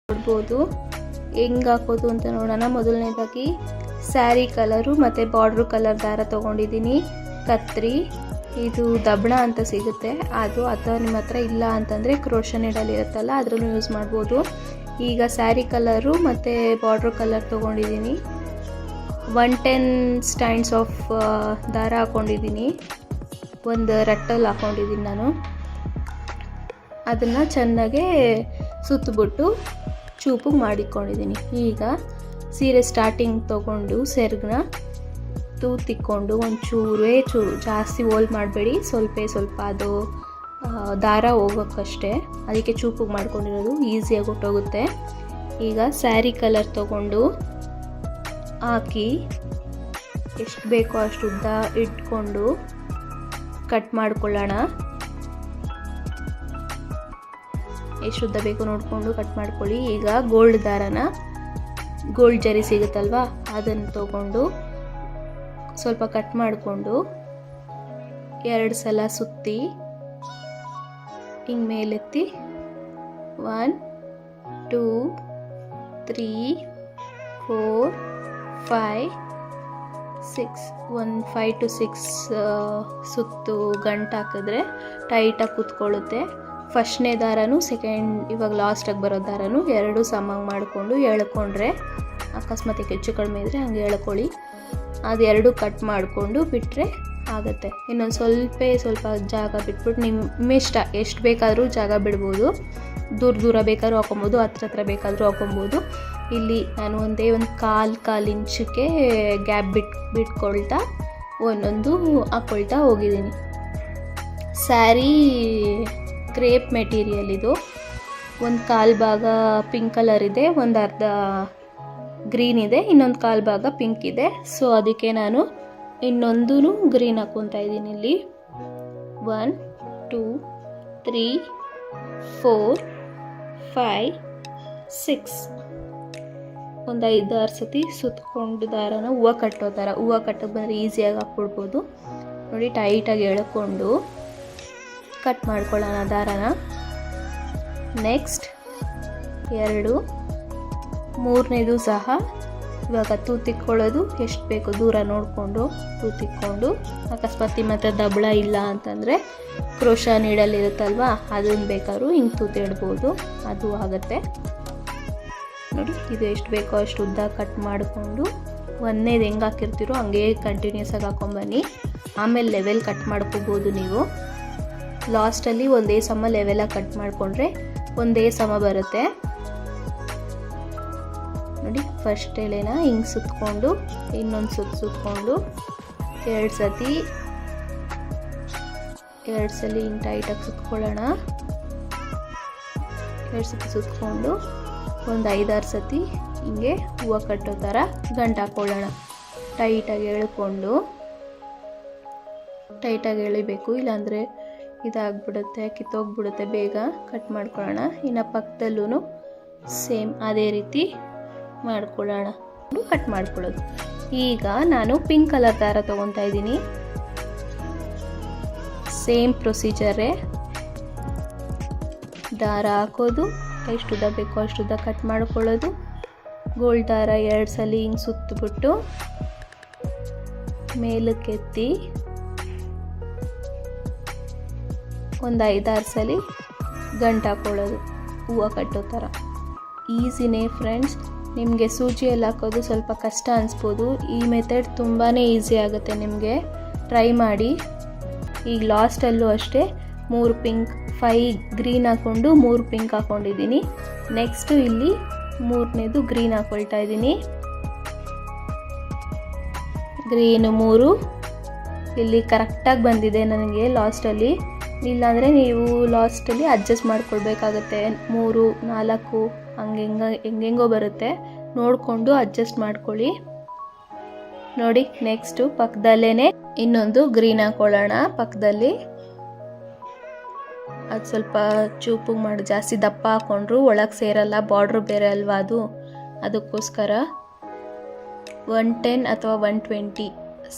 ನೋಡ್ಬೋದು. ಹೆಂಗೆ ಹಾಕೋದು ಅಂತ ನೋಡೋಣ. ಮೊದಲನೇದಾಗಿ ಸ್ಯಾರಿ ಕಲರು ಮತ್ತು ಬಾರ್ಡ್ರು ಕಲರ್ ದಾರ ತೊಗೊಂಡಿದ್ದೀನಿ. ಕತ್ರಿ, ಇದು ದಬಣ ಅಂತ ಸಿಗುತ್ತೆ ಅದು, ಅಥವಾ ನಿಮ್ಮ ಹತ್ರ ಇಲ್ಲ ಅಂತಂದರೆ ಕ್ರೋಶಾ ನೀಡಲ್ ಇರುತ್ತಲ್ಲ ಅದರಲ್ಲೂ ಯೂಸ್ ಮಾಡ್ಬೋದು. ಈಗ ಸ್ಯಾರಿ ಕಲರು ಮತ್ತು ಬಾರ್ಡ್ರು ಕಲರ್ ತೊಗೊಂಡಿದ್ದೀನಿ. 110 ಸ್ಟ್ಯಾಂಡ್ಸ್ ಆಫ್ ದಾರ ಹಾಕ್ಕೊಂಡಿದ್ದೀನಿ. ಒಂದು ರಟ್ಟಲ್ಲಿ ಹಾಕ್ಕೊಂಡಿದ್ದೀನಿ ನಾನು. ಅದನ್ನು ಚೆನ್ನಾಗೇ ಸುತ್ತಬಿಟ್ಟು ಚೂಪಿಗೆ ಮಾಡಿಕೊಂಡಿದ್ದೀನಿ. ಈಗ ಸೀರೆ ಸ್ಟಾರ್ಟಿಂಗ್ ತೊಗೊಂಡು ಸೆರಗನ್ನ ತೂತಿಕ್ಕೊಂಡು ಒಂಚೂರೇ ಚೂರು, ಜಾಸ್ತಿ ಹೋಲ್ ಮಾಡಬೇಡಿ, ಸ್ವಲ್ಪ ಅದು ದಾರ ಹೋಗೋಕ್ಕಷ್ಟೇ, ಅದಕ್ಕೆ ಚೂಪಿಗೆ ಮಾಡ್ಕೊಂಡಿರೋದು, ಈಸಿಯಾಗಿ ಹೊಟ್ಟೋಗುತ್ತೆ. ಈಗ ಸ್ಯಾರಿ ಕಲರ್ ತೊಗೊಂಡು ಹಾಕಿ ಎಷ್ಟು ಬೇಕೋ ಅಷ್ಟು ಉದ್ದ ಇಟ್ಕೊಂಡು ಕಟ್ ಮಾಡ್ಕೊಳ್ಳೋಣ. ಎಷ್ಟು ಉದ್ದ ಬೇಕು ನೋಡಿಕೊಂಡು ಕಟ್ ಮಾಡ್ಕೊಳ್ಳಿ. ಈಗ ಗೋಲ್ಡ್ ದಾರನ, ಗೋಲ್ಡ್ ಜರಿ ಸಿಗುತ್ತಲ್ವ ಅದನ್ನು ತೊಗೊಂಡು ಸ್ವಲ್ಪ ಕಟ್ ಮಾಡಿಕೊಂಡು 2 ಸಲ ಸುತ್ತಿ ಹಿಂಗೆ ಮೇಲೆತ್ತಿ 1 2 3 4 5 6 ಒಂದು 5 to 6 ಸುತ್ತು ಗಂಟು ಹಾಕಿದ್ರೆ ಟೈಟಾಗಿ ಕೂತ್ಕೊಳ್ಳುತ್ತೆ. ಫಸ್ಟ್ನೇ ದಾರನೂ ಇವಾಗ ಲಾಸ್ಟಾಗಿ ಬರೋ ದಾರನೂ 2 ಸಮಾಗಿ ಮಾಡಿಕೊಂಡು ಎಳ್ಕೊಂಡ್ರೆ, ಅಕಸ್ಮಾತ್ ಹೆಚ್ಚು ಕಡಿಮೆ ಇದ್ದರೆ ಹಂಗೆ ಎಳ್ಕೊಳ್ಳಿ. ಅದು 2 ಕಟ್ ಮಾಡಿಕೊಂಡು ಬಿಟ್ಟರೆ ಆಗುತ್ತೆ. ಇನ್ನೊಂದು ಸ್ವಲ್ಪ ಜಾಗ ಬಿಟ್ಬಿಟ್ಟು ನಿಮ್ಮ ಇಷ್ಟ, ಎಷ್ಟು ಬೇಕಾದರೂ ಜಾಗ ಬಿಡ್ಬೋದು. ದೂರ ಬೇಕಾದ್ರೂ ಹಾಕೊಬೋದು, ಹತ್ರ ಬೇಕಾದರೂ ಹಾಕೊಬೋದು. ಇಲ್ಲಿ ನಾನು ಒಂದು ಕಾಲು ಇಂಚಕ್ಕೆ ಗ್ಯಾಪ್ ಬಿಟ್ಕೊಳ್ತಾ ಒಂದೊಂದು ಹಾಕ್ಕೊಳ್ತಾ ಹೋಗಿದ್ದೀನಿ. ಸ್ಯಾರಿ ಕ್ರೇಪ್ ಮೆಟೀರಿಯಲ್ ಇದು. ಒಂದು ಕಾಲು ಭಾಗ ಪಿಂಕ್ ಕಲರ್ ಇದೆ, ಒಂದು ಅರ್ಧ ಗ್ರೀನ್ ಇದೆ, ಇನ್ನೊಂದು ಕಾಲು ಭಾಗ ಪಿಂಕ್ ಇದೆ. ಸೊ ಅದಕ್ಕೆ ನಾನು ಇನ್ನೊಂದು ಗ್ರೀನ್ ಹಾಕ್ಕೊತಾ ಇದ್ದೀನಿ. ಇಲ್ಲಿ 1 2 3 4 5 6 ಒಂದು 5-6 ಸತಿ ಸುತ್ತಕೊಂಡು ದಾರನ ಹೂವು ಕಟ್ಟೋ ಥರ, ಹೂವು ಕಟ್ಟೋಕೆ ಬಂದರೆ ಈಸಿಯಾಗಿ ಹಾಕ್ಬಿಡ್ಬೋದು. ನೋಡಿ, ಟೈಟಾಗಿ ಎಳ್ಕೊಂಡು ಕಟ್ ಮಾಡ್ಕೊಳ್ಳೋಣ ದಾರನ. ನೆಕ್ಸ್ಟ್ 2 ಮೂರನೇದು ಸಹ ಇವಾಗ ತೂತಿಕ್ಕೊಳ್ಳೋದು ಎಷ್ಟು ಬೇಕು ದೂರ ನೋಡಿಕೊಂಡು ತೂತಿಕ್ಕೊಂಡು, ಅಕಸ್ಮಾತ್ ನಿಮ್ಮ ಹತ್ರ ದಬಳ ಇಲ್ಲ ಅಂತಂದರೆ ಕ್ರೋಶಾ ನೀಡಲ್ ಇರುತ್ತಲ್ವ ಅದನ್ನು ಬೇಕಾದ್ರೂ ಹಿಂಗೆ ತೂತಿಡ್ಬೋದು, ಅದು ಆಗುತ್ತೆ. ನೋಡಿ, ಇದು ಎಷ್ಟು ಬೇಕೋ ಅಷ್ಟು ಉದ್ದ ಕಟ್ ಮಾಡಿಕೊಂಡು ಒಂದೇದು ಹೆಂಗೆ ಹಾಕಿರ್ತೀರೋ ಹಂಗೆ ಕಂಟಿನ್ಯೂಸ್ ಆಗಿ ಹಾಕ್ಕೊಂಬನ್ನಿ. ಆಮೇಲೆ ಲೆವೆಲ್ ಕಟ್ ಮಾಡ್ಕೋಬೋದು ನೀವು. ಲಾಸ್ಟಲ್ಲಿ ಒಂದೇ ಸಮ ಲೆವೆಲಾಗಿ ಕಟ್ ಮಾಡಿಕೊಂಡ್ರೆ ಒಂದೇ ಸಮ ಬರುತ್ತೆ. ನೋಡಿ, ಫಸ್ಟ್ ಎಲೆನ ಹಿಂಗೆ ಸುತ್ತಕೊಂಡು ಇನ್ನೊಂದು ಸುತ್ತಕೊಂಡು 2 ಸಲ ಹಿಂಗೆ ಟೈಟಾಗಿ ಸುತ್ಕೊಳ್ಳೋಣ. 2 ಸತಿ ಸುತ್ತಕೊಂಡು ಒಂದು 5-6 ಸತಿ ಹಿಂಗೆ ಹೂವು ಕಟ್ಟೋ ಥರ ಗಂಟು ಹಾಕ್ಕೊಳ್ಳೋಣ. ಟೈಟಾಗಿ ಎಳಿಬೇಕು, ಇಲ್ಲಾಂದರೆ ಇದಾಗ್ಬಿಡುತ್ತೆ, ಕಿತ್ತೋಗ್ಬಿಡುತ್ತೆ. ಬೇಗ ಕಟ್ ಮಾಡ್ಕೊಳ್ಳೋಣ. ಇನ್ನು ಪಕ್ಕದಲ್ಲೂ ಸೇಮ್ ಅದೇ ರೀತಿ ಮಾಡ್ಕೊಳ್ಳೋಣ, ಕಟ್ ಮಾಡ್ಕೊಳ್ಳೋದು. ಈಗ ನಾನು ಪಿಂಕ್ ಕಲರ್ ದಾರ ತೊಗೊತಾ ಇದ್ದೀನಿ. ಸೇಮ್ ಪ್ರೊಸೀಜರೇ, ದಾರ ಹಾಕೋದು, ಎಷ್ಟು ಉದ್ದ ಬೇಕೋ ಅಷ್ಟು ಉದ್ದ ಕಟ್ ಮಾಡ್ಕೊಳ್ಳೋದು. ಗೋಲ್ಡ್ ದಾರ 2 ಸಲ ಹಿಂಗೆ ಸುತ್ತಬಿಟ್ಟು ಮೇಲಕ್ಕೆತ್ತಿ ಒಂದು 5-6 ಸಲ ಗಂಟು ಹಾಕ್ಕೊಳ್ಳೋದು ಹೂವು ಕಟ್ಟೋ ಥರ. ಈಸಿನೇ ಫ್ರೆಂಡ್ಸ್. ನಿಮಗೆ ಸೂಜಿಯಲ್ಲಿ ಹಾಕೋದು ಸ್ವಲ್ಪ ಕಷ್ಟ ಅನಿಸ್ಬೋದು, ಈ ಮೆಥಡ್ ತುಂಬಾ ಈಸಿ ಆಗುತ್ತೆ ನಿಮಗೆ. ಟ್ರೈ ಮಾಡಿ. ಈಗ ಲಾಸ್ಟಲ್ಲೂ ಅಷ್ಟೇ 3 ಪಿಂಕ್ 5 ಗ್ರೀನ್ ಹಾಕ್ಕೊಂಡು 3 ಪಿಂಕ್ ಹಾಕ್ಕೊಂಡಿದ್ದೀನಿ. ನೆಕ್ಸ್ಟು ಇಲ್ಲಿ 3ನೇದು ಗ್ರೀನ್ ಹಾಕ್ಕೊಳ್ತಾ ಇದ್ದೀನಿ. ಗ್ರೀನು 3 ಇಲ್ಲಿ ಕರೆಕ್ಟಾಗಿ ಬಂದಿದೆ ನನಗೆ ಲಾಸ್ಟಲ್ಲಿ. ಇಲ್ಲಾಂದರೆ ನೀವು ಲಾಸ್ಟಲ್ಲಿ ಅಡ್ಜಸ್ಟ್ ಮಾಡ್ಕೊಳ್ಬೇಕಾಗತ್ತೆ. 3 4 ಹೆಂಗೆಂಗೋ ಬರುತ್ತೆ, ನೋಡಿಕೊಂಡು ಅಡ್ಜಸ್ಟ್ ಮಾಡ್ಕೊಳ್ಳಿ. ನೋಡಿ, ನೆಕ್ಸ್ಟು ಪಕ್ಕದಲ್ಲೇ ಇನ್ನೊಂದು ಗ್ರೀನ್ ಹಾಕ್ಕೊಳ್ಳೋಣ ಪಕ್ಕದಲ್ಲಿ. ಅದು ಸ್ವಲ್ಪ ಚೂಪಿಗೆ ಮಾಡಿ, ಜಾಸ್ತಿ ದಪ್ಪ ಹಾಕ್ಕೊಂಡ್ರು ಒಳಗೆ ಸೇರಲ್ಲ, ಬಾರ್ಡ್ರು ಬೇರೆ ಅಲ್ವಾ ಅದಕ್ಕೋಸ್ಕರ 110 ಅಥವಾ 120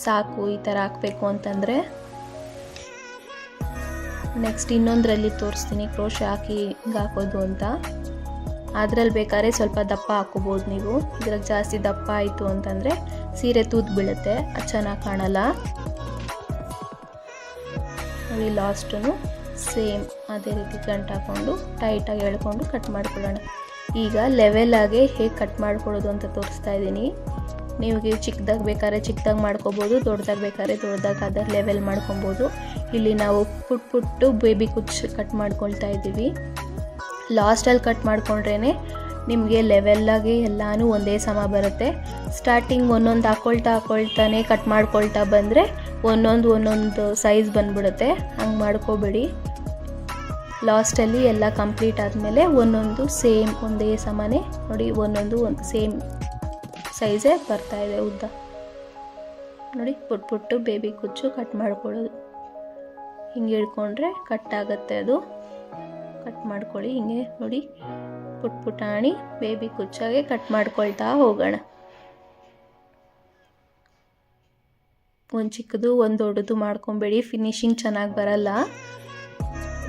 ಸಾಕು ಈ ಥರ ಹಾಕಬೇಕು ಅಂತಂದರೆ. ನೆಕ್ಸ್ಟ್ ಇನ್ನೊಂದರಲ್ಲಿ ತೋರಿಸ್ತೀನಿ ಕ್ರೋಶೆ ಹಾಕಿ ಹಿಂಗೆ ಹಾಕೋದು ಅಂತ. ಅದರಲ್ಲಿ ಬೇಕಾದ್ರೆ ಸ್ವಲ್ಪ ದಪ್ಪ ಹಾಕೋಬೋದು ನೀವು. ಇದ್ರಾಗ ಜಾಸ್ತಿ ದಪ್ಪ ಆಯಿತು ಅಂತಂದರೆ ಸೀರೆ ತೂತು ಬೀಳುತ್ತೆ, ಅದು ಚೆನ್ನಾಗಿ ಕಾಣಲ್ಲ. ನೋಡಿ ಲಾಸ್ಟು ಸೇಮ್ ಅದೇ ರೀತಿ ಗಂಟು ಹಾಕ್ಕೊಂಡು ಟೈಟಾಗಿ ಎಳ್ಕೊಂಡು ಕಟ್ ಮಾಡ್ಕೊಳ್ಳೋಣ. ಈಗ ಲೆವೆಲಾಗೆ ಹೇಗೆ ಕಟ್ ಮಾಡ್ಕೊಳ್ಳೋದು ಅಂತ ತೋರಿಸ್ತಾ ಇದ್ದೀನಿ. ನಿಮಗೆ ಚಿಕ್ಕದಾಗಿ ಬೇಕಾದ್ರೆ ಚಿಕ್ಕದಾಗಿ ಮಾಡ್ಕೊಬೋದು, ದೊಡ್ಡದಾಗಿ ಬೇಕಾದ್ರೆ ದೊಡ್ಡದಾಗಿ ಅದರ ಲೆವೆಲ್ ಮಾಡ್ಕೊಬೋದು. ಇಲ್ಲಿ ನಾವು ಪುಟ್ಟು ಬೇಬಿ ಕುಚ್ಚು ಕಟ್ ಮಾಡ್ಕೊಳ್ತಾ ಇದ್ದೀವಿ. ಲಾಸ್ಟಲ್ಲಿ ಕಟ್ ಮಾಡ್ಕೊಂಡ್ರೇ ನಿಮಗೆ ಲೆವೆಲ್ಲಾಗಿ ಎಲ್ಲನೂ ಒಂದೇ ಸಮ ಬರುತ್ತೆ. ಸ್ಟಾರ್ಟಿಂಗ್ ಒಂದೊಂದು ಹಾಕ್ಕೊಳ್ತಾನೆ ಕಟ್ ಮಾಡ್ಕೊಳ್ತಾ ಬಂದರೆ ಒಂದೊಂದು ಸೈಜ್ ಬಂದ್ಬಿಡುತ್ತೆ. ಹಂಗೆ ಮಾಡ್ಕೋಬೇಡಿ. ಲಾಸ್ಟಲ್ಲಿ ಎಲ್ಲ ಕಂಪ್ಲೀಟ್ ಆದಮೇಲೆ ಒಂದೊಂದು ಸೇಮ್ ಒಂದೇ ಸಮನೇ ನೋಡಿ, ಒಂದೊಂದು ಸೇಮ್ ಸೈಜೇ ಬರ್ತಾಯಿದೆ ಉದ್ದ. ನೋಡಿ ಪುಟ್ಟು ಬೇಬಿ ಕುಚ್ಚು ಕಟ್ ಮಾಡ್ಕೊಳ್ಳೋದು. ಹಿಂಗೆ ಹಿಡ್ಕೊಂಡ್ರೆ ಕಟ್ ಆಗುತ್ತೆ, ಅದು ಕಟ್ ಮಾಡ್ಕೊಳ್ಳಿ. ಹಿಂಗೆ ನೋಡಿ ಪುಟಾಣಿ ಬೇಬಿ ಕುಚ್ಚಾಗೆ ಕಟ್ ಮಾಡ್ಕೊಳ್ತಾ ಹೋಗೋಣ. ಒಂದು ಚಿಕ್ಕದು ಒಂದು ದೊಡ್ಡದು ಮಾಡ್ಕೊಬೇಡಿ, ಫಿನಿಶಿಂಗ್ ಚೆನ್ನಾಗಿ ಬರಲ್ಲ.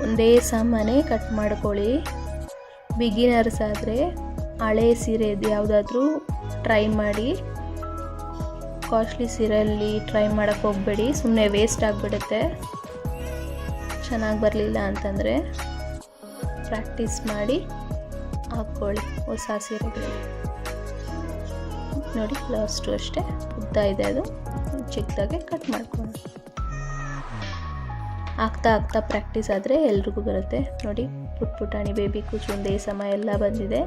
ಒಂದೇ ಸಮನೆ ಕಟ್ ಮಾಡ್ಕೊಳ್ಳಿ. ಬಿಗಿನರ್ಸ್ ಆದರೆ ಹಳೆ ಸೀರೆದು ಯಾವುದಾದ್ರೂ ಟ್ರೈ ಮಾಡಿ. ಕಾಸ್ಟ್ಲಿ ಸೀರೆಯಲ್ಲಿ ಟ್ರೈ ಮಾಡೋಕ್ಕೆ ಹೋಗಬೇಡಿ, ಸುಮ್ಮನೆ ವೇಸ್ಟ್ ಆಗಿಬಿಡುತ್ತೆ. ಚೆನ್ನಾಗಿ ಬರಲಿಲ್ಲ ಅಂತಂದರೆ ಪ್ರಾಕ್ಟೀಸ್ ಮಾಡಿ ಹಾಕ್ಕೊಳ್ಳಿ ಹೊಸ ಸೀರೆಗಳು. ನೋಡಿ ಲಾಸ್ಟು ಅಷ್ಟೇ ಉದ್ದ ಇದೆ, ಅದು ಚಿಕ್ಕದಾಗೆ ಕಟ್ ಮಾಡ್ಕೊಳ್ಳಿ. ಆಗ್ತಾ ಪ್ರಾಕ್ಟೀಸ್ ಆದರೆ ಎಲ್ರಿಗೂ ಬರುತ್ತೆ. ನೋಡಿ ಪುಟಾಣಿ ಬೇಬಿ ಕುಚ್ಚು ಒಂದೇ ಸಮ ಎಲ್ಲ ಬಂದಿದೆ.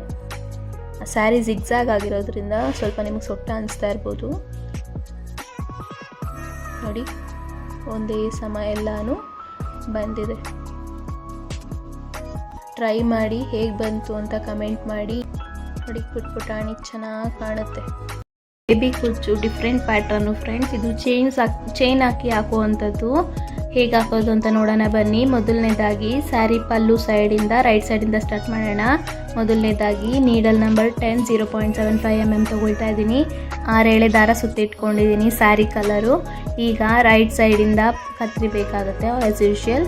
ಸ್ಯಾರಿ ಜಿಗ್ಜಾಗ್ ಆಗಿರೋದ್ರಿಂದ ಸ್ವಲ್ಪ ನಿಮಗೆ ಸೊಟ್ಟ ಅನಿಸ್ತಾ ಇರ್ಬೋದು. ನೋಡಿ ಒಂದೇ ಸಮ ಎಲ್ಲನೂ ಬಂದಿದೆ. ಟ್ರೈ ಮಾಡಿ ಹೇಗೆ ಬಂತು ಅಂತ ಕಮೆಂಟ್ ಮಾಡಿ. ನೋಡಿ ಪುಟಾಣಿ ಚೆನ್ನಾಗಿ ಕಾಣುತ್ತೆ. ಬೇಬಿ ಕುಚ್ಚು ಡಿಫ್ರೆಂಟ್ ಪ್ಯಾಟರ್ನು ಫ್ರೆಂಡ್ಸ್. ಇದು ಚೈನ್ ಹಾಕಿ ಹಾಕುವಂಥದ್ದು. ಹೇಗೆ ಹಾಕೋದು ಅಂತ ನೋಡೋಣ ಬನ್ನಿ. ಮೊದಲನೇದಾಗಿ ಸ್ಯಾರಿ ಪಲ್ಲು ಸೈಡಿಂದ ರೈಟ್ ಸೈಡಿಂದ ಸ್ಟಾರ್ಟ್ ಮಾಡೋಣ. ಮೊದಲನೇದಾಗಿ ನೀಡಲ್ ನಂಬರ್ 10 0.75 mm ತೊಗೊಳ್ತಾ ಇದ್ದೀನಿ. 6 ಎಳೆ ದಾರ ಸುತ್ತಿಟ್ಕೊಂಡಿದ್ದೀನಿ ಸ್ಯಾರಿ ಕಲರು. ಈಗ ರೈಟ್ ಸೈಡಿಂದ ಕತ್ರಿ ಬೇಕಾಗುತ್ತೆ ಆ್ಯಸ್ ಯೂಶುವಲ್.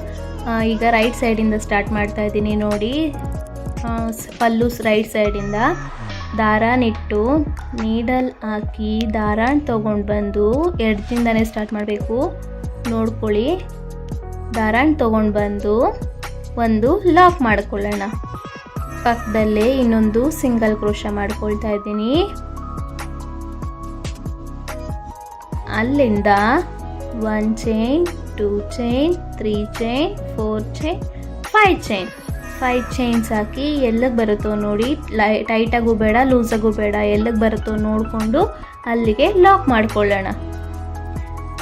ಈಗ ರೈಟ್ ಸೈಡಿಂದ ಸ್ಟಾರ್ಟ್ ಮಾಡ್ತಾ ಇದ್ದೀನಿ. ನೋಡಿ ಪಲ್ಲು ರೈಟ್ ಸೈಡಿಂದ ದಾರ ನಿಟ್ಟು ನೀಡಲ್ ಹಾಕಿ ದಾರ ತೊಗೊಂಡು ಬಂದು ಎಡ್ಜಿಂದನೇ ಸ್ಟಾರ್ಟ್ ಮಾಡಬೇಕು. ನೋಡ್ಕೊಳ್ಳಿ, ದಾರಾನ್ ತೊಗೊಂಡು ಬಂದು ಒಂದು ಲಾಕ್ ಮಾಡ್ಕೊಳ್ಳೋಣ. ಪಕ್ಕದಲ್ಲೇ ಇನ್ನೊಂದು ಸಿಂಗಲ್ ಕ್ರೋಶ ಮಾಡ್ಕೊಳ್ತಾ ಇದ್ದೀನಿ. ಅಲ್ಲಿಂದ 1 chain 2 chain 3 chain 4 chain 5 chain 5 chains ಹಾಕಿ ಎಲ್ಲಿಗೆ ಬರುತ್ತೋ ನೋಡಿ, ಟೈಟಾಗೂ ಬೇಡ ಲೂಸಾಗೂ ಬೇಡ, ಎಲ್ಲಿಗೆ ಬರುತ್ತೋ ನೋಡಿಕೊಂಡು ಅಲ್ಲಿಗೆ ಲಾಕ್ ಮಾಡ್ಕೊಳ್ಳೋಣ.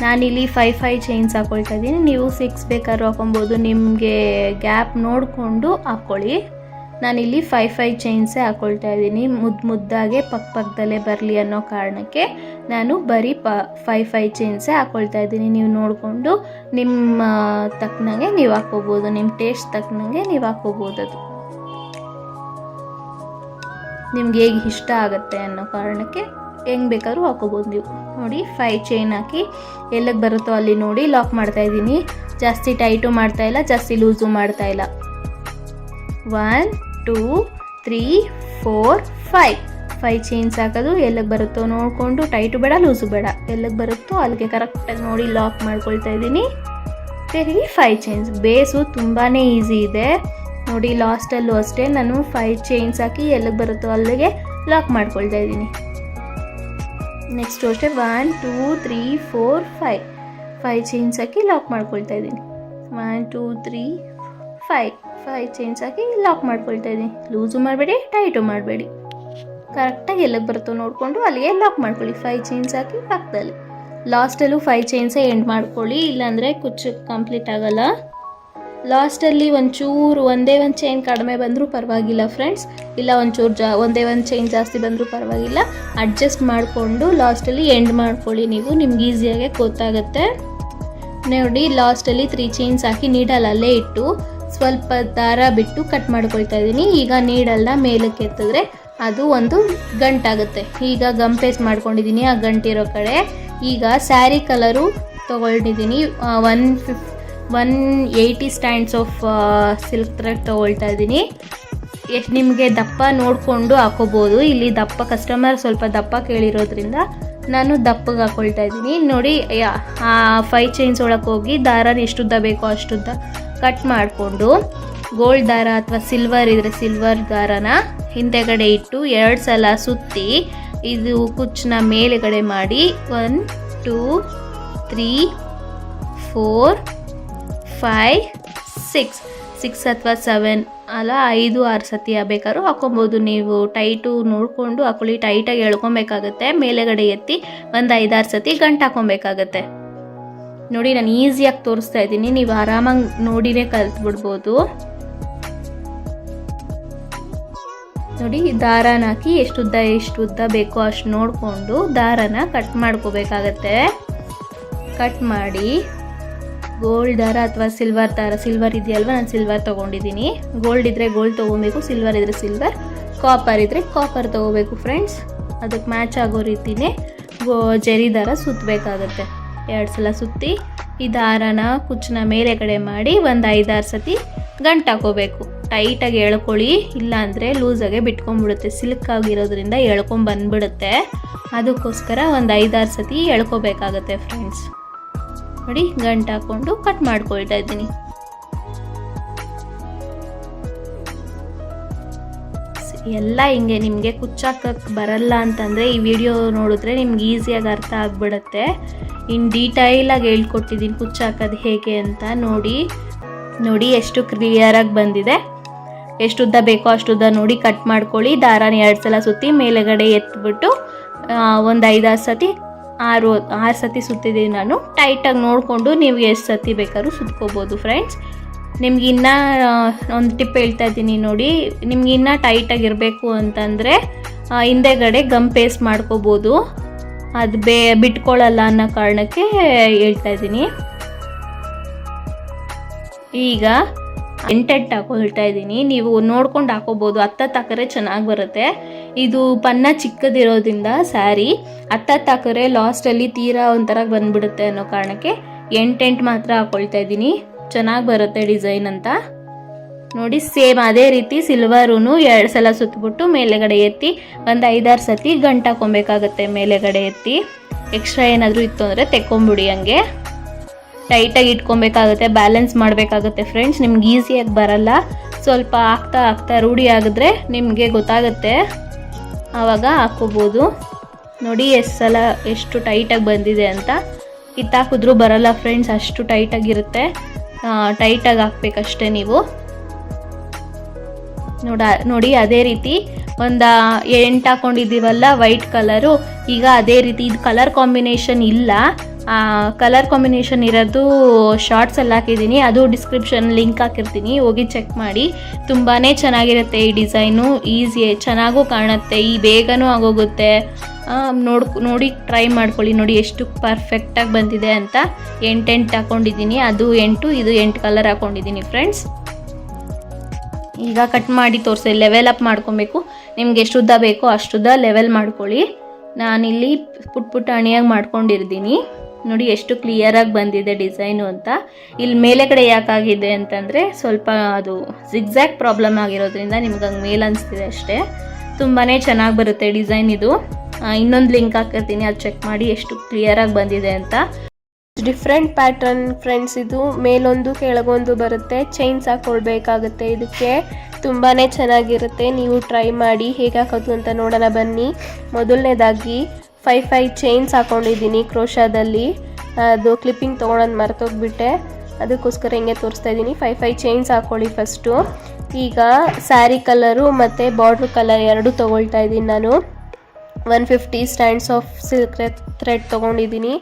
ನಾನಿಲ್ಲಿ 5 ಚೈನ್ಸ್ ಹಾಕ್ಕೊಳ್ತಾ ಇದ್ದೀನಿ. ನೀವು 6 ಬೇಕಾದ್ರೂ ಹಾಕೊಬೋದು, ನಿಮಗೆ ಗ್ಯಾಪ್ ನೋಡಿಕೊಂಡು ಹಾಕ್ಕೊಳ್ಳಿ. ನಾನಿಲ್ಲಿ 5 ಚೈನ್ಸೇ ಹಾಕ್ಕೊಳ್ತಾ ಇದ್ದೀನಿ. ಮುದ್ದಾಗೆ ಪಕ್ಕದಲ್ಲೇ ಬರಲಿ ಅನ್ನೋ ಕಾರಣಕ್ಕೆ ನಾನು ಬರೀ 5 ಚೈನ್ಸೇ ಹಾಕ್ಕೊಳ್ತಾ ಇದ್ದೀನಿ. ನೀವು ನೋಡಿಕೊಂಡು ನಿಮ್ಮ ತಕ್ಕನಂಗೆ ನೀವು ಹಾಕ್ಕೋಬೋದು, ನಿಮ್ಮ ಟೇಸ್ಟ್ ತಕ್ಕನಂಗೆ ನೀವು ಹಾಕ್ಕೋಬೋದು. ಅದು ನಿಮ್ಗೆ ಹೇಗೆ ಇಷ್ಟ ಆಗುತ್ತೆ ಅನ್ನೋ ಕಾರಣಕ್ಕೆ ಹೆಂಗೆ ಬೇಕಾದ್ರೂ ಹಾಕೋಬೋದು ನೀವು. ನೋಡಿ 5 ಚೈನ್ ಹಾಕಿ ಎಲ್ಲಿಗೆ ಬರುತ್ತೋ ಅಲ್ಲಿ ನೋಡಿ ಲಾಕ್ ಮಾಡ್ತಾ ಇದ್ದೀನಿ. ಜಾಸ್ತಿ ಟೈಟು ಮಾಡ್ತಾ ಇಲ್ಲ, ಜಾಸ್ತಿ ಲೂಸು ಮಾಡ್ತಾ ಇಲ್ಲ. 1 2 3 4 5 ಚೈನ್ಸ್ ಹಾಕೋದು. ಎಲ್ಲಿಗೆ ಬರುತ್ತೋ ನೋಡಿಕೊಂಡು, ಟೈಟು ಬೇಡ ಲೂಸು ಬೇಡ, ಎಲ್ಲಿಗೆ ಬರುತ್ತೋ ಅಲ್ಲಿಗೆ ಕರೆಕ್ಟಾಗಿ ನೋಡಿ ಲಾಕ್ ಮಾಡ್ಕೊಳ್ತಾ ಇದ್ದೀನಿ. ತಿರುಗಿ 5 ಚೈನ್ಸ್. ಬೇಸು ತುಂಬಾ ಈಸಿ ಇದೆ. ನೋಡಿ ಲಾಸ್ಟಲ್ಲೂ ಅಷ್ಟೇ ನಾನು 5 ಚೈನ್ಸ್ ಹಾಕಿ ಎಲ್ಲಿಗೆ ಬರುತ್ತೋ ಅಲ್ಲಿಗೆ ಲಾಕ್ ಮಾಡ್ಕೊಳ್ತಾ ಇದ್ದೀನಿ. ನೆಕ್ಸ್ಟು ಅಷ್ಟೇ 1 2 3 4 5 ಚೈನ್ಸ್ ಹಾಕಿ ಲಾಕ್ ಮಾಡ್ಕೊಳ್ತಾ ಇದ್ದೀನಿ. 1 2 3 5 ಚೈನ್ಸ್ ಹಾಕಿ ಲಾಕ್ ಮಾಡ್ಕೊಳ್ತಾ ಇದ್ದೀನಿ. ಲೂಸು ಮಾಡಬೇಡಿ, ಟೈಟು ಮಾಡಬೇಡಿ, ಕರೆಕ್ಟಾಗಿ ಎಲ್ಲಿಗೆ ಬರುತ್ತೋ ನೋಡಿಕೊಂಡು ಅಲ್ಲಿಗೆ ಲಾಕ್ ಮಾಡ್ಕೊಳ್ಳಿ. 5 ಚೈನ್ಸ್ ಹಾಕಿ ಪಕ್ಕದಲ್ಲಿ ಲಾಸ್ಟಲ್ಲೂ 5 ಚೈನ್ಸೇ ಎಂಡ್ ಮಾಡ್ಕೊಳ್ಳಿ, ಇಲ್ಲಾಂದರೆ ಕುಚ್ಚು ಕಂಪ್ಲೀಟ್ ಆಗೋಲ್ಲ. ಲಾಸ್ಟಲ್ಲಿ ಒಂಚೂರು ಒಂದೇ ಒಂದು ಚೈನ್ ಕಡಿಮೆ ಬಂದರೂ ಪರವಾಗಿಲ್ಲ ಫ್ರೆಂಡ್ಸ್, ಇಲ್ಲ ಒಂಚೂರು ಒಂದೇ ಒಂದು ಚೈನ್ ಜಾಸ್ತಿ ಬಂದರೂ ಪರವಾಗಿಲ್ಲ. ಅಡ್ಜಸ್ಟ್ ಮಾಡಿಕೊಂಡು ಲಾಸ್ಟಲ್ಲಿ ಎಂಡ್ ಮಾಡ್ಕೊಳ್ಳಿ. ನೀವು ನಿಮ್ಗೆ ಈಸಿಯಾಗೆ ಗೊತ್ತಾಗುತ್ತೆ. ನೋಡಿ ಲಾಸ್ಟಲ್ಲಿ 3 ಚೈನ್ಸ್ ಹಾಕಿ ನೀಡಲ್ ಅಲ್ಲೇ ಇಟ್ಟು ಸ್ವಲ್ಪ ದಾರ ಬಿಟ್ಟು ಕಟ್ ಮಾಡ್ಕೊಳ್ತಾ ಇದ್ದೀನಿ. ಈಗ ನೀಡಲ್ನ ಮೇಲಕ್ಕೆ ಎತ್ತಿದ್ರೆ ಅದು ಒಂದು ಗಂಟಾಗುತ್ತೆ. ಈಗ ಗಮ್ ಪೇಸ್ಟ್ ಮಾಡ್ಕೊಂಡಿದ್ದೀನಿ ಆ ಗಂಟಿರೋ ಕಡೆ. ಈಗ ಸ್ಯಾರಿ ಕಲರು ತೊಗೊಂಡಿದ್ದೀನಿ. 180 ಸ್ಟ್ಯಾಂಡ್ಸ್ ಆಫ್ ಸಿಲ್ಕ್ ಥ್ರೆಡ್ ತೊಗೊಳ್ತಾ ಇದ್ದೀನಿ. ಎಷ್ಟು ನಿಮಗೆ ದಪ್ಪ ನೋಡಿಕೊಂಡು ಹಾಕೋಬೋದು. ಇಲ್ಲಿ ದಪ್ಪ ಕಸ್ಟಮರ್ ಸ್ವಲ್ಪ ದಪ್ಪ ಕೇಳಿರೋದ್ರಿಂದ ನಾನು ದಪ್ಪಗೆ ಹಾಕ್ಕೊಳ್ತಾ ಇದ್ದೀನಿ. ನೋಡಿ 5 ಚೈನ್ಸ್ ಒಳಗೆ ಹೋಗಿ ದಾರನ ಎಷ್ಟುದ್ದ ಬೇಕೋ ಅಷ್ಟುದ್ದ ಕಟ್ ಮಾಡಿಕೊಂಡು ಗೋಲ್ಡ್ ದಾರ ಅಥವಾ ಸಿಲ್ವರ್ ಇದ್ದರೆ ಸಿಲ್ವರ್ ದಾರನ ಹಿಂದೆಗಡೆ ಇಟ್ಟು 2 ಸಲ ಸುತ್ತಿ ಇದು ಕುಚ್ಚನ್ನ ಮೇಲೆಗಡೆ ಮಾಡಿ 1 2 3 4 5 6 ಅಥವಾ 7 ಅಲ್ಲ 5-6 ಸತಿ ಬೇಕಾದ್ರೂ ಹಾಕೊಬೋದು. ನೀವು ಟೈಟು ನೋಡಿಕೊಂಡು ಹಾಕೊಳ್ಳಿ. ಟೈಟಾಗಿ ಎಳ್ಕೊಬೇಕಾಗತ್ತೆ. ಮೇಲೆಗಡೆ ಎತ್ತಿ ಒಂದು 5-6 ಸತಿ ಗಂಟು ಹಾಕೊಬೇಕಾಗತ್ತೆ. ನೋಡಿ ನಾನು ಈಸಿಯಾಗಿ ತೋರಿಸ್ತಾ ಇದ್ದೀನಿ, ನೀವು ಆರಾಮಾಗಿ ನೋಡಿನೇ ಕಲ್ತ್ಬಿಡ್ಬೋದು. ನೋಡಿ ದಾರನ ಹಾಕಿ ಎಷ್ಟು ಉದ್ದ ಬೇಕೋ ಅಷ್ಟು ನೋಡಿಕೊಂಡು ದಾರನ ಕಟ್ ಮಾಡ್ಕೋಬೇಕಾಗತ್ತೆ. ಕಟ್ ಮಾಡಿ ಗೋಲ್ಡ್ ದಾರ ಅಥವಾ ಸಿಲ್ವರ್ ದಾರ, ಸಿಲ್ವರ್ ಇದೆಯಲ್ವ, ನಾನು ಸಿಲ್ವರ್ ತೊಗೊಂಡಿದ್ದೀನಿ. ಗೋಲ್ಡ್ ಇದ್ದರೆ ಗೋಲ್ಡ್ ತೊಗೋಬೇಕು, ಸಿಲ್ವರ್ ಇದ್ದರೆ ಸಿಲ್ವರ್, ಕಾಪರ್ ಇದ್ದರೆ ಕಾಪರ್ ತೊಗೋಬೇಕು ಫ್ರೆಂಡ್ಸ್. ಅದಕ್ಕೆ ಮ್ಯಾಚ್ ಆಗೋ ರೀತಿಯೇ ಜರಿ ದಾರ ಸುತ್ತಬೇಕಾಗತ್ತೆ. 2 ಸಲ ಸುತ್ತಿ ಈ ದಾರನ ಕುಚ್ಚನ ಮೇಲೆ ಕಡೆ ಮಾಡಿ ಒಂದು 5-6 ಸತಿ ಗಂಟು ಹಾಕೋಬೇಕು. ಟೈಟಾಗಿ ಎಳ್ಕೊಳ್ಳಿ, ಇಲ್ಲಾಂದರೆ ಲೂಸಾಗೆ ಬಿಟ್ಕೊಂಡ್ಬಿಡುತ್ತೆ. ಸಿಲ್ಕ್ ಆಗಿರೋದ್ರಿಂದ ಎಳ್ಕೊಂಬಂದ್ಬಿಡುತ್ತೆ. ಅದಕ್ಕೋಸ್ಕರ ಒಂದು 5-6 ಸತಿ ಎಳ್ಕೊಬೇಕಾಗತ್ತೆ ಫ್ರೆಂಡ್ಸ್. ನೋಡಿ ಗಂಟು ಹಾಕ್ಕೊಂಡು ಕಟ್ ಮಾಡ್ಕೊಳ್ತಾ ಇದ್ದೀನಿ. ಎಲ್ಲ ಹಿಂಗೆ ನಿಮಗೆ ಕುಚ್ಚಾಕಕ್ಕೆ ಬರಲ್ಲ ಅಂತಂದರೆ ಈ ವಿಡಿಯೋ ನೋಡಿದ್ರೆ ನಿಮ್ಗೆ ಈಸಿಯಾಗಿ ಅರ್ಥ ಆಗಿಬಿಡುತ್ತೆ. ಇನ್ನು ಡೀಟೈಲಾಗಿ ಹೇಳ್ಕೊಟ್ಟಿದ್ದೀನಿ ಕುಚ್ಚಾಕೋದು ಹೇಗೆ ಅಂತ. ನೋಡಿ ಎಷ್ಟು ಕ್ಲಿಯರಾಗಿ ಬಂದಿದೆ. ಎಷ್ಟು ಉದ್ದ ಬೇಕೋ ಅಷ್ಟುದ್ದ ನೋಡಿ ಕಟ್ ಮಾಡ್ಕೊಳ್ಳಿ. ದಾರಾನ 2 ಸಲ ಸುತ್ತಿ ಮೇಲೆಗಡೆ ಎತ್ಬಿಟ್ಟು ಒಂದು 5-6 ಸತಿ 6 ಸತಿ ಸುತ್ತಿದ್ದೀನಿ ನಾನು. ಟೈಟಾಗಿ ನೋಡಿಕೊಂಡು ನೀವು ಎಷ್ಟು ಸತಿ ಬೇಕಾದ್ರೂ ಸುತ್ಕೋಬೋದು ಫ್ರೆಂಡ್ಸ್. ನಿಮ್ಗೆ ಇನ್ನೂ ಒಂದು ಟಿಪ್ ಹೇಳ್ತಾ ಇದ್ದೀನಿ ನೋಡಿ. ನಿಮ್ಗೆ ಇನ್ನೂ ಟೈಟಾಗಿರಬೇಕು ಅಂತಂದರೆ ಹಿಂದೆಗಡೆ ಗಮ್ ಪೇಸ್ಟ್ ಮಾಡ್ಕೋಬೋದು. ಅದು ಬಿಟ್ಕೊಳ್ಳಲ್ಲ ಅನ್ನೋ ಕಾರಣಕ್ಕೆ ಹೇಳ್ತಾ ಇದ್ದೀನಿ. ಈಗ ಎಂಟೆಂಟ್ ಹಾಕೊಳ್ತಾ ಇದ್ದೀನಿ. ನೀವು ನೋಡ್ಕೊಂಡು ಹಾಕೋಬೋದು. ಹತ್ತತ್ತು ಹಾಕಿದ್ರೆ ಚೆನ್ನಾಗಿ ಬರುತ್ತೆ. ಇದು ಪನ್ನ ಚಿಕ್ಕದಿರೋದ್ರಿಂದ ಸ್ಯಾರಿ ಹತ್ತತ್ತು ಹಾಕಿದ್ರೆ ಲಾಸ್ಟಲ್ಲಿ ತೀರಾ ಒಂಥರ ಬಂದ್ಬಿಡುತ್ತೆ ಅನ್ನೋ ಕಾರಣಕ್ಕೆ 8 ಮಾತ್ರ ಹಾಕೊಳ್ತಾ ಇದ್ದೀನಿ. ಚೆನ್ನಾಗಿ ಬರುತ್ತೆ ಡಿಸೈನ್ ಅಂತ. ನೋಡಿ ಸೇಮ್ ಅದೇ ರೀತಿ ಸಿಲ್ವರು 2 ಸಲ ಸುತ್ತಬಿಟ್ಟು ಮೇಲೆಗಡೆ ಎತ್ತಿ ಒಂದು 5-6 ಸತಿ ಗಂಟು ಹಾಕೊಬೇಕಾಗತ್ತೆ. ಮೇಲೆಗಡೆ ಎತ್ತಿ ಎಕ್ಸ್ಟ್ರಾ ಏನಾದರೂ ಇತ್ತು ಅಂದರೆ ತೆಕ್ಕೊಂಬಿಡಿ. ಹಂಗೆ ಟೈಟಾಗಿ ಇಟ್ಕೊಬೇಕಾಗುತ್ತೆ, ಬ್ಯಾಲೆನ್ಸ್ ಮಾಡಬೇಕಾಗುತ್ತೆ ಫ್ರೆಂಡ್ಸ್. ನಿಮ್ಗೆ ಈಸಿಯಾಗಿ ಬರಲ್ಲ. ಸ್ವಲ್ಪ ಆಗ್ತಾ ರೂಢಿ ಆಗಿದ್ರೆ ನಿಮಗೆ ಗೊತ್ತಾಗುತ್ತೆ, ಆವಾಗ ಹಾಕ್ಕೋಬೋದು. ನೋಡಿ ಎಷ್ಟು ಟೈಟಾಗಿ ಬಂದಿದೆ ಅಂತ. ಕಿತ್ತಾಕಿದ್ರೂ ಬರಲ್ಲ ಫ್ರೆಂಡ್ಸ್, ಅಷ್ಟು ಟೈಟಾಗಿರುತ್ತೆ. ಟೈಟಾಗಿ ಹಾಕ್ಬೇಕಷ್ಟೇ ನೀವು. ನೋಡಿ ಅದೇ ರೀತಿ ಒಂದು 8 ಹಾಕ್ಕೊಂಡಿದ್ದೀವಲ್ಲ ವೈಟ್ ಕಲರು. ಈಗ ಅದೇ ರೀತಿ ಇದು ಕಲರ್ ಕಾಂಬಿನೇಷನ್ ಇಲ್ಲ. ಕಲರ್ ಕಾಂಬಿನೇಷನ್ ಇರೋದು ಶಾರ್ಟ್ಸಲ್ಲಿ ಹಾಕಿದ್ದೀನಿ. ಅದು ಡಿಸ್ಕ್ರಿಪ್ಷನ್ ಲಿಂಕ್ ಹಾಕಿರ್ತೀನಿ, ಹೋಗಿ ಚೆಕ್ ಮಾಡಿ. ತುಂಬಾ ಚೆನ್ನಾಗಿರುತ್ತೆ ಈ ಡಿಸೈನು. ಚೆನ್ನಾಗೂ ಕಾಣುತ್ತೆ, ಬೇಗನೂ ಆಗೋಗುತ್ತೆ. ನೋಡಿ ಟ್ರೈ ಮಾಡ್ಕೊಳ್ಳಿ. ನೋಡಿ ಎಷ್ಟು ಪರ್ಫೆಕ್ಟಾಗಿ ಬಂದಿದೆ ಅಂತ. 8 ಹಾಕ್ಕೊಂಡಿದ್ದೀನಿ, ಅದು 8, ಇದು 8 ಕಲರ್ ಹಾಕ್ಕೊಂಡಿದ್ದೀನಿ ಫ್ರೆಂಡ್ಸ್. ಈಗ ಕಟ್ ಮಾಡಿ ತೋರಿಸಿ ಲೆವೆಲ್ ಅಪ್ ಮಾಡ್ಕೊಬೇಕು. ನಿಮ್ಗೆ ಎಷ್ಟು ಉದ್ದ ಬೇಕೋ ಅಷ್ಟುದ್ದ ಲೆವೆಲ್ ಮಾಡ್ಕೊಳ್ಳಿ. ನಾನಿಲ್ಲಿ ಪುಟ್ಟ ಅಣಿಯಾಗಿ ಮಾಡ್ಕೊಂಡಿರ್ತೀನಿ. ನೋಡಿ ಎಷ್ಟು ಕ್ಲಿಯರಾಗಿ ಬಂದಿದೆ ಡಿಸೈನು ಅಂತ. ಇಲ್ಲಿ ಮೇಲೆ ಕಡೆ ಯಾಕಾಗಿದೆ ಅಂತಂದರೆ ಸ್ವಲ್ಪ ಅದು ಜಿಗ್ಜ್ಯಾಗ್ ಪ್ರಾಬ್ಲಮ್ ಆಗಿರೋದ್ರಿಂದ ನಿಮ್ಗೆ ಹಂಗೆ ಮೇಲೆ ಅನಿಸ್ತಿದೆ ಅಷ್ಟೇ. ತುಂಬಾ ಚೆನ್ನಾಗಿ ಬರುತ್ತೆ ಡಿಸೈನ್ ಇದು. ಇನ್ನೊಂದು ಲಿಂಕ್ ಹಾಕಿರ್ತೀನಿ, ಅದು ಚೆಕ್ ಮಾಡಿ ಎಷ್ಟು ಕ್ಲಿಯರಾಗಿ ಬಂದಿದೆ ಅಂತ. Different pattern friends. ಇದು ಮೇಲೊಂದು ಕೆಳಗೊಂದು ಬರುತ್ತೆ. ಚೈನ್ಸ್ ಹಾಕ್ಕೊಳ್ಬೇಕಾಗುತ್ತೆ. ಇದಕ್ಕೆ ತುಂಬಾ ಚೆನ್ನಾಗಿರುತ್ತೆ. ನೀವು ಟ್ರೈ ಮಾಡಿ ಹೇಗೆ ಹಾಕೋದು ಅಂತ ನೋಡೋಣ ಬನ್ನಿ. ಮೊದಲನೇದಾಗಿ 5 ಚೈನ್ಸ್ ಹಾಕ್ಕೊಂಡಿದ್ದೀನಿ ಕ್ರೋಶಾದಲ್ಲಿ. ಅದು ಕ್ಲಿಪ್ಪಿಂಗ್ ತೊಗೊಳೋದು ಮರ್ತೋಗ್ಬಿಟ್ಟೆ, ಅದಕ್ಕೋಸ್ಕರ ಹಿಂಗೆ ತೋರಿಸ್ತಾ ಇದ್ದೀನಿ. 5 ಚೈನ್ಸ್ ಹಾಕ್ಕೊಳ್ಳಿ ಫಸ್ಟು. ಈಗ ಸ್ಯಾರಿ ಕಲರು ಮತ್ತು ಬಾರ್ಡ್ರ್ ಕಲರ್ 2 ತೊಗೊಳ್ತಾ ಇದ್ದೀನಿ ನಾನು. 150 ಸ್ಟ್ಯಾಂಡ್ಸ್ ಆಫ್ ಸಿಲ್ಕ್ ಥ್ರೆಡ್ ತೊಗೊಂಡಿದ್ದೀನಿ.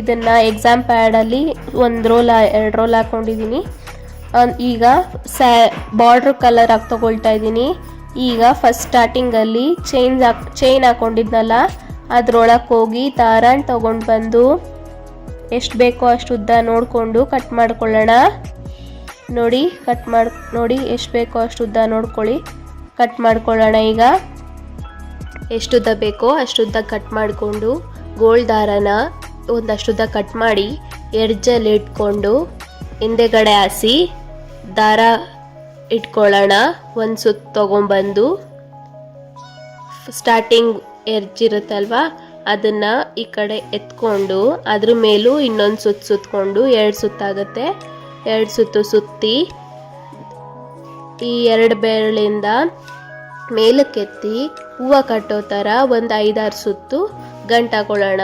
ಇದನ್ನು ಎಕ್ಸಾಮ್ ಪ್ಯಾಡಲ್ಲಿ 1 ರೋಲ್ 2 ರೋಲ್ ಹಾಕ್ಕೊಂಡಿದ್ದೀನಿ. ಈಗ ಬಾರ್ಡ್ರ್ ಕಲರ್ ಹಾಕಿ ತೊಗೊಳ್ತಾ ಇದ್ದೀನಿ. ಈಗ ಫಸ್ಟ್ ಸ್ಟಾರ್ಟಿಂಗಲ್ಲಿ ಚೈನ್ ಹಾಕ್ಕೊಂಡಿದ್ನಲ್ಲ ಅದರೊಳಗೆ ಹೋಗಿ ದಾರಾನ್ ತೊಗೊಂಡು ಬಂದು ಎಷ್ಟು ಬೇಕೋ ಅಷ್ಟು ಉದ್ದ ನೋಡಿಕೊಂಡು ಕಟ್ ಮಾಡ್ಕೊಳ್ಳೋಣ. ನೋಡಿ ಎಷ್ಟು ಬೇಕೋ ಅಷ್ಟು ಉದ್ದ ನೋಡ್ಕೊಳ್ಳಿ, ಕಟ್ ಮಾಡ್ಕೊಳ್ಳೋಣ. ಈಗ ಎಷ್ಟು ಉದ್ದ ಬೇಕೋ ಅಷ್ಟುದ್ದ ಕಟ್ ಮಾಡಿಕೊಂಡು ಗೋಲ್ಡ್ ದಾರನ ಒಂದಷ್ಟುದ್ದ ಕಟ್ ಮಾಡಿ ಎಡ್ಜಲ್ಲಿ ಇಟ್ಕೊಂಡು ಹಿಂದೆಗಡೆ ಹಾಸಿ ದಾರ ಇಟ್ಕೊಳ್ಳೋಣ. ಒಂದು ಸುತ್ತು ತೊಗೊಂಬಂದು ಸ್ಟಾರ್ಟಿಂಗ್ ಎಡ್ಜ್ ಇರುತ್ತಲ್ವ ಅದನ್ನು ಈ ಕಡೆ ಎತ್ಕೊಂಡು ಅದ್ರ ಮೇಲೂ ಇನ್ನೊಂದು ಸುತ್ತು ಸುತ್ತಕೊಂಡು 2 ಸುತ್ತಾಗುತ್ತೆ. 2 ಸುತ್ತು ಸುತ್ತಿ ಈ 2 ಬೆರಳಿಂದ ಮೇಲಕ್ಕೆತ್ತಿ ಹೂವು ಕಟ್ಟೋ ಥರ ಒಂದು 5-6 ಸುತ್ತು ಗಂಟು ಹಾಕೊಳ್ಳೋಣ.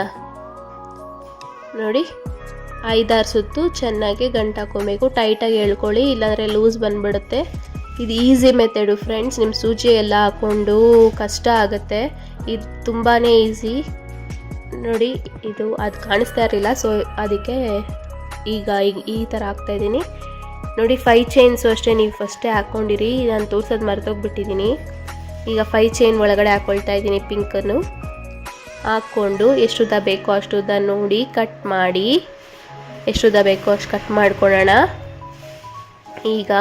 ನೋಡಿ 5-6 ಸುತ್ತು ಚೆನ್ನಾಗಿ ಗಂಟು ಹಾಕೊಬೇಕು. ಟೈಟಾಗಿ ಎಳ್ಕೊಳ್ಳಿ, ಇಲ್ಲಾಂದರೆ ಲೂಸ್ ಬಂದುಬಿಡುತ್ತೆ. ಇದು ಈಸಿ ಮೆಥಡು ಫ್ರೆಂಡ್ಸ್. ನಿಮ್ಮ ಸೂಜಿ ಎಲ್ಲ ಹಾಕ್ಕೊಂಡು ಕಷ್ಟ ಆಗುತ್ತೆ, ಇದು ತುಂಬಾ ಈಸಿ. ನೋಡಿ ಇದು ಅದು ಕಾಣಿಸ್ತಾ ಇರಲಿಲ್ಲ, ಸೊ ಅದಕ್ಕೆ ಈಗ ಈ ಥರ ಹಾಕ್ತಾಯಿದ್ದೀನಿ. ನೋಡಿ 5 ಚೈನ್ಸು ಅಷ್ಟೇ, ನೀವು ಫಸ್ಟೇ ಹಾಕ್ಕೊಂಡಿರಿ. ನಾನು ತೋರ್ಸೋದು ಮರ್ತೋಗ್ಬಿಟ್ಟಿದ್ದೀನಿ. ಈಗ 5 ಚೈನ್ ಒಳಗಡೆ ಹಾಕ್ಕೊಳ್ತಾ ಇದ್ದೀನಿ. ಪಿಂಕನ್ನು ಹಾಕ್ಕೊಂಡು ಎಷ್ಟು ಉದ್ದ ಬೇಕೋ ಅಷ್ಟು ಉದ್ದ ನೋಡಿ ಕಟ್ ಮಾಡಿ, ಎಷ್ಟು ಉದ್ದ ಬೇಕೋ ಅಷ್ಟು ಕಟ್ ಮಾಡ್ಕೊಳ್ಳೋಣ. ಈಗ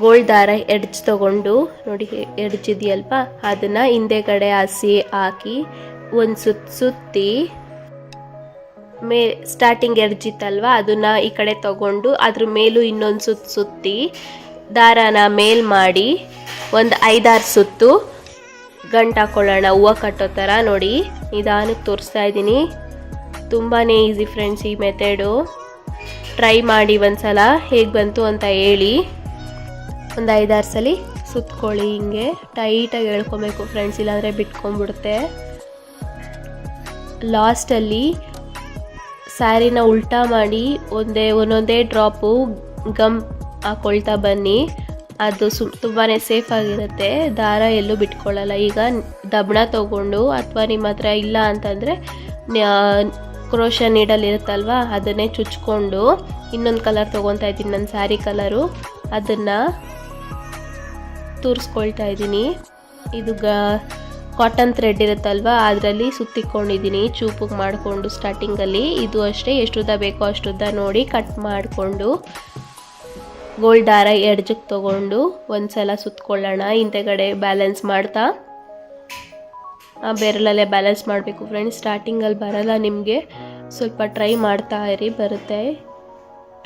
ಗೋಲ್ಡ್ ದಾರ ಎಡ್ಜ್ ತೊಗೊಂಡು ನೋಡಿ ಎಡ್ಜ್ ಇದೆಯಲ್ಪ ಅದನ್ನು ಹಿಂದೆಗಡೆ ಹಸಿ ಹಾಕಿ ಒಂದು ಸುತ್ತಿ ಸ್ಟಾರ್ಟಿಂಗ್ ಎಡ್ಜ್ ಇತ್ತಲ್ವ ಅದನ್ನು ಈ ಕಡೆ ತೊಗೊಂಡು ಅದ್ರ ಮೇಲೂ ಇನ್ನೊಂದು ಸುತ್ತಿ ದಾರಾನ ಮೇಲ್ ಮಾಡಿ ಒಂದು 5-6 ಸುತ್ತು ಗಂಟು ಹಾಕ್ಕೊಳ್ಳೋಣ ಹೂವು ಕಟ್ಟೋ ಥರ. ನೋಡಿ ನಿಧಾನಕ್ಕೆ ತೋರಿಸ್ತಾ ಇದ್ದೀನಿ. ತುಂಬಾ ಈಸಿ ಫ್ರೆಂಡ್ಸ್ ಈ ಮೆಥಡು. ಟ್ರೈ ಮಾಡಿ ಒಂದ್ಸಲ, ಹೇಗೆ ಬಂತು ಅಂತ ಹೇಳಿ. ಒಂದು 5-6 ಸಲ ಸುತ್ಕೊಳ್ಳಿ, ಹಿಂಗೆ ಟೈಟಾಗಿ ಎಳ್ಕೊಬೇಕು ಫ್ರೆಂಡ್ಸ್, ಇಲ್ಲಾಂದರೆ ಬಿಟ್ಕೊಂಡ್ಬಿಡುತ್ತೆ. ಲಾಸ್ಟಲ್ಲಿ ಸ್ಯಾರಿನ ಉಲ್ಟಾ ಮಾಡಿ ಒಂದೊಂದೇ ಡ್ರಾಪು ಗಮ್ ಹಾಕ್ಕೊಳ್ತಾ ಬನ್ನಿ. ಅದು ತುಂಬಾ ಸೇಫ್ ಆಗಿರುತ್ತೆ, ದಾರ ಎಲ್ಲೂ ಬಿಟ್ಕೊಳ್ಳಲ್ಲ. ಈಗ ದಬ್ಬಣ ತೊಗೊಂಡು ಅಥವಾ ನಿಮ್ಮ ಹತ್ರ ಇಲ್ಲ ಅಂತಂದರೆ ಕ್ರೋಶ ನೀಡಲ್ ಇರುತ್ತಲ್ವ ಅದನ್ನೇ ಚುಚ್ಕೊಂಡು ಇನ್ನೊಂದು ಕಲರ್ ತೊಗೊತಾ ಇದ್ದೀನಿ, ನನ್ನ ಸ್ಯಾರಿ ಕಲರು, ಅದನ್ನು ತೂರಿಸ್ಕೊಳ್ತಾ ಇದ್ದೀನಿ. ಇದು ಕಾಟನ್ ಥ್ರೆಡ್ ಇರುತ್ತಲ್ವ ಅದರಲ್ಲಿ ಸುತ್ತಿಕೊಂಡಿದ್ದೀನಿ ಚೂಪಿಗೆ ಮಾಡಿಕೊಂಡು ಸ್ಟಾರ್ಟಿಂಗಲ್ಲಿ. ಇದು ಅಷ್ಟೇ, ಎಷ್ಟು ಉದ್ದ ಬೇಕೋ ಅಷ್ಟು ಉದ್ದ ನೋಡಿ ಕಟ್ ಮಾಡಿಕೊಂಡು ಗೋಲ್ಡ್ ದಾರ ಎಡ್ಜಕ್ಕೆ ತೊಗೊಂಡು ಒಂದು ಸಲ ಸುತ್ಕೊಳ್ಳೋಣ. ಹಿಂದೆಗಡೆ ಬ್ಯಾಲೆನ್ಸ್ ಮಾಡ್ತಾ ಆ ಬೆರಳಲ್ಲೇ ಬ್ಯಾಲೆನ್ಸ್ ಮಾಡಬೇಕು ಫ್ರೆಂಡ್ಸ್. ಸ್ಟಾರ್ಟಿಂಗಲ್ಲಿ ಬರಲ್ಲ ನಿಮಗೆ, ಸ್ವಲ್ಪ ಟ್ರೈ ಮಾಡ್ತಾ ಇರಿ, ಬರುತ್ತೆ.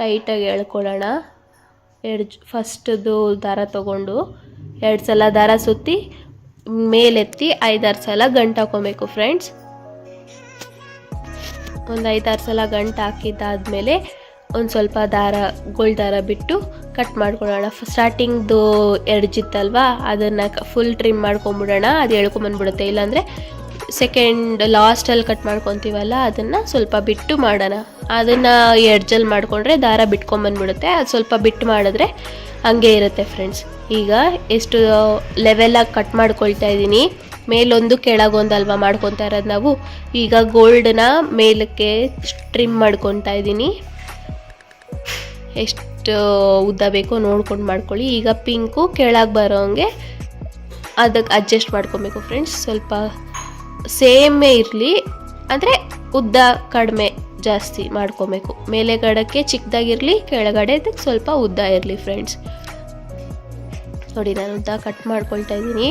ಟೈಟಾಗಿ ಎಳ್ಕೊಳ್ಳೋಣ. ಫಸ್ಟದು ದಾರ ತೊಗೊಂಡು 2 ಸಲ ದಾರ ಸುತ್ತಿ ಮೇಲೆತ್ತಿ 5-6 ಸಲ ಗಂಟು ಹಾಕೊಬೇಕು ಫ್ರೆಂಡ್ಸ್. ಒಂದು 5-6 ಸಲ ಗಂಟು ಹಾಕಿದ್ದಾದಮೇಲೆ ಒಂದು ಸ್ವಲ್ಪ ದಾರ ಗೋಲ್ಡ್ ದಾರ ಬಿಟ್ಟು ಕಟ್ ಮಾಡ್ಕೊಳ್ಳೋಣ. ಸ್ಟಾರ್ಟಿಂಗ್ದು ಎಡ್ಜ್ ಇತ್ತಲ್ವ ಅದನ್ನು ಫುಲ್ ಟ್ರಿಮ್ ಮಾಡ್ಕೊಂಬಿಡೋಣ, ಅದು ಎಳ್ಕೊಂಬಂದ್ಬಿಡುತ್ತೆ. ಇಲ್ಲಾಂದರೆ ಸೆಕೆಂಡ್ ಲಾಸ್ಟಲ್ಲಿ ಕಟ್ ಮಾಡ್ಕೊತೀವಲ್ಲ ಅದನ್ನು ಸ್ವಲ್ಪ ಬಿಟ್ಟು ಮಾಡೋಣ. ಅದನ್ನು ಎಡ್ಜಲ್ಲಿ ಮಾಡಿಕೊಂಡ್ರೆ ದಾರ ಬಿಟ್ಕೊಂಬಂದ್ಬಿಡುತ್ತೆ, ಅದು ಸ್ವಲ್ಪ ಬಿಟ್ಟು ಮಾಡಿದ್ರೆ ಹಂಗೆ ಇರುತ್ತೆ ಫ್ರೆಂಡ್ಸ್. ಈಗ ಎಷ್ಟು ಲೆವೆಲಾಗಿ ಕಟ್ ಮಾಡ್ಕೊಳ್ತಾ ಇದ್ದೀನಿ, ಮೇಲೊಂದು ಕೆಳಗೊಂದು ಅಲ್ವಾ ಮಾಡ್ಕೊತಾ ಇರೋದು ನಾವು. ಈಗ ಗೋಲ್ಡನ್ನ ಮೇಲಕ್ಕೆ ಟ್ರಿಮ್ ಮಾಡ್ಕೊತಾ ಇದ್ದೀನಿ. ಎಷ್ಟು ಉದ್ದ ಬೇಕೋ ನೋಡ್ಕೊಂಡು ಮಾಡ್ಕೊಳ್ಳಿ. ಈಗ ಪಿಂಕು ಕೆಳಗೆ ಬರೋಂಗೆ ಅದಕ್ಕೆ ಅಡ್ಜಸ್ಟ್ ಮಾಡ್ಕೊಬೇಕು ಫ್ರೆಂಡ್ಸ್. ಸ್ವಲ್ಪ ಸೇಮೇ ಇರಲಿ, ಅಂದರೆ ಉದ್ದ ಕಡಿಮೆ ಜಾಸ್ತಿ ಮಾಡ್ಕೊಬೇಕು. ಮೇಲೆಗಡಕ್ಕೆ ಚಿಕ್ಕದಾಗಿರಲಿ, ಕೆಳಗಡೆ ಸ್ವಲ್ಪ ಉದ್ದ ಇರಲಿ ಫ್ರೆಂಡ್ಸ್. ನೋಡಿ ನಾನು ಉದ್ದ ಕಟ್ ಮಾಡ್ಕೊಳ್ತಾ ಇದ್ದೀನಿ.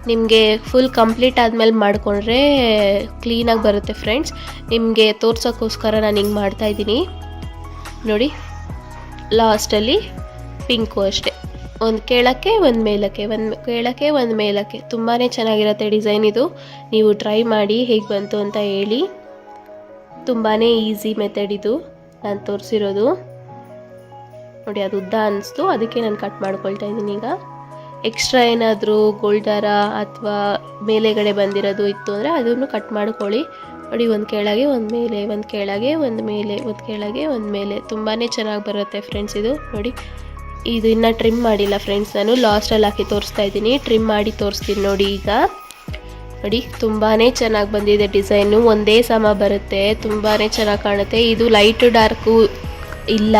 ನಿಮಗೆ ಫುಲ್ ಕಂಪ್ಲೀಟ್ ಆದಮೇಲೆ ಮಾಡಿಕೊಂಡ್ರೆ ಕ್ಲೀನಾಗಿ ಬರುತ್ತೆ ಫ್ರೆಂಡ್ಸ್. ನಿಮಗೆ ತೋರ್ಸೋಕ್ಕೋಸ್ಕರ ನಾನು ಹಿಂಗೆ ಮಾಡ್ತಾಯಿದ್ದೀನಿ. ನೋಡಿ ಲಾಸ್ಟಲ್ಲಿ ಪಿಂಕು ಅಷ್ಟೇ, ಒಂದು ಕೆಳಕ್ಕೆ ಒಂದು ಮೇಲಕ್ಕೆ, ಒಂದು ಕೆಳಕ್ಕೆ ಒಂದು ಮೇಲಕ್ಕೆ. ತುಂಬಾ ಚೆನ್ನಾಗಿರುತ್ತೆ ಡಿಸೈನ್ ಇದು. ನೀವು ಟ್ರೈ ಮಾಡಿ ಹೇಗೆ ಬಂತು ಅಂತ ಹೇಳಿ. ತುಂಬಾ ಈಸಿ ಮೆಥಡ್ ಇದು ನಾನು ತೋರಿಸಿರೋದು. ನೋಡಿ ಅದು ಉದ್ದ ಅನ್ನಿಸ್ತು, ಅದಕ್ಕೆ ನಾನು ಕಟ್ ಮಾಡ್ಕೊಳ್ತಾ ಇದ್ದೀನಿ. ಈಗ ಎಕ್ಸ್ಟ್ರಾ ಏನಾದರೂ ಗೋಲ್ಡ್ ದಾರ ಅಥವಾ ಮೇಲೆಗಡೆ ಬಂದಿರೋದು ಇತ್ತು ಅಂದರೆ ಅದನ್ನು ಕಟ್ ಮಾಡ್ಕೊಳ್ಳಿ. ನೋಡಿ ಒಂದು ಕೆಳಗೆ ಒಂದು ಮೇಲೆ, ಒಂದು ಕೆಳಗೆ ಒಂದು ಮೇಲೆ, ಒಂದು ಕೆಳಗೆ ಒಂದು ಮೇಲೆ, ತುಂಬಾ ಚೆನ್ನಾಗಿ ಬರುತ್ತೆ ಫ್ರೆಂಡ್ಸ್ ಇದು. ನೋಡಿ ಇದು ಇನ್ನೂ ಟ್ರಿಮ್ ಮಾಡಿಲ್ಲ ಫ್ರೆಂಡ್ಸ್, ನಾನು ಲಾಸ್ಟಲ್ಲಿ ಹಾಕಿ ತೋರಿಸ್ತಾ ಇದ್ದೀನಿ. ಟ್ರಿಮ್ ಮಾಡಿ ತೋರಿಸ್ತೀನಿ ನೋಡಿ. ಈಗ ನೋಡಿ ತುಂಬಾ ಚೆನ್ನಾಗಿ ಬಂದಿದೆ ಡಿಸೈನು, ಒಂದೇ ಸಮ ಬರುತ್ತೆ, ತುಂಬಾ ಚೆನ್ನಾಗಿ ಕಾಣುತ್ತೆ. ಇದು ಲೈಟು ಡಾರ್ಕು ಇಲ್ಲ,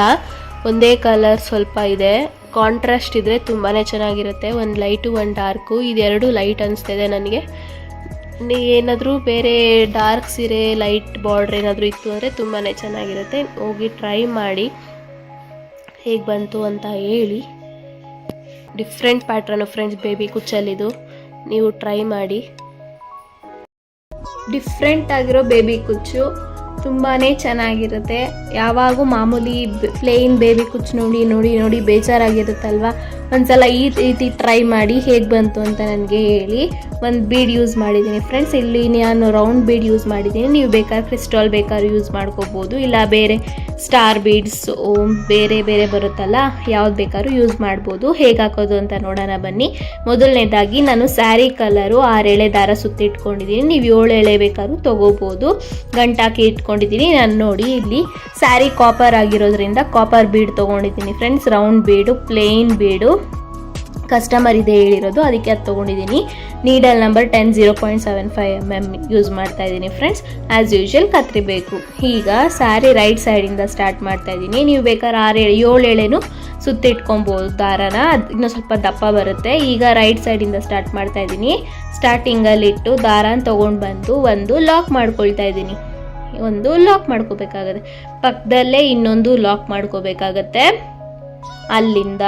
ಒಂದೇ ಕಲರ್ ಸ್ವಲ್ಪ ಇದೆ. ಕಾಂಟ್ರಾಸ್ಟ್ ಇದ್ದರೆ ತುಂಬಾ ಚೆನ್ನಾಗಿರುತ್ತೆ. ಒಂದು ಲೈಟು ಒಂದು ಡಾರ್ಕು, ಇದೆರಡು ಲೈಟ್ ಅನಿಸ್ತಿದೆ ನನಗೆ. ಏನಾದರೂ ಬೇರೆ ಡಾರ್ಕ್ ಸೀರೆ ಲೈಟ್ ಬಾರ್ಡ್ರ್ ಏನಾದರೂ ಇತ್ತು ಅಂದರೆ ತುಂಬಾ ಚೆನ್ನಾಗಿರುತ್ತೆ. ಹೋಗಿ ಟ್ರೈ ಮಾಡಿ ಹೇಗೆ ಬಂತು ಅಂತ ಹೇಳಿ. ಡಿಫ್ರೆಂಟ್ ಪ್ಯಾಟ್ರನು ಫ್ರೆಂಡ್ಸ್ ಬೇಬಿ ಕುಚ್ಚಲ್ಲಿದು, ನೀವು ಟ್ರೈ ಮಾಡಿ. ಡಿಫ್ರೆಂಟ್ ಆಗಿರೋ ಬೇಬಿ ಕುಚ್ಚು ತುಂಬಾ ಚೆನ್ನಾಗಿರುತ್ತೆ. ಯಾವಾಗೂ ಮಾಮೂಲಿ ಪ್ಲೇನ್ ಬೇಬಿ ಕುಚ್ಚು ನೋಡಿ ಬೇಜಾರಾಗಿರುತ್ತಲ್ವ, ಒಂದ್ಸಲ ಈ ರೀತಿ ಟ್ರೈ ಮಾಡಿ ಹೇಗೆ ಬಂತು ಅಂತ ನನಗೆ ಹೇಳಿ. ಒಂದು ಬೀಡ್ ಯೂಸ್ ಮಾಡಿದ್ದೀನಿ ಫ್ರೆಂಡ್ಸ್. ಇಲ್ಲಿ ನಾನು ರೌಂಡ್ ಬೀಡ್ ಯೂಸ್ ಮಾಡಿದ್ದೀನಿ. ನೀವು ಬೇಕಾದ್ರೆ ಕ್ರಿಸ್ಟಲ್ ಬೇಕಾದ್ರೂ ಯೂಸ್ ಮಾಡ್ಕೋಬೋದು, ಇಲ್ಲ ಬೇರೆ ಸ್ಟಾರ್ ಬೀಡ್ಸ್ ಬೇರೆ ಬರುತ್ತಲ್ಲ, ಯಾವ್ದು ಬೇಕಾದ್ರೂ ಯೂಸ್ ಮಾಡ್ಬೋದು. ಹೇಗೆ ಹಾಕೋದು ಅಂತ ನೋಡೋಣ ಬನ್ನಿ. ಮೊದಲನೇದಾಗಿ ನಾನು ಸ್ಯಾರಿ ಕಲರು 6 ಎಳೆ ದಾರ ಸುತ್ತಿಟ್ಕೊಂಡಿದ್ದೀನಿ. ನೀವು 7 ಎಳೆ ಬೇಕಾದ್ರೂ ತೊಗೋಬೋದು. ಗಂಟಾಕಿ ಇಟ್ಕೊಂಡಿದ್ದೀನಿ ನಾನು. ನೋಡಿ ಇಲ್ಲಿ ಸ್ಯಾರಿ ಕಾಪರ್ ಆಗಿರೋದ್ರಿಂದ ಕಾಪರ್ ಬೀಡ್ ತೊಗೊಂಡಿದ್ದೀನಿ ಫ್ರೆಂಡ್ಸ್. ರೌಂಡ್ ಬೀಡು, ಪ್ಲೇನ್ ಬೀಡು ಕಸ್ಟಮರ್ ಇದೆ ಹೇಳಿರೋದು, ಅದಕ್ಕೆ ಅದು ತೊಗೊಂಡಿದ್ದೀನಿ. ನೀಡಲ್ ನಂಬರ್ 10 0.75 mm ಯೂಸ್ ಮಾಡ್ತಾ ಇದ್ದೀನಿ ಫ್ರೆಂಡ್ಸ್. As usual ಕತ್ರಿಬೇಕು. ಈಗ ಸ್ಯಾರಿ ರೈಟ್ ಸೈಡಿಂದ ಸ್ಟಾರ್ಟ್ ಮಾಡ್ತಾ ಇದ್ದೀನಿ. ನೀವು ಬೇಕಾದ್ರೆ 7 ಎಳೆನೂ ಸುತ್ತಿಟ್ಕೊಬೋದು ದಾರನ, ಇನ್ನೂ ಸ್ವಲ್ಪ ದಪ್ಪ ಬರುತ್ತೆ. ಈಗ ರೈಟ್ ಸೈಡಿಂದ ಸ್ಟಾರ್ಟ್ ಮಾಡ್ತಾ ಇದ್ದೀನಿ. ಸ್ಟಾರ್ಟಿಂಗಲ್ಲಿಟ್ಟು ದಾರನ ತೊಗೊಂಡು ಬಂದು ಒಂದು ಲಾಕ್ ಮಾಡ್ಕೊಳ್ತಾ ಇದ್ದೀನಿ. ಒಂದು ಲಾಕ್ ಮಾಡ್ಕೋಬೇಕಾಗತ್ತೆ, ಪಕ್ಕದಲ್ಲೇ ಇನ್ನೊಂದು ಲಾಕ್ ಮಾಡ್ಕೋಬೇಕಾಗತ್ತೆ. ಅಲ್ಲಿಂದ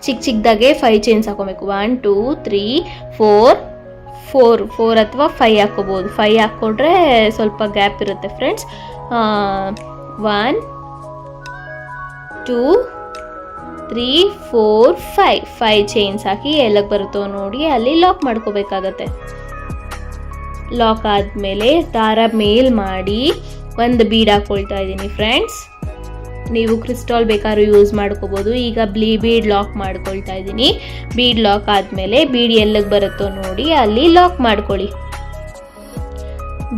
ಚಿಕ್ಕದಾಗೆ 5 ಚೈನ್ಸ್ ಹಾಕೋಬೇಕು. 1 2 3 4 ಅಥವಾ 5 ಹಾಕೋಬೋದು. 5 ಹಾಕ್ಕೊಂಡ್ರೆ ಸ್ವಲ್ಪ ಗ್ಯಾಪ್ ಇರುತ್ತೆ ಫ್ರೆಂಡ್ಸ್. 1 2 3 4 5 ಚೈನ್ಸ್ ಹಾಕಿ ಎಲ್ಲಕ್ಕೆ ಬರುತ್ತೋ ನೋಡಿ ಅಲ್ಲಿ ಲಾಕ್ ಮಾಡ್ಕೋಬೇಕಾಗತ್ತೆ. ಲಾಕ್ ಆದಮೇಲೆ ದಾರ ಮೇಲ್ ಮಾಡಿ ಒಂದು ಬೀಡ್ ಹಾಕ್ಕೊಳ್ತಾ ಇದ್ದೀನಿ ಫ್ರೆಂಡ್ಸ್. ನೀವು ಕ್ರಿಸ್ಟಲ್ ಬೇಕಾದ್ರೂ ಯೂಸ್ ಮಾಡ್ಕೋಬೋದು. ಈಗ ಬೀಡ್ ಲಾಕ್ ಮಾಡ್ಕೊಳ್ತಾ ಇದ್ದೀನಿ. ಬೀಡ್ ಲಾಕ್ ಆದಮೇಲೆ ಬೀಡ್ ಎಲ್ಲಿಗೆ ಬರುತ್ತೋ ನೋಡಿ ಅಲ್ಲಿ ಲಾಕ್ ಮಾಡ್ಕೊಳ್ಳಿ.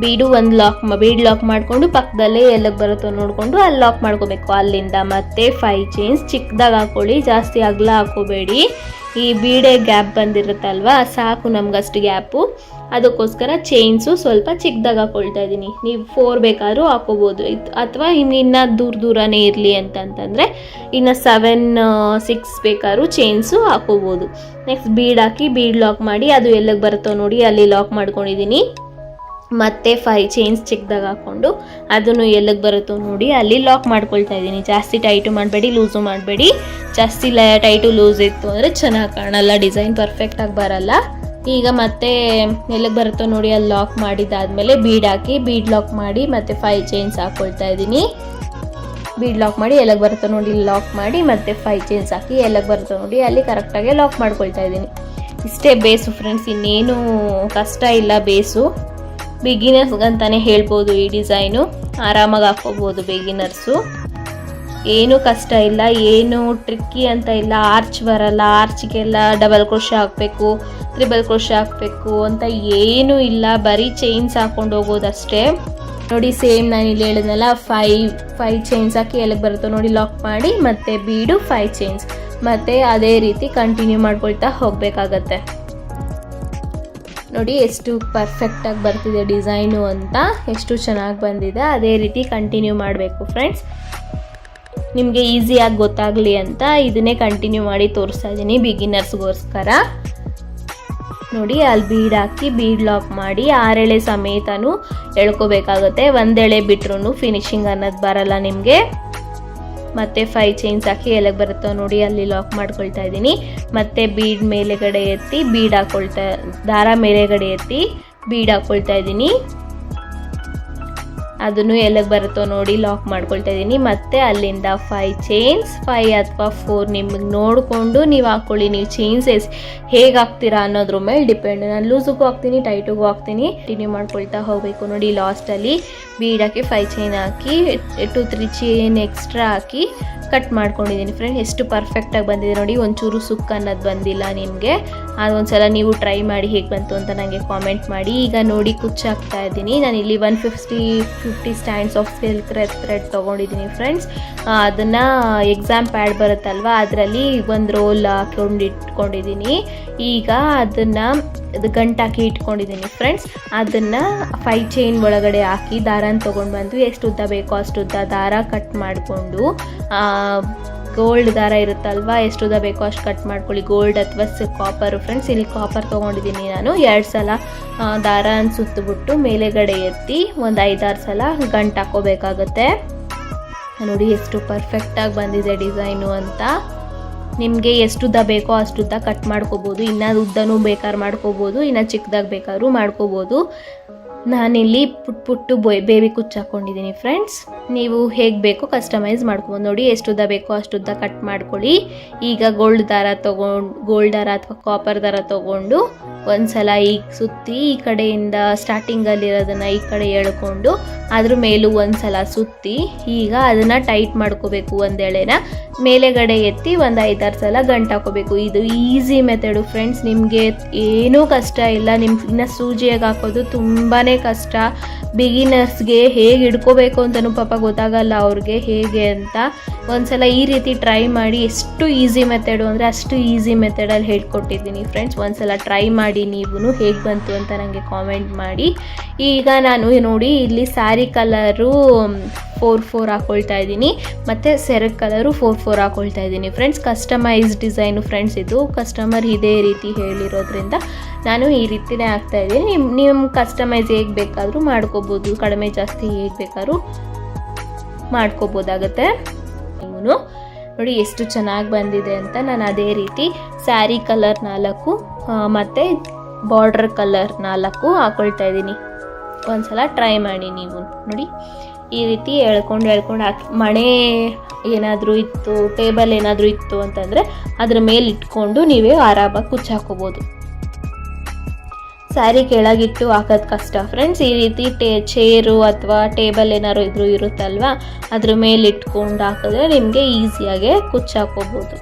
ಬೀಡ್ ಲಾಕ್ ಮಾಡಿಕೊಂಡು ಪಕ್ಕದಲ್ಲೇ ಎಲ್ಲಿಗೆ ಬರುತ್ತೋ ನೋಡಿಕೊಂಡು ಅಲ್ಲಿ ಲಾಕ್ ಮಾಡ್ಕೋಬೇಕು. ಅಲ್ಲಿಂದ ಮತ್ತೆ 5 ಚೈನ್ಸ್ ಚಿಕ್ಕದಾಗಿ ಹಾಕ್ಕೊಳ್ಳಿ, ಜಾಸ್ತಿ ಅಗಲ ಹಾಕೋಬೇಡಿ. ಈ ಬೀಡೆ ಗ್ಯಾಪ್ ಬಂದಿರುತ್ತಲ್ವ, ಸಾಕು ನಮ್ಗಷ್ಟು ಗ್ಯಾಪು. ಅದಕ್ಕೋಸ್ಕರ ಚೈನ್ಸು ಸ್ವಲ್ಪ ಚಿಕ್ಕದಾಗಿ ಹಾಕ್ಕೊಳ್ತಾ ಇದ್ದೀನಿ. ನೀವು 4 ಬೇಕಾದ್ರೂ ಹಾಕೋಬೋದು, ಅಥವಾ ಇನ್ನೂ ದೂರನೇ ಇರಲಿ ಅಂತಂತಂದರೆ ಇನ್ನು 7 6 ಬೇಕಾದ್ರೂ ಚೈನ್ಸು ಹಾಕೋಬೋದು. ನೆಕ್ಸ್ಟ್ ಬೀಡ್ ಹಾಕಿ ಬೀಡ್ ಲಾಕ್ ಮಾಡಿ ಅದು ಎಲ್ಲಿಗೆ ಬರುತ್ತೋ ನೋಡಿ ಅಲ್ಲಿ ಲಾಕ್ ಮಾಡ್ಕೊಂಡಿದ್ದೀನಿ. ಮತ್ತೆ 5 ಚೈನ್ಸ್ ಚಿಕ್ಕದಾಗಿ ಹಾಕ್ಕೊಂಡು ಅದನ್ನು ಎಲ್ಲಿಗೆ ಬರುತ್ತೋ ನೋಡಿ ಅಲ್ಲಿ ಲಾಕ್ ಮಾಡ್ಕೊಳ್ತಾ ಇದ್ದೀನಿ. ಜಾಸ್ತಿ ಟೈಟು ಮಾಡಬೇಡಿ, ಲೂಸು ಮಾಡಬೇಡಿ. ಜಾಸ್ತಿ ಟೈಟು ಲೂಸ್ ಇತ್ತು ಅಂದರೆ ಚೆನ್ನಾಗಿ ಕಾಣಲ್ಲ, ಡಿಸೈನ್ ಪರ್ಫೆಕ್ಟಾಗಿ ಬರಲ್ಲ. ಈಗ ಮತ್ತೆ ಎಲ್ಲಿಗೆ ಬರುತ್ತೋ ನೋಡಿ ಅಲ್ಲಿ ಲಾಕ್ ಮಾಡಿದ್ದಾದಮೇಲೆ ಬೀಡ್ ಹಾಕಿ ಬೀಡ್ ಲಾಕ್ ಮಾಡಿ ಮತ್ತೆ 5 ಚೈನ್ಸ್ ಹಾಕ್ಕೊಳ್ತಾ ಇದ್ದೀನಿ. ಬೀಡ್ ಲಾಕ್ ಮಾಡಿ ಎಲ್ಲಿಗೆ ಬರುತ್ತೋ ನೋಡಿ ಲಾಕ್ ಮಾಡಿ ಮತ್ತೆ 5 ಚೈನ್ಸ್ ಹಾಕಿ ಎಲ್ಲಿಗೆ ಬರುತ್ತೋ ನೋಡಿ ಅಲ್ಲಿ ಕರೆಕ್ಟಾಗಿ ಲಾಕ್ ಮಾಡ್ಕೊಳ್ತಾ ಇದ್ದೀನಿ. ಇಷ್ಟೇ ಬೇಸು ಫ್ರೆಂಡ್ಸ್, ಇನ್ನೇನು ಕಷ್ಟ ಇಲ್ಲ. ಬೇಸು ಬಿಗಿನರ್ಸ್ಗಂತಾನೆ ಹೇಳ್ಬೋದು. ಈ ಡಿಸೈನು ಆರಾಮಾಗಿ ಹಾಕ್ಕೋಬೋದು ಬಿಗಿನರ್ಸು. ಏನು ಕಷ್ಟ ಇಲ್ಲ, ಏನು ಟ್ರಿಕ್ಕಿ ಅಂತ ಇಲ್ಲ. ಆರ್ಚ್ ಬರಲ್ಲ, ಆರ್ಚ್ಗೆಲ್ಲ ಡಬಲ್ ಕ್ರೋಶೆ ಹಾಕಬೇಕು, ತ್ರಿಬಲ್ ಕ್ರೋಶೆ ಹಾಕಬೇಕು ಅಂತ ಏನೂ ಇಲ್ಲ. ಬರೀ ಚೈನ್ಸ್ ಹಾಕ್ಕೊಂಡು ಹೋಗೋದಷ್ಟೇ. ನೋಡಿ ಸೇಮ್ ನಾನು ಇಲ್ಲಿ ಹೇಳಿದ್ನಲ್ಲ, 5 ಚೈನ್ಸ್ ಹಾಕಿ ಎಲ್ಲಿಗೆ ಬರುತ್ತೋ ನೋಡಿ ಲಾಕ್ ಮಾಡಿ ಮತ್ತೆ ಬೀಡು 5 ಚೈನ್ಸ್ ಮತ್ತೆ ಅದೇ ರೀತಿ ಕಂಟಿನ್ಯೂ ಮಾಡ್ಕೊಳ್ತಾ ಹೋಗಬೇಕಾಗತ್ತೆ. ನೋಡಿ ಎಷ್ಟು ಪರ್ಫೆಕ್ಟಾಗಿ ಬರ್ತಿದೆ ಡಿಸೈನು ಅಂತ, ಎಷ್ಟು ಚೆನ್ನಾಗಿ ಬಂದಿದೆ. ಅದೇ ರೀತಿ ಕಂಟಿನ್ಯೂ ಮಾಡಬೇಕು ಫ್ರೆಂಡ್ಸ್. ನಿಮಗೆ ಈಸಿಯಾಗಿ ಗೊತ್ತಾಗಲಿ ಅಂತ ಇದನ್ನೇ ಕಂಟಿನ್ಯೂ ಮಾಡಿ ತೋರಿಸ್ತಾ ಇದ್ದೀನಿ ಬಿಗಿನರ್ಸ್ಗೋಸ್ಕರ. ನೋಡಿ ಅಲ್ಲಿ ಬೀಡ್ ಹಾಕಿ ಬೀಡ್ ಲಾಕ್ ಮಾಡಿ 6 ಎಳೆ ಸಮೇತನೂ ಎಳ್ಕೋಬೇಕಾಗುತ್ತೆ. 1 ಎಳೆ ಬಿಟ್ರೂ ಫಿನಿಶಿಂಗ್ ಅನ್ನೋದು ಬರಲ್ಲ ನಿಮಗೆ. ಮತ್ತೆ 5 ಚೈನ್ಸ್ ಹಾಕಿ ಎಲ್ಲಿಗೆ ಬರುತ್ತೋ ನೋಡಿ ಅಲ್ಲಿ ಲಾಕ್ ಮಾಡ್ಕೊಳ್ತಾ ಇದ್ದೀನಿ. ಮತ್ತೆ ಬೀಡ್ ಮೇಲೆಗಡೆ ಎತ್ತಿ ಬೀಡ್ ಹಾಕ್ಕೊಳ್ತಾ, ದಾರ ಮೇಲೆಗಡೆ ಎತ್ತಿ ಬೀಡ್ ಹಾಕ್ಕೊಳ್ತಾ ಇದ್ದೀನಿ. ಅದನ್ನು ಎಲ್ಲಿಗೆ ಬರುತ್ತೋ ನೋಡಿ ಲಾಕ್ ಮಾಡ್ಕೊಳ್ತಾ ಇದ್ದೀನಿ. ಮತ್ತೆ ಅಲ್ಲಿಂದ 5 ಚೈನ್ಸ್, 5 ಅಥವಾ 4 ನಿಮಗೆ ನೋಡಿಕೊಂಡು ನೀವು ಹಾಕ್ಕೊಳ್ಳಿ. ನೀವು ಚೈನ್ಸ್ ಹೇಗೆ ಹಾಕ್ತೀರಾ ಅನ್ನೋದ್ರ ಮೇಲೆ ಡಿಪೆಂಡ್. ನಾನು ಲೂಸಿಗೂ ಹಾಕ್ತೀನಿ, ಟೈಟಿಗೂ ಹಾಕ್ತೀನಿ. ಕಂಟಿನ್ಯೂ ಮಾಡ್ಕೊಳ್ತಾ ಹೋಗಬೇಕು. ನೋಡಿ ಲಾಸ್ಟಲ್ಲಿ ಬೀಡ್ ಹಾಕಿ 5 ಚೈನ್ ಹಾಕಿ 2-3 ಚೈನ್ ಎಕ್ಸ್ಟ್ರಾ ಹಾಕಿ ಕಟ್ ಮಾಡ್ಕೊಂಡಿದ್ದೀನಿ ಫ್ರೆಂಡ್. ಎಷ್ಟು ಪರ್ಫೆಕ್ಟಾಗಿ ಬಂದಿದೆ ನೋಡಿ, ಒಂಚೂರು ಸುಕ್ಕ ಅನ್ನೋದು ಬಂದಿಲ್ಲ ನಿಮಗೆ. ಅದೊಂದ್ಸಲ ನೀವು ಟ್ರೈ ಮಾಡಿ ಹೇಗೆ ಬಂತು ಅಂತ ನನಗೆ ಕಾಮೆಂಟ್ ಮಾಡಿ. ಈಗ ನೋಡಿ ಕುಚ್ಚಾಕ್ತಾ ಇದ್ದೀನಿ. ನಾನಿಲ್ಲಿ 150 ಸ್ಟ್ಯಾಂಡ್ಸ್ ಆಫ್ ಸಿಲ್ಕ್ ಥ್ರೆಡ್ ತೊಗೊಂಡಿದ್ದೀನಿ ಫ್ರೆಂಡ್ಸ್. ಅದನ್ನು ಎಕ್ಸಾಮ್ ಪ್ಯಾಡ್ ಬರುತ್ತಲ್ವ ಅದರಲ್ಲಿ ಒಂದು ರೋಲ್ ಹಾಕೊಂಡು ಇಟ್ಕೊಂಡಿದ್ದೀನಿ. ಈಗ ಅದನ್ನು ಗಂಟಾಕಿ ಇಟ್ಕೊಂಡಿದ್ದೀನಿ ಫ್ರೆಂಡ್ಸ್. ಅದನ್ನು 5 ಚೈನ್ ಒಳಗಡೆ ಹಾಕಿ ದಾರನ ತೊಗೊಂಡು ಬಂದು ಎಷ್ಟು ಉದ್ದ ಬೇಕೋ ಅಷ್ಟು ಉದ್ದ ದಾರ ಕಟ್ ಮಾಡಿಕೊಂಡು, ಗೋಲ್ಡ್ ದಾರ ಇರುತ್ತಲ್ವ ಎಷ್ಟು ಉದ್ದ ಬೇಕೋ ಅಷ್ಟು ಕಟ್ ಮಾಡ್ಕೊಳ್ಳಿ. ಗೋಲ್ಡ್ ಅಥವಾ ಕಾಪರು ಫ್ರೆಂಡ್ಸ್. ಇಲ್ಲಿ ಕಾಪರ್ ತೊಗೊಂಡಿದ್ದೀನಿ ನಾನು. 2 ಸಲ ದಾರನ ಸುತ್ತಬಿಟ್ಟು ಮೇಲೆಗಡೆ ಎತ್ತಿ ಒಂದು 5-6 ಸಲ ಗಂಟು ಹಾಕೋಬೇಕಾಗತ್ತೆ. ನೋಡಿ ಎಷ್ಟು ಪರ್ಫೆಕ್ಟಾಗಿ ಬಂದಿದೆ ಡಿಸೈನು ಅಂತ. ನಿಮಗೆ ಎಷ್ಟು ಉದ್ದ ಬೇಕೋ ಅಷ್ಟು ಉದ್ದ ಕಟ್ ಮಾಡ್ಕೋಬೋದು. ಇನ್ನೂ ಉದ್ದನೂ ಬೇಕಾದ್ರೆ ಮಾಡ್ಕೋಬೋದು, ಇನ್ನು ಚಿಕ್ಕದಾಗಿ ಬೇಕಾದ್ರೂ ಮಾಡ್ಕೋಬೋದು. ನಾನಿಲ್ಲಿ ಪುಟ್ಟು ಬೇಬಿ ಕುಚ್ಚು ಹಾಕ್ಕೊಂಡಿದ್ದೀನಿ ಫ್ರೆಂಡ್ಸ್. ನೀವು ಹೇಗೆ ಬೇಕೋ ಕಸ್ಟಮೈಸ್ ಮಾಡ್ಕೊಬೋದು. ನೋಡಿ ಎಷ್ಟು ಉದ್ದ ಬೇಕೋ ಅಷ್ಟು ಉದ್ದ ಕಟ್ ಮಾಡ್ಕೊಳ್ಳಿ. ಈಗ ಗೋಲ್ಡ್ ದಾರ ಅಥವಾ ಕಾಪರ್ ದಾರ ತೊಗೊಂಡು ಒಂದ್ಸಲ ಈಗ ಸುತ್ತಿ ಈ ಕಡೆಯಿಂದ ಸ್ಟಾರ್ಟಿಂಗಲ್ಲಿರೋದನ್ನು ಈ ಕಡೆ ಎಳ್ಕೊಂಡು ಅದ್ರ ಮೇಲೂ ಒಂದ್ಸಲ ಸುತ್ತಿ ಈಗ ಅದನ್ನು ಟೈಟ್ ಮಾಡ್ಕೋಬೇಕು. ಒಂದೆಳೆನ ಮೇಲೆಗಡೆ ಎತ್ತಿ ಒಂದು 5-6 ಸಲ ಗಂಟು ಹಾಕೋಬೇಕು. ಇದು ಈಸಿ ಮೆಥಡು ಫ್ರೆಂಡ್ಸ್, ನಿಮಗೆ ಏನೂ ಕಷ್ಟ ಇಲ್ಲ. ಇನ್ನು ಸೂಜಿಯಾಗಿ ಹಾಕೋದು ತುಂಬಾ ಕಷ್ಟ. ಬಿಗಿನರ್ಸ್ಗೆ ಹೇಗೆ ಹಿಡ್ಕೋಬೇಕು ಅಂತಲೂ ಪಾಪ ಗೊತ್ತಾಗಲ್ಲ ಅವ್ರಿಗೆ ಹೇಗೆ ಅಂತ. ಒಂದ್ಸಲ ಈ ರೀತಿ ಟ್ರೈ ಮಾಡಿ. ಎಷ್ಟು ಈಸಿ ಮೆಥಡು ಅಂದರೆ ಅಷ್ಟು ಈಸಿ ಮೆಥಡಲ್ಲಿ ಹೇಳ್ಕೊಟ್ಟಿದ್ದೀನಿ ಫ್ರೆಂಡ್ಸ್. ಒಂದ್ಸಲ ಟ್ರೈ ಮಾಡಿ ನೀವು ಹೇಗೆ ಬಂತು ಅಂತ ನನಗೆ ಕಾಮೆಂಟ್ ಮಾಡಿ. ಈಗ ನಾನು ನೋಡಿ ಇಲ್ಲಿ ಸ್ಯಾರಿ ಕಲರು 4-4 ಹಾಕ್ಕೊಳ್ತಾ ಇದ್ದೀನಿ ಮತ್ತು ಸೆರಗ್ ಕಲರು 4-4 ಹಾಕ್ಕೊಳ್ತಾ ಇದ್ದೀನಿ ಫ್ರೆಂಡ್ಸ್. ಕಸ್ಟಮೈಸ್ ಡಿಸೈನು ಫ್ರೆಂಡ್ಸ್, ಇದು ಕಸ್ಟಮರ್ ಇದೇ ರೀತಿ ಹೇಳಿರೋದ್ರಿಂದ ನಾನು ಈ ರೀತಿನೇ ಹಾಕ್ತಾಯಿದ್ದೀನಿ. ನಿಮ್ಮ ಕಸ್ಟಮೈಸ್ ಹೇಗೆ ಬೇಕಾದರೂ ಮಾಡ್ಕೋಬೋದು, ಕಡಿಮೆ ಜಾಸ್ತಿ ಹೇಗೆ ಬೇಕಾದ್ರೂ ಮಾಡ್ಕೋಬೋದಾಗತ್ತೆ. ನೀವು ನೋಡಿ ಎಷ್ಟು ಚೆನ್ನಾಗಿ ಬಂದಿದೆ ಅಂತ. ನಾನು ಅದೇ ರೀತಿ ಸ್ಯಾರಿ ಕಲರ್ 4 ಮತ್ತು ಬಾರ್ಡರ್ ಕಲರ್ 4 ಹಾಕ್ಕೊಳ್ತಾ ಇದ್ದೀನಿ. ಒಂದ್ಸಲ ಟ್ರೈ ಮಾಡಿ ನೀವು ನೋಡಿ. ಈ ರೀತಿ ಎಳ್ಕೊಂಡು ಹಾಕಿ ಮಣೆ ಏನಾದರೂ ಇತ್ತು, ಟೇಬಲ್ ಏನಾದರೂ ಇತ್ತು ಅಂತಂದರೆ ಅದ್ರ ಮೇಲೆ ಇಟ್ಕೊಂಡು ನೀವೇ ಆರಾಮಾಗಿ ಕುಚ್ಚು ಹಾಕೋಬೋದು. ಸ್ಯಾರಿ ಕೆಳಗಿಟ್ಟು ಹಾಕೋದು ಕಷ್ಟ ಫ್ರೆಂಡ್ಸ್. ಈ ರೀತಿ ಚೇರು ಅಥವಾ ಟೇಬಲ್ ಏನಾದ್ರು ಇರುತ್ತಲ್ವ, ಅದ್ರ ಮೇಲೆ ಇಟ್ಕೊಂಡು ಹಾಕಿದ್ರೆ ನಿಮಗೆ ಈಸಿಯಾಗೆ ಕುಚ್ಚು ಹಾಕೋಬೋದು.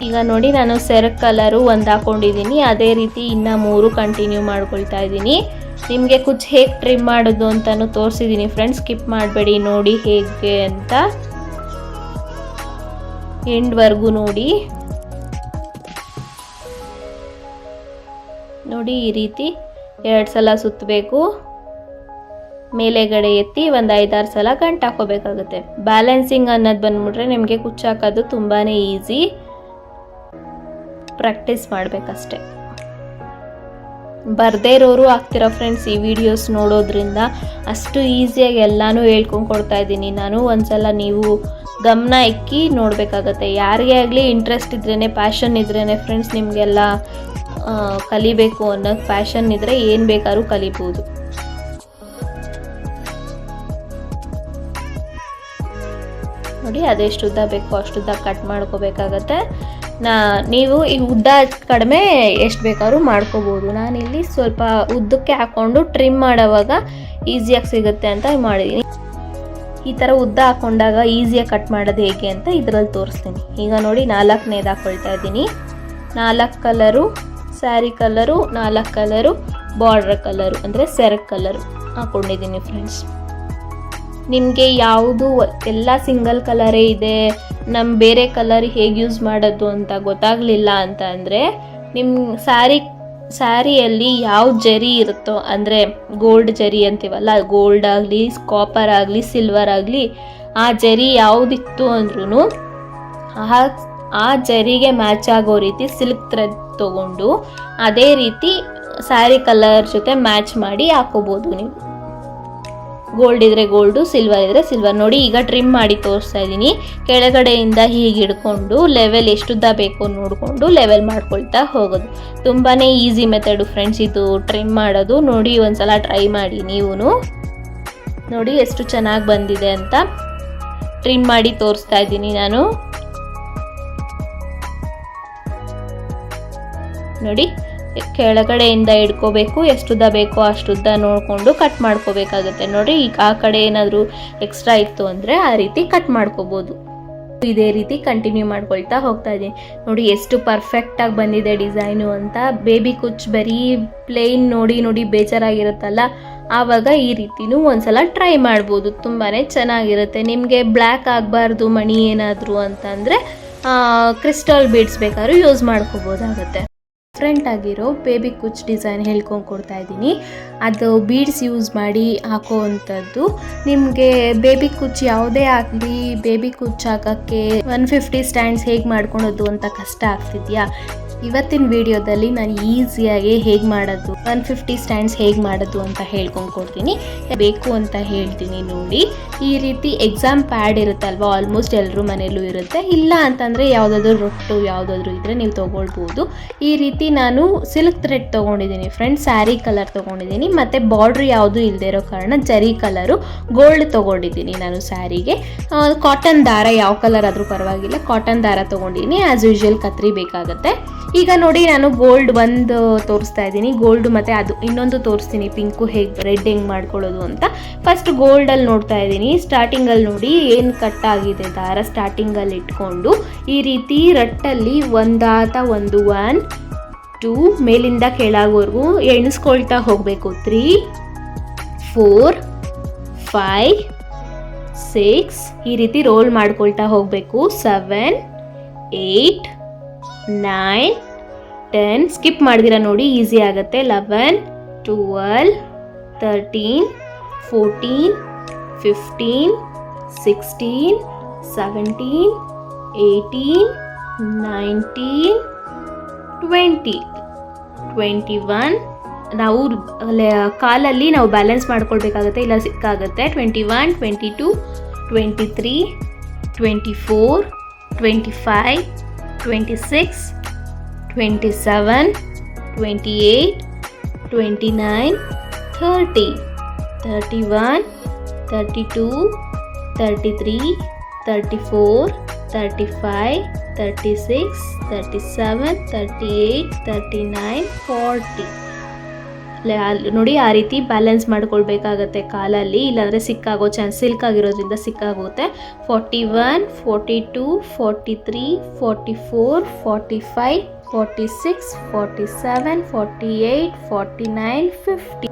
ಈಗ ನೋಡಿ ನಾನು ಸೆರಗ್ ಕಲರು 1 ಹಾಕ್ಕೊಂಡಿದ್ದೀನಿ. ಅದೇ ರೀತಿ ಇನ್ನು 3 ಕಂಟಿನ್ಯೂ ಮಾಡ್ಕೊಳ್ತಾ ಇದ್ದೀನಿ. ನಿಮಗೆ ಕುಚ್ಚು ಹೇಗೆ ಟ್ರಿಮ್ ಮಾಡೋದು ಅಂತಲೂ ತೋರಿಸಿದ್ದೀನಿ ಫ್ರೆಂಡ್ಸ್, ಸ್ಕಿಪ್ ಮಾಡಬೇಡಿ, ನೋಡಿ ಹೇಗೆ ಅಂತ ಎಂಡ್ವರೆಗೂ ನೋಡಿ. ಈ ರೀತಿ 2 ಸಲ ಸುತ್ತಬೇಕು. ಮೇಲೆಗಡೆ ಎತ್ತಿ ಒಂದು 5-6 ಸಲ ಗಂಟು ಹಾಕೋಬೇಕಾಗುತ್ತೆ. ಬ್ಯಾಲೆನ್ಸಿಂಗ್ ಅನ್ನೋದು ಬಂದ್ಬಿಟ್ರೆ ನಿಮಗೆ ಕುಚ್ಚು ಹಾಕೋದು ತುಂಬಾ ಈಸಿ. ಪ್ರಾಕ್ಟೀಸ್ ಮಾಡಬೇಕಷ್ಟೆ. ಬರ್ದೇ ಇರೋರು ಆಗ್ತಿರೋ ಫ್ರೆಂಡ್ಸ್, ಈ ವಿಡಿಯೋಸ್ ನೋಡೋದ್ರಿಂದ ಅಷ್ಟು ಈಸಿಯಾಗಿ ಎಲ್ಲನೂ ಹೇಳ್ಕೊಂಡು ಕೊಡ್ತಾ ಇದ್ದೀನಿ ನಾನು. ಒಂದ್ಸಲ ನೀವು ಗಮನ ಇಕ್ಕಿ ನೋಡಬೇಕಾಗತ್ತೆ. ಯಾರಿಗೇ ಆಗಲಿ ಇಂಟ್ರೆಸ್ಟ್ ಇದ್ರೇ, ಪ್ಯಾಷನ್ ಇದ್ರೇ ಫ್ರೆಂಡ್ಸ್, ನಿಮಗೆಲ್ಲ ಕಲಿಬೇಕು ಅನ್ನೋ ಪ್ಯಾಷನ್ ಇದ್ದರೆ ಏನು ಬೇಕಾದ್ರೂ ಕಲಿಬೋದು. ನೋಡಿ ಅದೆಷ್ಟು ಉದ್ದ ಬೇಕೋ ಅಷ್ಟು ಉದ್ದ ಕಟ್ ಮಾಡ್ಕೋಬೇಕಾಗತ್ತೆ. ನೀವು ಈ ಉದ್ದ ಕಡಿಮೆ ಎಷ್ಟು ಬೇಕಾದ್ರೂ ಮಾಡ್ಕೋಬೋದು. ನಾನಿಲ್ಲಿ ಸ್ವಲ್ಪ ಉದ್ದಕ್ಕೆ ಹಾಕ್ಕೊಂಡು ಟ್ರಿಮ್ ಮಾಡೋವಾಗ ಈಸಿಯಾಗಿ ಸಿಗುತ್ತೆ ಅಂತ ಮಾಡಿದ್ದೀನಿ. ಈ ಥರ ಉದ್ದ ಹಾಕ್ಕೊಂಡಾಗ ಈಸಿಯಾಗಿ ಕಟ್ ಮಾಡೋದು ಹೇಗೆ ಅಂತ ಇದರಲ್ಲಿ ತೋರಿಸ್ತೀನಿ. ಈಗ ನೋಡಿ 4ನೇದು ಹಾಕ್ಕೊಳ್ತಾ ಇದ್ದೀನಿ. 4 colour sari colour, 4 colour border colour ಅಂದರೆ ಸೆರಗ್ ಕಲರು ಹಾಕ್ಕೊಂಡಿದ್ದೀನಿ ಫ್ರೆಂಡ್ಸ್. ನಿಮಗೆ ಯಾವುದು ಎಲ್ಲ ಸಿಂಗಲ್ ಕಲರೇ ಇದೆ, ನಮ್ಮ ಬೇರೆ ಕಲರ್ ಹೇಗೆ ಯೂಸ್ ಮಾಡೋದು ಅಂತ ಗೊತ್ತಾಗಲಿಲ್ಲ ಅಂತ ಅಂದರೆ, ನಿಮ್ಮ ಸ್ಯಾರಿಯಲ್ಲಿ ಯಾವ ಜರಿ ಇರುತ್ತೋ, ಅಂದರೆ ಗೋಲ್ಡ್ ಜರಿ ಅಂತೀವಲ್ಲ, ಗೋಲ್ಡ್ ಆಗಲಿ ಕಾಪರ್ ಆಗಲಿ ಸಿಲ್ವರ್ ಆಗಲಿ, ಆ ಜರಿ ಯಾವುದಿತ್ತು ಅಂದ್ರೂ ಆ ಜರಿಗೆ ಮ್ಯಾಚ್ ಆಗೋ ರೀತಿ ಸಿಲ್ಕ್ ಥ್ರೆಡ್ ತೊಗೊಂಡು ಅದೇ ರೀತಿ ಸ್ಯಾರಿ ಕಲರ್ ಜೊತೆ ಮ್ಯಾಚ್ ಮಾಡಿ ಹಾಕೋಬೋದು ನೀವು. ಗೋಲ್ಡ್ ಇದ್ರೆ ಗೋಲ್ಡು, ಸಿಲ್ವರ್ ಇದ್ರೆ ಸಿಲ್ವರ್. ನೋಡಿ ಈಗ ಟ್ರಿಮ್ ಮಾಡಿ ತೋರಿಸ್ತಾ ಇದ್ದೀನಿ. ಕೆಳಗಡೆಯಿಂದ ಹೀಗೆ ಹಿಡ್ಕೊಂಡು ಲೆವೆಲ್ ಎಷ್ಟುದ್ದ ಬೇಕು ನೋಡಿಕೊಂಡು ಲೆವೆಲ್ ಮಾಡ್ಕೊಳ್ತಾ ಹೋಗೋದು. ತುಂಬಾ ಈಸಿ ಮೆಥಡು ಫ್ರೆಂಡ್ಸ್ ಇದು ಟ್ರಿಮ್ ಮಾಡೋದು. ನೋಡಿ ಒಂದ್ಸಲ ಟ್ರೈ ಮಾಡಿ ನೀವು. ನೋಡಿ ಎಷ್ಟು ಚೆನ್ನಾಗಿ ಬಂದಿದೆ ಅಂತ. ಟ್ರಿಮ್ ಮಾಡಿ ತೋರಿಸ್ತಾ ಇದ್ದೀನಿ ನಾನು. ನೋಡಿ ಕೆಳಗಡೆಯಿಂದ ಹಿಡ್ಕೋಬೇಕು, ಎಷ್ಟುದ್ದ ಬೇಕೋ ಅಷ್ಟುದ್ದ ನೋಡಿಕೊಂಡು ಕಟ್ ಮಾಡ್ಕೋಬೇಕಾಗುತ್ತೆ. ನೋಡಿ ಈಗ ಆ ಕಡೆ ಏನಾದರೂ ಎಕ್ಸ್ಟ್ರಾ ಇತ್ತು ಅಂದರೆ ಆ ರೀತಿ ಕಟ್ ಮಾಡ್ಕೋಬೋದು. ಇದೇ ರೀತಿ ಕಂಟಿನ್ಯೂ ಮಾಡ್ಕೊಳ್ತಾ ಹೋಗ್ತಾ ಇದ್ದೀನಿ. ನೋಡಿ ಎಷ್ಟು ಪರ್ಫೆಕ್ಟಾಗಿ ಬಂದಿದೆ ಡಿಸೈನು ಅಂತ. ಬೇಬಿ ಕುಚ್ ಬರೀ ಪ್ಲೇನ್ ನೋಡಿ ಬೇಜಾರಾಗಿರುತ್ತಲ್ಲ, ಆವಾಗ ಈ ರೀತಿನೂ ಒಂದ್ಸಲ ಟ್ರೈ ಮಾಡ್ಬೋದು. ತುಂಬಾ ಚೆನ್ನಾಗಿರುತ್ತೆ. ನಿಮಗೆ ಬ್ಲ್ಯಾಕ್ ಆಗಬಾರ್ದು ಮಣಿ ಏನಾದರೂ ಅಂತಂದರೆ ಕ್ರಿಸ್ಟಲ್ ಬೀಡ್ಸ್ ಬೇಕಾದ್ರೂ ಯೂಸ್ ಮಾಡ್ಕೋಬೋದಾಗತ್ತೆ. ಡಿಫ್ರೆಂಟ್ ಆಗಿರೋ ಬೇಬಿ ಕುಚ್ ಡಿಸೈನ್ ಹೇಳ್ಕೊಂಡು ಕೊಡ್ತಾ ಇದ್ದೀನಿ. ಅದು ಬೀಡ್ಸ್ ಯೂಸ್ ಮಾಡಿ ಹಾಕೋವಂಥದ್ದು. ನಿಮಗೆ ಬೇಬಿ ಕುಚ್ ಯಾವುದೇ ಆಗಲಿ, ಬೇಬಿ ಕುಚ್ ಹಾಕೋಕ್ಕೆ 150 ಸ್ಟ್ಯಾಂಡ್ಸ್ ಹೇಗೆ ಮಾಡ್ಕೊಳೋದು ಅಂತ ಕಷ್ಟ ಆಗ್ತಿದೆಯಾ? ಇವತ್ತಿನ ವಿಡಿಯೋದಲ್ಲಿ ನಾನು ಈಸಿಯಾಗಿ ಹೇಗೆ ಮಾಡೋದು 150 ಸ್ಟ್ಯಾಂಡ್ಸ್ ಹೇಗೆ ಮಾಡೋದು ಅಂತ ಹೇಳ್ಕೊಂಡು ಕೊಡ್ತೀನಿ. ಬೇಕು ಅಂತ ಹೇಳ್ತೀನಿ ನೋಡಿ. ಈ ರೀತಿ ಎಕ್ಸಾಮ್ ಪ್ಯಾಡ್ ಇರುತ್ತಲ್ವ, ಆಲ್ಮೋಸ್ಟ್ ಎಲ್ಲರೂ ಮನೆಯಲ್ಲೂ ಇರುತ್ತೆ. ಇಲ್ಲ ಅಂತಂದರೆ ಯಾವುದಾದ್ರೂ ರೊಟ್ಟು ಯಾವುದಾದ್ರೂ ಇದ್ದರೆ ನೀವು ತೊಗೊಳ್ಬೋದು. ಈ ರೀತಿ ನಾನು ಸಿಲ್ಕ್ ಥ್ರೆಡ್ ತೊಗೊಂಡಿದ್ದೀನಿ ಫ್ರೆಂಡ್ಸ್, ಸ್ಯಾರಿ ಕಲರ್ ತೊಗೊಂಡಿದ್ದೀನಿ, ಮತ್ತು ಬಾರ್ಡ್ರ್ ಯಾವುದೂ ಇಲ್ಲದೆ ಇರೋ ಕಾರಣ ಜರಿ ಕಲರು ಗೋಲ್ಡ್ ತೊಗೊಂಡಿದ್ದೀನಿ ನಾನು ಸ್ಯಾರಿಗೆ. ಕಾಟನ್ ದಾರ ಯಾವ ಕಲರ್ ಆದರೂ ಪರವಾಗಿಲ್ಲ, ಕಾಟನ್ ದಾರ ತೊಗೊಂಡಿದ್ದೀನಿ. ಆ್ಯಸ್ ಯೂಶುವಲ್ ಕತ್ರಿ ಬೇಕಾಗುತ್ತೆ. ಈಗ ನೋಡಿ ನಾನು ಗೋಲ್ಡ್ ಒಂದು ತೋರಿಸ್ತಾ ಇದ್ದೀನಿ, ಗೋಲ್ಡ್ ಮತ್ತು ಅದು ಇನ್ನೊಂದು ತೋರಿಸ್ತೀನಿ ಪಿಂಕು ಹೇಗೆ ರೆಡ್ ಹೆಂಗೆ ಮಾಡ್ಕೊಳ್ಳೋದು ಅಂತ. ಫಸ್ಟ್ ಗೋಲ್ಡಲ್ಲಿ ನೋಡ್ತಾ ಇದ್ದೀನಿ. ಸ್ಟಾರ್ಟಿಂಗಲ್ಲಿ ನೋಡಿ ಏನು ಕಟ್ ಆಗಿದೆ ದಾರ, ಸ್ಟಾರ್ಟಿಂಗಲ್ಲಿ ಇಟ್ಕೊಂಡು ಈ ರೀತಿ ರಟ್ಟಲ್ಲಿ ಒಂದಾತ ಒಂದು 1 2 ಮೇಲಿಂದ ಕೆಳಗವರೆಗೂ ಎಣಿಸ್ಕೊಳ್ತಾ ಹೋಗಬೇಕು. 3 4 5 6 ಈ ರೀತಿ ರೋಲ್ ಮಾಡ್ಕೊಳ್ತಾ ಹೋಗಬೇಕು. 7 8 9 10 ಸ್ಕಿಪ್ ಮಾಡಿದಿರ ನೋಡಿ, ಈಸಿ ಆಗುತ್ತೆ. 11 12 13 14 15 16 17 18 19 20 21 ನಾವು ಕಾಲಲ್ಲಿ ನಾವು ಬ್ಯಾಲೆನ್ಸ್ ಮಾಡ್ಕೊಳ್ಬೇಕಾಗತ್ತೆ, ಇಲ್ಲ ಸಿಕ್ಕಾಗುತ್ತೆ. 21 22 23 24 25 26 27 28 29 30 31 32 33 34 35 36 37 38 39 40 ನೋಡಿ. ಆ ರೀತಿ ಬ್ಯಾಲೆನ್ಸ್ ಮಾಡ್ಕೊಳ್ಬೇಕಾಗತ್ತೆ ಕಾಲಲ್ಲಿ, ಇಲ್ಲಾಂದರೆ ಸಿಕ್ಕಾಗೋ ಚಾನ್ಸ್, ಸಿಲ್ಕ್ ಆಗಿರೋದ್ರಿಂದ ಸಿಕ್ಕಾಗುತ್ತೆ. 41 42 43 44 45 46 47 48 49 50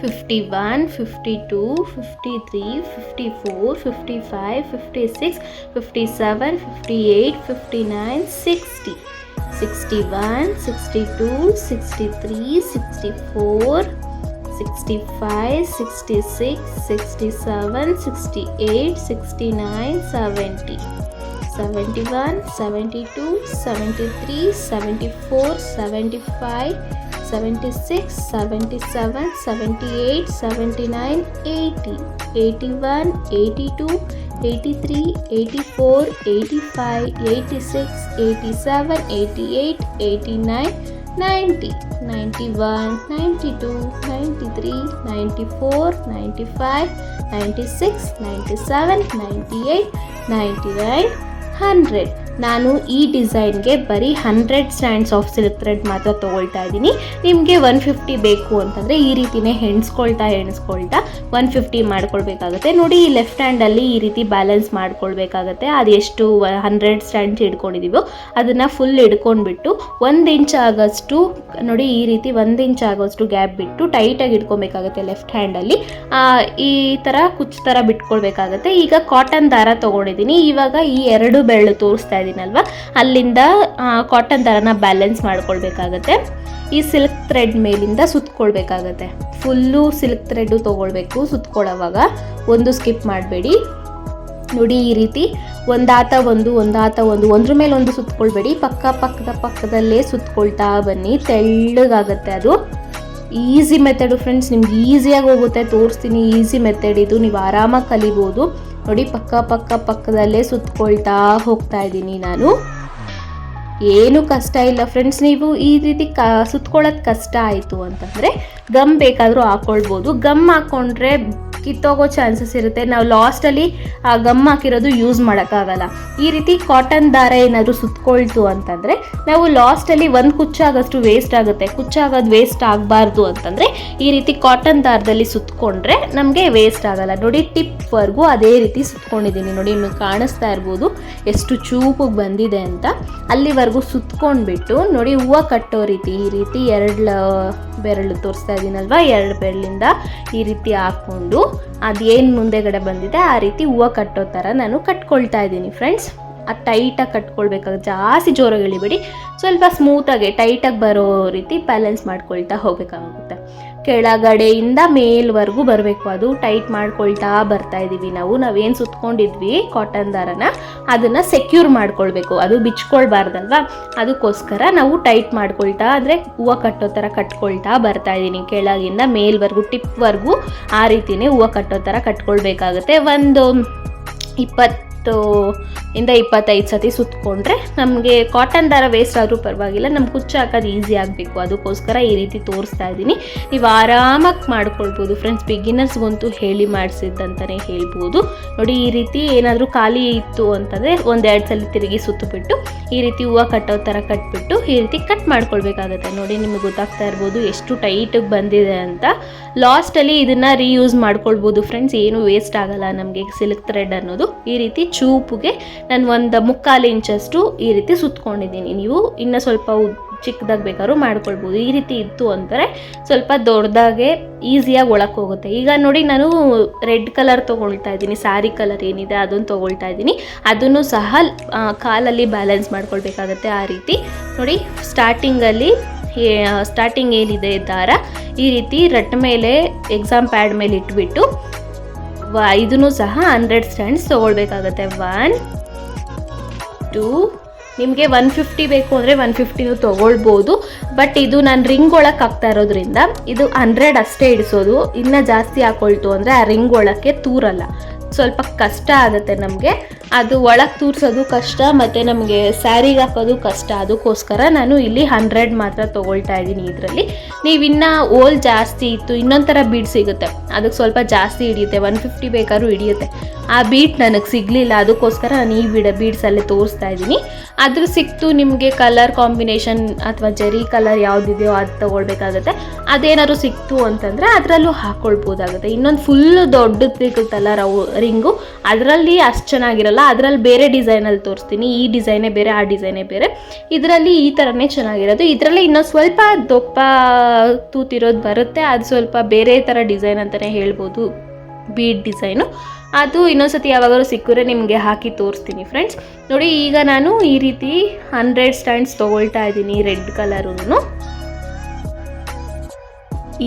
51 52 53 54 55 56 57 58 59 60 61 62 63 64 65 66 67 68 69 70 71 72 73 74 75 76 77 78 79 80 81 82 83 84 85 86 87 88 89 90 91 92 93 94 95 96 97 98 99 100. ನಾನು ಈ ಡಿಸೈನ್ಗೆ ಬರೀ 100 ಸ್ಟ್ಯಾಂಡ್ಸ್ ಆಫ್ ಸಿಲ್ಕ್ ಥ್ರೆಡ್ ಮಾತ್ರ ತೊಗೊಳ್ತಾ ಇದ್ದೀನಿ. ನಿಮಗೆ 150 ಬೇಕು ಅಂತಂದರೆ ಈ ರೀತಿನೇ ಎಣಿಸ್ಕೊಳ್ತಾ 150 ಮಾಡ್ಕೊಳ್ಬೇಕಾಗುತ್ತೆ. ನೋಡಿ, ಈ ಲೆಫ್ಟ್ ಹ್ಯಾಂಡಲ್ಲಿ ಈ ರೀತಿ ಬ್ಯಾಲೆನ್ಸ್ ಮಾಡ್ಕೊಳ್ಬೇಕಾಗತ್ತೆ. ಅದು ಎಷ್ಟು 100 ಸ್ಟ್ಯಾಂಡ್ಸ್ ಹಿಡ್ಕೊಂಡಿದ್ದೀವೋ ಅದನ್ನು ಫುಲ್ ಹಿಡ್ಕೊಂಡ್ಬಿಟ್ಟು 1 ಇಂಚ್ ಆಗೋಷ್ಟು ನೋಡಿ, ಈ ರೀತಿ 1 ಇಂಚ್ ಆಗೋಷ್ಟು ಗ್ಯಾಪ್ ಬಿಟ್ಟು ಟೈಟಾಗಿ ಹಿಡ್ಕೊಬೇಕಾಗುತ್ತೆ ಲೆಫ್ಟ್ ಹ್ಯಾಂಡಲ್ಲಿ. ಈ ಥರ ಕುಚ್ಚು ಥರ ಬಿಟ್ಕೊಳ್ಬೇಕಾಗತ್ತೆ. ಈಗ ಕಾಟನ್ ದಾರ ತೊಗೊಂಡಿದ್ದೀನಿ. ಇವಾಗ ಈ 2 ಬೆರಳು ತೋರಿಸ್ತಾ ಇದ್ದೀನಲ್ವ, ಅಲ್ಲಿಂದ ಕಾಟನ್ ದಾರನ ಬ್ಯಾಲೆನ್ಸ್ ಮಾಡ್ಕೊಳ್ಬೇಕಾಗತ್ತೆ. ಈ ಸಿಲ್ಕ್ ಥ್ರೆಡ್ ಮೇಲಿಂದ ಸುತ್ಕೊಳ್ಬೇಕಾಗತ್ತೆ. ಫುಲ್ಲು ಸಿಲ್ಕ್ ಥ್ರೆಡ್ಡು ತೊಗೊಳ್ಬೇಕು ಸುತ್ಕೊಳ್ಳೋವಾಗ, ಒಂದು ಸ್ಕಿಪ್ ಮಾಡಬೇಡಿ. ನೋಡಿ, ಈ ರೀತಿ ಒಂದಾತ ಒಂದು ಒಂದ್ರ ಮೇಲೆ ಒಂದು ಸುತ್ಕೊಳ್ಬೇಡಿ, ಪಕ್ಕದಲ್ಲೇ ಸುತ್ಕೊಳ್ತಾ ಬನ್ನಿ. ತೆಳ್ಳಗಾಗತ್ತೆ ಅದು. ಈಸಿ ಮೆಥಡು ಫ್ರೆಂಡ್ಸ್, ನಿಮ್ಗೆ ಈಸಿಯಾಗಿ ಹೋಗುತ್ತೆ. ತೋರಿಸ್ತೀನಿ, ಈಸಿ ಮೆಥಡ್ ಇದು, ನೀವು ಆರಾಮಾಗಿ ಕಲಿಬೋದು. ನೋಡಿ, ಪಕ್ಕದಲ್ಲೇ ಸುತ್ಕೊಳ್ತಾ ಹೋಗ್ತಾ ಇದ್ದೀನಿ ನಾನು. ಏನು ಕಷ್ಟ ಇಲ್ಲ ಫ್ರೆಂಡ್ಸ್. ನೀವು ಈ ರೀತಿ ಸುತ್ಕೊಳ್ಳೋದು ಕಷ್ಟ ಆಯಿತು ಅಂತಂದರೆ ಗಮ್ ಬೇಕಾದರೂ ಹಾಕ್ಕೊಳ್ಬೋದು. ಗಮ್ ಹಾಕ್ಕೊಂಡ್ರೆ ಕಿತ್ತೋಗೋ ಚಾನ್ಸಸ್ ಇರುತ್ತೆ. ನಾವು ಲಾಸ್ಟಲ್ಲಿ ಆ ಗಮ್ ಹಾಕಿರೋದು ಯೂಸ್ ಮಾಡೋಕ್ಕಾಗಲ್ಲ. ಈ ರೀತಿ ಕಾಟನ್ ದಾರ ಏನಾದರೂ ಸುತ್ಕೊಳ್ತು ಅಂತಂದರೆ ನಾವು ಲಾಸ್ಟಲ್ಲಿ ಒಂದು ಕುಚ್ಚಾಗೋಷ್ಟು ವೇಸ್ಟ್ ಆಗುತ್ತೆ. ಕುಚ್ಚಾಗೋದು ವೇಸ್ಟ್ ಆಗಬಾರ್ದು ಅಂತಂದರೆ ಈ ರೀತಿ ಕಾಟನ್ ದಾರದಲ್ಲಿ ಸುತ್ಕೊಂಡ್ರೆ ನಮಗೆ ವೇಸ್ಟ್ ಆಗಲ್ಲ. ನೋಡಿ, ಟಿಪ್ವರೆಗೂ ಅದೇ ರೀತಿ ಸುತ್ಕೊಂಡಿದ್ದೀನಿ. ನೋಡಿ, ನಿಮಗೆ ಕಾಣಿಸ್ತಾ ಇರ್ಬೋದು ಎಷ್ಟು ಚೂಪಿಗೆ ಬಂದಿದೆ ಅಂತ. ಅಲ್ಲಿವರೆಗೂ ಸುತ್ಕೊಂಡ್ಬಿಟ್ಟು ನೋಡಿ, ಹೂವು ಕಟ್ಟೋ ರೀತಿ ಈ ರೀತಿ 2 ಬೆರಳು ತೋರಿಸ್ತಾ ಇದ್ದೀನಲ್ವ, 2 ಬೆರಳಿಂದ ಈ ರೀತಿ ಹಾಕ್ಕೊಂಡು ಅದೇನು ಮುಂದೆಗಡೆ ಬಂದಿದೆ ಆ ರೀತಿ ಹೂವು ಕಟ್ಟೋ ಥರ ನಾನು ಕಟ್ಕೊಳ್ತಾ ಇದ್ದೀನಿ ಫ್ರೆಂಡ್ಸ್. ಅದು ಟೈಟಾಗಿ ಕಟ್ಕೊಳ್ಬೇಕಾಗುತ್ತೆ. ಜಾಸ್ತಿ ಜೋರಾಗಿ ಎಳಿಬೇಡಿ, ಸ್ವಲ್ಪ ಸ್ಮೂತಾಗಿ ಟೈಟಾಗಿ ಬರೋ ರೀತಿ ಬ್ಯಾಲೆನ್ಸ್ ಮಾಡ್ಕೊಳ್ತಾ ಹೋಗಬೇಕಾಗುತ್ತೆ. ಕೆಳಗಡೆಯಿಂದ ಮೇಲ್ವರೆಗೂ ಬರಬೇಕು, ಅದು ಟೈಟ್ ಮಾಡ್ಕೊಳ್ತಾ ಬರ್ತಾ ಇದ್ದೀವಿ. ನಾವೇನು ಸುತ್ಕೊಂಡಿದ್ವಿ ಕಾಟನ್ ದಾರನ ಅದನ್ನು ಸೆಕ್ಯೂರ್ ಮಾಡ್ಕೊಳ್ಬೇಕು, ಅದು ಬಿಚ್ಕೊಳ್ಬಾರ್ದಲ್ವಾ. ಅದಕ್ಕೋಸ್ಕರ ನಾವು ಟೈಟ್ ಮಾಡ್ಕೊಳ್ತಾ ಅಂದರೆ ಹೂವು ಕಟ್ಟೋ ಥರ ಕಟ್ಕೊಳ್ತಾ ಬರ್ತಾ ಇದ್ದೀನಿ. ಕೆಳಗಿಂದ ಮೇಲ್ವರೆಗೂ ಟಿಪ್ವರೆಗೂ ಆ ರೀತಿಯೇ ಹೂವು ಕಟ್ಟೋ ಥರ ಕಟ್ಕೊಳ್ಬೇಕಾಗುತ್ತೆ. ಒಂದು 20-25 ಸತಿ ಸುತ್ತಕೊಂಡ್ರೆ ನಮಗೆ ಕಾಟನ್ ದಾರ ವೇಸ್ಟ್ ಆದರೂ ಪರವಾಗಿಲ್ಲ, ನಮ್ಗೆ ಕುಚ್ಚು ಹಾಕೋದು ಈಸಿ ಆಗಬೇಕು. ಅದಕ್ಕೋಸ್ಕರ ಈ ರೀತಿ ತೋರಿಸ್ತಾ ಇದ್ದೀನಿ. ನೀವು ಆರಾಮಾಗಿ ಮಾಡ್ಕೊಳ್ಬೋದು ಫ್ರೆಂಡ್ಸ್. ಬಿಗಿನರ್ಸ್ಗಂತೂ ಹೇಳಿ ಮಾಡಿಸಿದ್ದಂತಲೇ ಹೇಳ್ಬೋದು. ನೋಡಿ, ಈ ರೀತಿ ಏನಾದರೂ ಖಾಲಿ ಇತ್ತು ಅಂತಂದರೆ 1-2 ಸಲ ತಿರುಗಿ ಸುತ್ತಬಿಟ್ಟು ಈ ರೀತಿ ಹೂವು ಕಟ್ಟೋ ಥರ ಕಟ್ಬಿಟ್ಟು ಈ ರೀತಿ ಕಟ್ ಮಾಡ್ಕೊಳ್ಬೇಕಾಗುತ್ತೆ. ನೋಡಿ, ನಿಮಗೆ ಗೊತ್ತಾಗ್ತಾ ಇರ್ಬೋದು ಎಷ್ಟು ಟೈಟಿಗೆ ಬಂದಿದೆ ಅಂತ. ಲಾಸ್ಟಲ್ಲಿ ಇದನ್ನು ರೀಯೂಸ್ ಮಾಡ್ಕೊಳ್ಬೋದು ಫ್ರೆಂಡ್ಸ್, ಏನು ವೇಸ್ಟ್ ಆಗಲ್ಲ ನಮಗೆ ಸಿಲ್ಕ್ ಥ್ರೆಡ್ ಅನ್ನೋದು. ಈ ರೀತಿ ಚೂಪಿಗೆ ನಾನು 1/4 ಇಂಚಷ್ಟು ಈ ರೀತಿ ಸುತ್ಕೊಂಡಿದ್ದೀನಿ. ನೀವು ಇನ್ನೂ ಸ್ವಲ್ಪ ಚಿಕ್ಕದಾಗಿ ಬೇಕಾದ್ರೂ ಮಾಡ್ಕೊಳ್ಬೋದು. ಈ ರೀತಿ ಇತ್ತು ಅಂದರೆ ಸ್ವಲ್ಪ ದೊಡ್ಡದಾಗೆ ಈಸಿಯಾಗಿ ಒಳಕ್ಕೆ ಹೋಗುತ್ತೆ. ಈಗ ನೋಡಿ, ನಾನು ರೆಡ್ ಕಲರ್ ತೊಗೊಳ್ತಾ ಇದ್ದೀನಿ, ಸ್ಯಾರಿ ಕಲರ್ ಏನಿದೆ ಅದನ್ನು ತೊಗೊಳ್ತಾ ಇದ್ದೀನಿ. ಅದನ್ನು ಸಹ ಕಾಲಲ್ಲಿ ಬ್ಯಾಲೆನ್ಸ್ ಮಾಡ್ಕೊಳ್ಬೇಕಾಗತ್ತೆ. ಆ ರೀತಿ ನೋಡಿ, ಸ್ಟಾರ್ಟಿಂಗ್ ಏನಿದೆ ದಾರ ಈ ರೀತಿ ರಟ್ ಮೇಲೆ ಎಕ್ಸಾಮ್ ಪ್ಯಾಡ್ ಮೇಲೆ ಇಟ್ಬಿಟ್ಟು ಇದನ್ನು ಸಹ 100 ಸ್ಟ್ಯಾಂಡ್ಸ್ ತೊಗೊಳ್ಬೇಕಾಗತ್ತೆ. 1 2 ನಿಮಗೆ 150 ಬೇಕು ಅಂದರೆ 150 ತೊಗೊಳ್ಬೋದು. ಬಟ್ ಇದು ನಾನು ರಿಂಗ್ ಒಳಕ್ಕೆ ಹಾಕ್ತಾ ಇರೋದ್ರಿಂದ ಇದು 100 ಅಷ್ಟೇ ಇಡಿಸೋದು. ಇನ್ನೂ ಜಾಸ್ತಿ ಹಾಕೊಳ್ತು ಅಂದರೆ ಆ ರಿಂಗ್ ಒಳಕ್ಕೆ ತೂರಲ್ಲ, ಸ್ವಲ್ಪ ಕಷ್ಟ ಆಗುತ್ತೆ ನಮಗೆ. ಅದು ಒಳಗೆ ತೂರಿಸೋದು ಕಷ್ಟ, ಮತ್ತು ನಮಗೆ ಸ್ಯಾರಿಗೆ ಹಾಕೋದು ಕಷ್ಟ. ಅದಕ್ಕೋಸ್ಕರ ನಾನು ಇಲ್ಲಿ 100 ಮಾತ್ರ ತೊಗೊಳ್ತಾ ಇದ್ದೀನಿ. ಇದರಲ್ಲಿ ನೀವು ಇನ್ನೂ ಓಲ್ ಜಾಸ್ತಿ ಇತ್ತು ಇನ್ನೊಂದು ಥರ ಬೀಡ್ ಸಿಗುತ್ತೆ, ಅದಕ್ಕೆ ಸ್ವಲ್ಪ ಜಾಸ್ತಿ ಹಿಡಿಯುತ್ತೆ, 150 ಬೇಕಾದ್ರೂ ಹಿಡಿಯುತ್ತೆ. ಆ ಬೀಟ್ ನನಗೆ ಸಿಗಲಿಲ್ಲ, ಅದಕ್ಕೋಸ್ಕರ ನಾನು ಈ ಬೀಡ್ಸಲ್ಲೇ ತೋರಿಸ್ತಾ ಇದ್ದೀನಿ. ಅದ್ರ ಸಿಕ್ತು ನಿಮಗೆ ಕಲರ್ ಕಾಂಬಿನೇಷನ್ ಅಥವಾ ಜರಿ ಕಲರ್ ಯಾವುದಿದೆಯೋ ಅದು ತೊಗೊಳ್ಬೇಕಾಗತ್ತೆ. ಅದೇನಾದ್ರು ಸಿಕ್ತು ಅಂತಂದರೆ ಅದರಲ್ಲೂ ಹಾಕ್ಕೊಳ್ಬೋದಾಗುತ್ತೆ. ಇನ್ನೊಂದು ಫುಲ್ಲು ದೊಡ್ಡದು ಸಿಗುತ್ತಲ್ಲ ರಿಂಗು, ಅದರಲ್ಲಿ ಅಷ್ಟು ಚೆನ್ನಾಗಿರಲ್ಲ. ಅದರಲ್ಲಿ ಬೇರೆ ಡಿಸೈನಲ್ಲಿ ತೋರಿಸ್ತೀನಿ. ಈ ಡಿಸೈನೇ ಬೇರೆ, ಆ ಡಿಸೈನೇ ಬೇರೆ. ಇದರಲ್ಲಿ ಈ ಥರನೇ ಚೆನ್ನಾಗಿರೋದು. ಇದರಲ್ಲಿ ಇನ್ನೊಂದು ಸ್ವಲ್ಪ ದಪ್ಪ ತೂತಿರೋದು ಬರುತ್ತೆ, ಅದು ಸ್ವಲ್ಪ ಬೇರೆ ಥರ ಡಿಸೈನ್ ಅಂತಲೇ ಹೇಳ್ಬೋದು, ಬೀಡ್ ಡಿಸೈನು. ಅದು ಇನ್ನೊಂದ್ಸತಿ ಯಾವಾಗಾದ್ರೂ ಸಿಕ್ಕಿದ್ರೆ ನಿಮಗೆ ಹಾಕಿ ತೋರಿಸ್ತೀನಿ ಫ್ರೆಂಡ್ಸ್. ನೋಡಿ, ಈಗ ನಾನು ಈ ರೀತಿ 100 ಸ್ಟ್ಯಾಂಡ್ಸ್ ತೊಗೊಳ್ತಾ ಇದ್ದೀನಿ. ರೆಡ್ ಕಲರೂ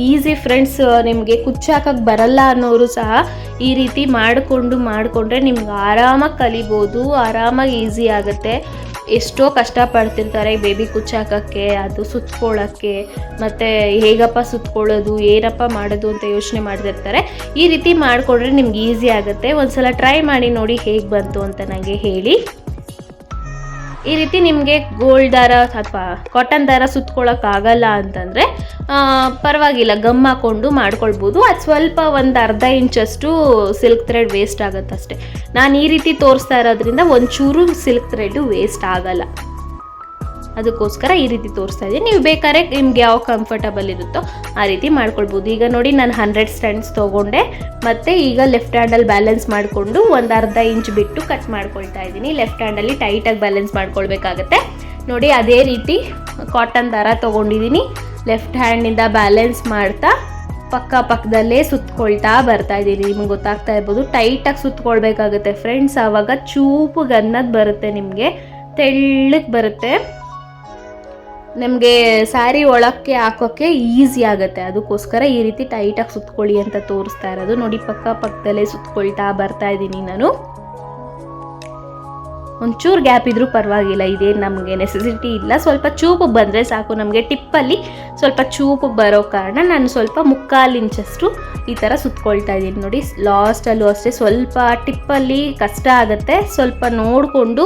ಈಸಿ ಫ್ರೆಂಡ್ಸ್. ನಿಮಗೆ ಕುಚ್ಚು ಹಾಕಕ್ಕೆ ಬರಲ್ಲ ಅನ್ನೋರು ಸಹ ಈ ರೀತಿ ಮಾಡಿಕೊಂಡ್ರೆ ನಿಮ್ಗೆ ಆರಾಮಾಗಿ ಕಲಿಬೋದು, ಆರಾಮಾಗಿ ಈಸಿ ಆಗುತ್ತೆ. ಎಷ್ಟೋ ಕಷ್ಟಪಡ್ತಿರ್ತಾರೆ ಬೇಬಿ ಕುಚ್ಚು ಹಾಕೋಕ್ಕೆ, ಅದು ಸುತ್ಕೊಳ್ಳೋಕ್ಕೆ, ಮತ್ತು ಹೇಗಪ್ಪ ಸುತ್ಕೊಳ್ಳೋದು, ಏನಪ್ಪ ಮಾಡೋದು ಅಂತ ಯೋಚನೆ ಮಾಡ್ತಿರ್ತಾರೆ. ಈ ರೀತಿ ಮಾಡಿಕೊಂಡ್ರೆ ನಿಮ್ಗೆ ಈಸಿ ಆಗುತ್ತೆ. ಒಂದ್ಸಲ ಟ್ರೈ ಮಾಡಿ ನೋಡಿ ಹೇಗೆ ಬಂತು ಅಂತ ನನಗೆ ಹೇಳಿ. ಈ ರೀತಿ ನಿಮಗೆ ಗೋಲ್ಡ್ ದಾರ ಅಥವಾ ಕಾಟನ್ ದಾರ ಸುತ್ಕೊಳ್ಳೋಕ್ಕಾಗಲ್ಲ ಅಂತಂದರೆ ಪರವಾಗಿಲ್ಲ, ಗಮ್ ಹಾಕ್ಕೊಂಡು ಮಾಡ್ಕೊಳ್ಬೋದು. ಅದು ಸ್ವಲ್ಪ ಒಂದು ಅರ್ಧ ಇಂಚಷ್ಟು ಸಿಲ್ಕ್ ಥ್ರೆಡ್ ವೇಸ್ಟ್ ಆಗುತ್ತೆ ಅಷ್ಟೇ. ನಾನು ಈ ರೀತಿ ತೋರಿಸ್ತಾ ಇರೋದ್ರಿಂದ ಒಂಚೂರು ಸಿಲ್ಕ್ ಥ್ರೆಡ್ಡು ವೇಸ್ಟ್ ಆಗಲ್ಲ, ಅದಕ್ಕೋಸ್ಕರ ಈ ರೀತಿ ತೋರಿಸ್ತಾ ಇದ್ದೀನಿ. ನೀವು ಬೇಕಾದ್ರೆ ನಿಮ್ಗೆ ಯಾವ ಕಂಫರ್ಟಬಲ್ ಇರುತ್ತೋ ಆ ರೀತಿ ಮಾಡ್ಕೊಳ್ಬೋದು. ಈಗ ನೋಡಿ, ನಾನು 100 ಸ್ಟ್ಯಾಂಡ್ಸ್ ತೊಗೊಂಡೆ, ಮತ್ತು ಈಗ ಲೆಫ್ಟ್ ಹ್ಯಾಂಡಲ್ಲಿ ಬ್ಯಾಲೆನ್ಸ್ ಮಾಡಿಕೊಂಡು ಒಂದು ಅರ್ಧ ಇಂಚ್ ಬಿಟ್ಟು ಕಟ್ ಮಾಡ್ಕೊಳ್ತಾ ಇದ್ದೀನಿ. ಲೆಫ್ಟ್ ಹ್ಯಾಂಡಲ್ಲಿ ಟೈಟಾಗಿ ಬ್ಯಾಲೆನ್ಸ್ ಮಾಡ್ಕೊಳ್ಬೇಕಾಗತ್ತೆ. ನೋಡಿ, ಅದೇ ರೀತಿ ಕಾಟನ್ ದಾರ ತೊಗೊಂಡಿದ್ದೀನಿ. ಲೆಫ್ಟ್ ಹ್ಯಾಂಡ್ನಿಂದ ಬ್ಯಾಲೆನ್ಸ್ ಮಾಡ್ತಾ ಪಕ್ಕದಲ್ಲೇ ಸುತ್ಕೊಳ್ತಾ ಬರ್ತಾ ಇದ್ದೀನಿ. ನಿಮ್ಗೆ ಗೊತ್ತಾಗ್ತಾ ಇರ್ಬೋದು, ಟೈಟಾಗಿ ಸುತ್ಕೊಳ್ಬೇಕಾಗುತ್ತೆ ಫ್ರೆಂಡ್ಸ್. ಆವಾಗ ಚೂಪುಗೆ ಅನ್ನೋದು ಬರುತ್ತೆ, ನಿಮಗೆ ತೆಳ್ಳಗೆ ಬರುತ್ತೆ. ನಮಗೆ ಸ್ಯಾರಿ ಒಳಕ್ಕೆ ಹಾಕೋಕ್ಕೆ ಈಸಿ ಆಗುತ್ತೆ. ಅದಕ್ಕೋಸ್ಕರ ಈ ರೀತಿ ಟೈಟಾಗಿ ಸುತ್ಕೊಳ್ಳಿ ಅಂತ ತೋರಿಸ್ತಾ ಇರೋದು. ನೋಡಿ, ಪಕ್ಕದಲ್ಲೇ ಸುತ್ಕೊಳ್ತಾ ಬರ್ತಾ ಇದ್ದೀನಿ ನಾನು. ಒಂಚೂರು ಗ್ಯಾಪ್ ಇದ್ರೂ ಪರವಾಗಿಲ್ಲ, ಇದೇನು ನಮಗೆ ನೆಸೆಸಿಟಿ ಇಲ್ಲ. ಸ್ವಲ್ಪ ಚೂಪು ಬಂದರೆ ಸಾಕು. ನಮಗೆ ಟಿಪ್ಪಲ್ಲಿ ಸ್ವಲ್ಪ ಚೂಪು ಬರೋ ಕಾರಣ ನಾನು ಸ್ವಲ್ಪ 1/4 ಇಂಚಷ್ಟು ಈ ಥರ ಸುತ್ಕೊಳ್ತಾ ಇದ್ದೀನಿ. ನೋಡಿ, ಲಾಸ್ಟಲ್ಲೂ ಅಷ್ಟೇ ಸ್ವಲ್ಪ ಟಿಪ್ಪಲ್ಲಿ ಕಷ್ಟ ಆಗುತ್ತೆ, ಸ್ವಲ್ಪ ನೋಡಿಕೊಂಡು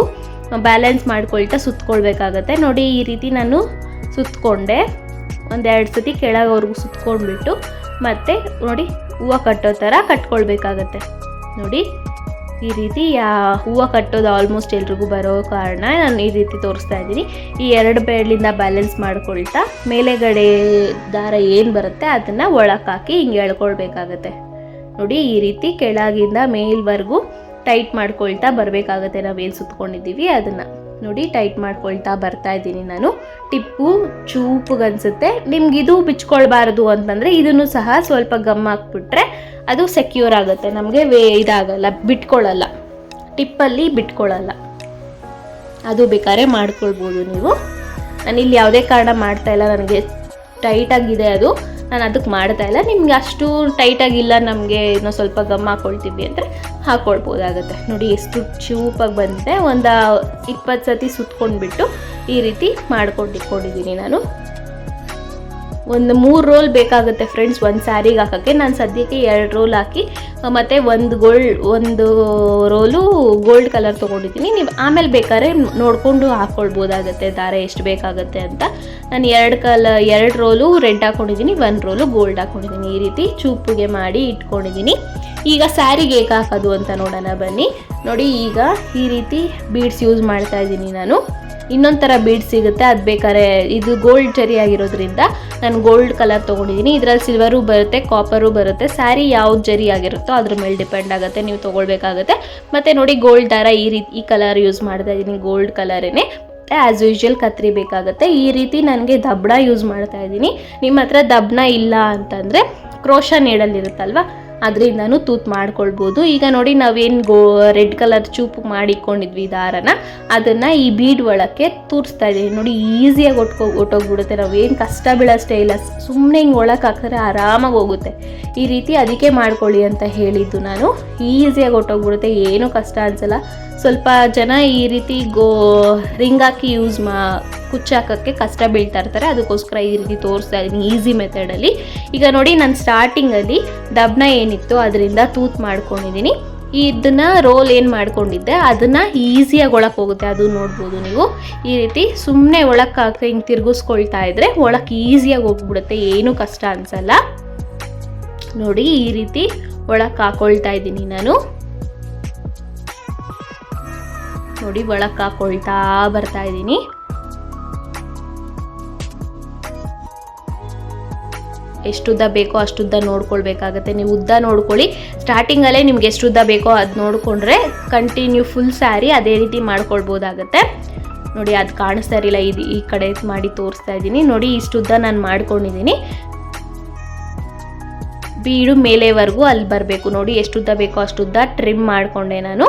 ಬ್ಯಾಲೆನ್ಸ್ ಮಾಡ್ಕೊಳ್ತಾ ಸುತ್ಕೊಳ್ಬೇಕಾಗತ್ತೆ. ನೋಡಿ, ಈ ರೀತಿ ನಾನು ಸುತ್ಕೊಂಡೆ, 1-2 ಸತಿ ಕೆಳಗವರೆಗೂ ಸುತ್ಕೊಂಡ್ಬಿಟ್ಟು ಮತ್ತೆ ನೋಡಿ ಹೂವು ಕಟ್ಟೋ ಥರ ಕಟ್ಕೊಳ್ಬೇಕಾಗತ್ತೆ. ನೋಡಿ, ಈ ರೀತಿ ಹೂವು ಕಟ್ಟೋದು ಆಲ್ಮೋಸ್ಟ್ ಎಲ್ರಿಗೂ ಬರೋ ಕಾರಣ ನಾನು ಈ ರೀತಿ ತೋರಿಸ್ತಾ ಇದ್ದೀನಿ. ಈ 2 ಬೆರಳಿಂದ ಬ್ಯಾಲೆನ್ಸ್ ಮಾಡ್ಕೊಳ್ತಾ ಮೇಲೆಗಡೆ ದಾರ ಏನು ಬರುತ್ತೆ ಅದನ್ನು ಒಳಕ್ಕೆ ಹಾಕಿ ಹಿಂಗೆ ಎಳ್ಕೊಳ್ಬೇಕಾಗತ್ತೆ. ನೋಡಿ, ಈ ರೀತಿ ಕೆಳಗಿಂದ ಮೇಲ್ವರೆಗೂ ಟೈಟ್ ಮಾಡ್ಕೊಳ್ತಾ ಬರಬೇಕಾಗತ್ತೆ. ನಾವೇನು ಸುತ್ಕೊಂಡಿದ್ದೀವಿ ಅದನ್ನು ನೋಡಿ ಟೈಟ್ ಮಾಡ್ಕೊಳ್ತಾ ಬರ್ತಾ ಇದ್ದೀನಿ ನಾನು. ಟಿಪ್ಪು ಚೂಪುಗನ್ಸುತ್ತೆ. ನಿಮ್ಗೆ ಇದು ಬಿಚ್ಕೊಳ್ಬಾರ್ದು ಅಂತಂದರೆ ಇದನ್ನು ಸಹ ಸ್ವಲ್ಪ ಗಮ್ ಹಾಕ್ಬಿಟ್ರೆ ಅದು ಸೆಕ್ಯೂರ್ ಆಗುತ್ತೆ, ನಮಗೆ ಇದಾಗಲ್ಲ, ಬಿಟ್ಕೊಳ್ಳಲ್ಲ, ಟಿಪ್ಪಲ್ಲಿ ಬಿಟ್ಕೊಳ್ಳಲ್ಲ. ಅದು ಬೇಕಾದ್ರೆ ಮಾಡ್ಕೊಳ್ಬೋದು ನೀವು. ನಾನು ಇಲ್ಲಿ ಯಾವುದೇ ಕಾರಣ ಮಾಡ್ತಾಯಿಲ್ಲ, ನನಗೆ ಟೈಟಾಗಿದೆ ಅದು, ನಾನು ಅದಕ್ಕೆ ಮಾಡ್ತಾಯಿಲ್ಲ. ನಿಮ್ಗೆ ಅಷ್ಟು ಟೈಟಾಗಿಲ್ಲ, ನಮಗೆ ಇನ್ನೂ ಸ್ವಲ್ಪ ಗಮ್ ಹಾಕ್ಕೊಳ್ತೀವಿ ಅಂದರೆ ಹಾಕ್ಕೊಳ್ಬೋದಾಗುತ್ತೆ. ನೋಡಿ ಎಷ್ಟು ಚೂಪಾಗಿ ಬಂದಿದೆ. ಒಂದು 20 ಸತಿ ಸುತ್ಕೊಂಡ್ಬಿಟ್ಟು ಈ ರೀತಿ ಮಾಡ್ಕೊಂಡಿಟ್ಕೊಂಡಿದ್ದೀನಿ ನಾನು. ಒಂದು 3 ರೋಲ್ ಬೇಕಾಗುತ್ತೆ ಫ್ರೆಂಡ್ಸ್ ಒಂದು ಸ್ಯಾರಿಗೆ ಹಾಕೋಕ್ಕೆ. ನಾನು ಸದ್ಯಕ್ಕೆ 2 ರೋಲ್ ಹಾಕಿ ಮತ್ತು ಒಂದು ರೋಲು ಗೋಲ್ಡ್ ಕಲರ್ ತೊಗೊಂಡಿದ್ದೀನಿ. ನೀವು ಆಮೇಲೆ ಬೇಕಾದ್ರೆ ನೋಡಿಕೊಂಡು ಹಾಕ್ಕೊಳ್ಬೋದಾಗುತ್ತೆ ದಾರ ಎಷ್ಟು ಬೇಕಾಗುತ್ತೆ ಅಂತ. ನಾನು 2 ರೋಲು ರೆಡ್ ಹಾಕ್ಕೊಂಡಿದ್ದೀನಿ, 1 ರೋಲು ಗೋಲ್ಡ್ ಹಾಕ್ಕೊಂಡಿದ್ದೀನಿ. ಈ ರೀತಿ ಚೂಪಿಗೆ ಮಾಡಿ ಇಟ್ಕೊಂಡಿದ್ದೀನಿ. ಈಗ ಸ್ಯಾರಿಗೆ ಹೇಗೆ ಹಾಕೋದು ಅಂತ ನೋಡೋಣ ಬನ್ನಿ. ನೋಡಿ ಈಗ ಈ ರೀತಿ ಬೀಡ್ಸ್ ಯೂಸ್ ಮಾಡ್ತಾ ಇದ್ದೀನಿ ನಾನು. ಇನ್ನೊಂದು ಥರ ಬೀಡ್ಸ್ ಸಿಗುತ್ತೆ, ಅದು ಬೇಕಾದ್ರೆ ಇದು ಗೋಲ್ಡ್ ಜರಿ ಆಗಿರೋದ್ರಿಂದ ನಾನು ಗೋಲ್ಡ್ ಕಲರ್ ತೊಗೊಂಡಿದ್ದೀನಿ. ಇದರಲ್ಲಿ ಸಿಲ್ವರು ಬರುತ್ತೆ, ಕಾಪರು ಬರುತ್ತೆ. ಸ್ಯಾರಿ ಯಾವ್ದು ಜರಿ ಆಗಿರುತ್ತೋ ಅದ್ರ ಮೇಲೆ ಡಿಪೆಂಡ್ ಆಗುತ್ತೆ, ನೀವು ತೊಗೊಳ್ಬೇಕಾಗುತ್ತೆ. ಮತ್ತು ನೋಡಿ ಗೋಲ್ಡ್ ದಾರ ಈ ಕಲರ್ ಯೂಸ್ ಮಾಡ್ತಾ ಇದ್ದೀನಿ, ಗೋಲ್ಡ್ ಕಲರೇನೆ. ಆ್ಯಸ್ ಯೂಶ್ವಲ್ ಕತ್ರಿ ಬೇಕಾಗುತ್ತೆ. ಈ ರೀತಿ ನನಗೆ ದಬ್ಣ ಯೂಸ್ ಮಾಡ್ತಾ ಇದ್ದೀನಿ. ನಿಮ್ಮ ಹತ್ರ ದಬ್ಣ ಇಲ್ಲ ಅಂತಂದರೆ ಕ್ರೋಶಾ ನೀಡಲ್ ಇರುತ್ತಲ್ವ, ಅದರಿಂದನೂ ತೂತು ಮಾಡ್ಕೊಳ್ಬೋದು. ಈಗ ನೋಡಿ ನಾವೇನು ರೆಡ್ ಕಲರ್ ಚೂಪು ಮಾಡಿಕೊಂಡಿದ್ವಿ ದಾರನ, ಅದನ್ನು ಈ ಬೀಡ್ ಒಳಕ್ಕೆ ತೂರಿಸ್ತಾ ಇದ್ದೀನಿ. ನೋಡಿ ಈಸಿಯಾಗಿ ಒಟ್ಟೋಗ್ಬಿಡುತ್ತೆ, ನಾವೇನು ಕಷ್ಟ ಬೀಳೋಷ್ಟೇ ಇಲ್ಲ. ಸುಮ್ಮನೆ ಹಿಂಗೆ ಒಳಕ್ಕೆ ಹಾಕಿದ್ರೆ ಆರಾಮಾಗಿ ಹೋಗುತ್ತೆ. ಈ ರೀತಿ ಅದಕ್ಕೆ ಮಾಡ್ಕೊಳ್ಳಿ ಅಂತ ಹೇಳಿದ್ದು ನಾನು. ಈಸಿಯಾಗಿ ಒಟ್ಟೋಗ್ಬಿಡುತ್ತೆ, ಏನೂ ಕಷ್ಟ ಅನಿಸಲ್ಲ. ಸ್ವಲ್ಪ ಜನ ಈ ರೀತಿ ರಿಂಗ್ ಹಾಕಿ ಕುಚ್ಚಾಕೋಕ್ಕೆ ಕಷ್ಟ ಬೀಳ್ತಾ ಇರ್ತಾರೆ, ಅದಕ್ಕೋಸ್ಕರ ಈ ರೀತಿ ತೋರಿಸ್ತಾ ಇದ್ದೀನಿ ಈಸಿ ಮೆಥಡಲ್ಲಿ. ಈಗ ನೋಡಿ ನಾನು ಸ್ಟಾರ್ಟಿಂಗಲ್ಲಿ ದಬ್ನ ಏನಿತ್ತು ಅದರಿಂದ ತೂತು ಮಾಡ್ಕೊಂಡಿದ್ದೀನಿ. ಇದನ್ನು ರೋಲ್ ಏನು ಮಾಡ್ಕೊಂಡಿದ್ದೆ ಅದನ್ನು ಈಸಿಯಾಗಿ ಒಳಕ್ಕೆ ಹೋಗುತ್ತೆ, ಅದು ನೋಡ್ಬೋದು ನೀವು. ಈ ರೀತಿ ಸುಮ್ಮನೆ ಒಳಕ್ಕೆ ಹಾಕಿ ಹಿಂಗೆ ತಿರುಗಿಸ್ಕೊಳ್ತಾ ಇದ್ದರೆ ಒಳಕ್ಕೆ ಈಸಿಯಾಗಿ ಹೋಗ್ಬಿಡುತ್ತೆ, ಏನೂ ಕಷ್ಟ ಅನಿಸಲ್ಲ. ನೋಡಿ ಈ ರೀತಿ ಒಳಕ್ಕೆ ಹಾಕೊಳ್ತಾ ಇದ್ದೀನಿ ನಾನು. ನೋಡಿ ಒಳಕ್ಕೆ ಹಾಕೊಳ್ತಾ ಬರ್ತಾ ಇದ್ದೀನಿ. ಎಷ್ಟು ಉದ್ದ ಬೇಕೋ ಅಷ್ಟು ಉದ್ದ ನೋಡ್ಕೊಳ್ಬೇಕಾಗತ್ತೆ. ನೀವು ಉದ್ದ ನೋಡ್ಕೊಳ್ಳಿ, ಸ್ಟಾರ್ಟಿಂಗಲ್ಲೇ ನಿಮ್ಗೆ ಎಷ್ಟು ಉದ್ದ ಬೇಕೋ ಅದು ನೋಡಿಕೊಂಡ್ರೆ ಕಂಟಿನ್ಯೂ ಫುಲ್ ಸ್ಯಾರಿ ಅದೇ ರೀತಿ ಮಾಡ್ಕೊಳ್ಬೋದಾಗತ್ತೆ. ನೋಡಿ ಅದು ಕಾಣಿಸ್ತಾ ಇರಲಿಲ್ಲ, ಈ ಕಡೆ ಮಾಡಿ ತೋರಿಸ್ತಾ ಇದ್ದೀನಿ. ನೋಡಿ ಇಷ್ಟು ಉದ್ದ ನಾನು ಮಾಡ್ಕೊಂಡಿದ್ದೀನಿ. ಬೀಡು ಮೇಲೆವರೆಗೂ ಅಲ್ಲಿ ಬರಬೇಕು. ನೋಡಿ ಎಷ್ಟು ಉದ್ದ ಬೇಕೋ ಅಷ್ಟು ಉದ್ದ ಟ್ರಿಮ್ ಮಾಡಿಕೊಂಡೆ ನಾನು.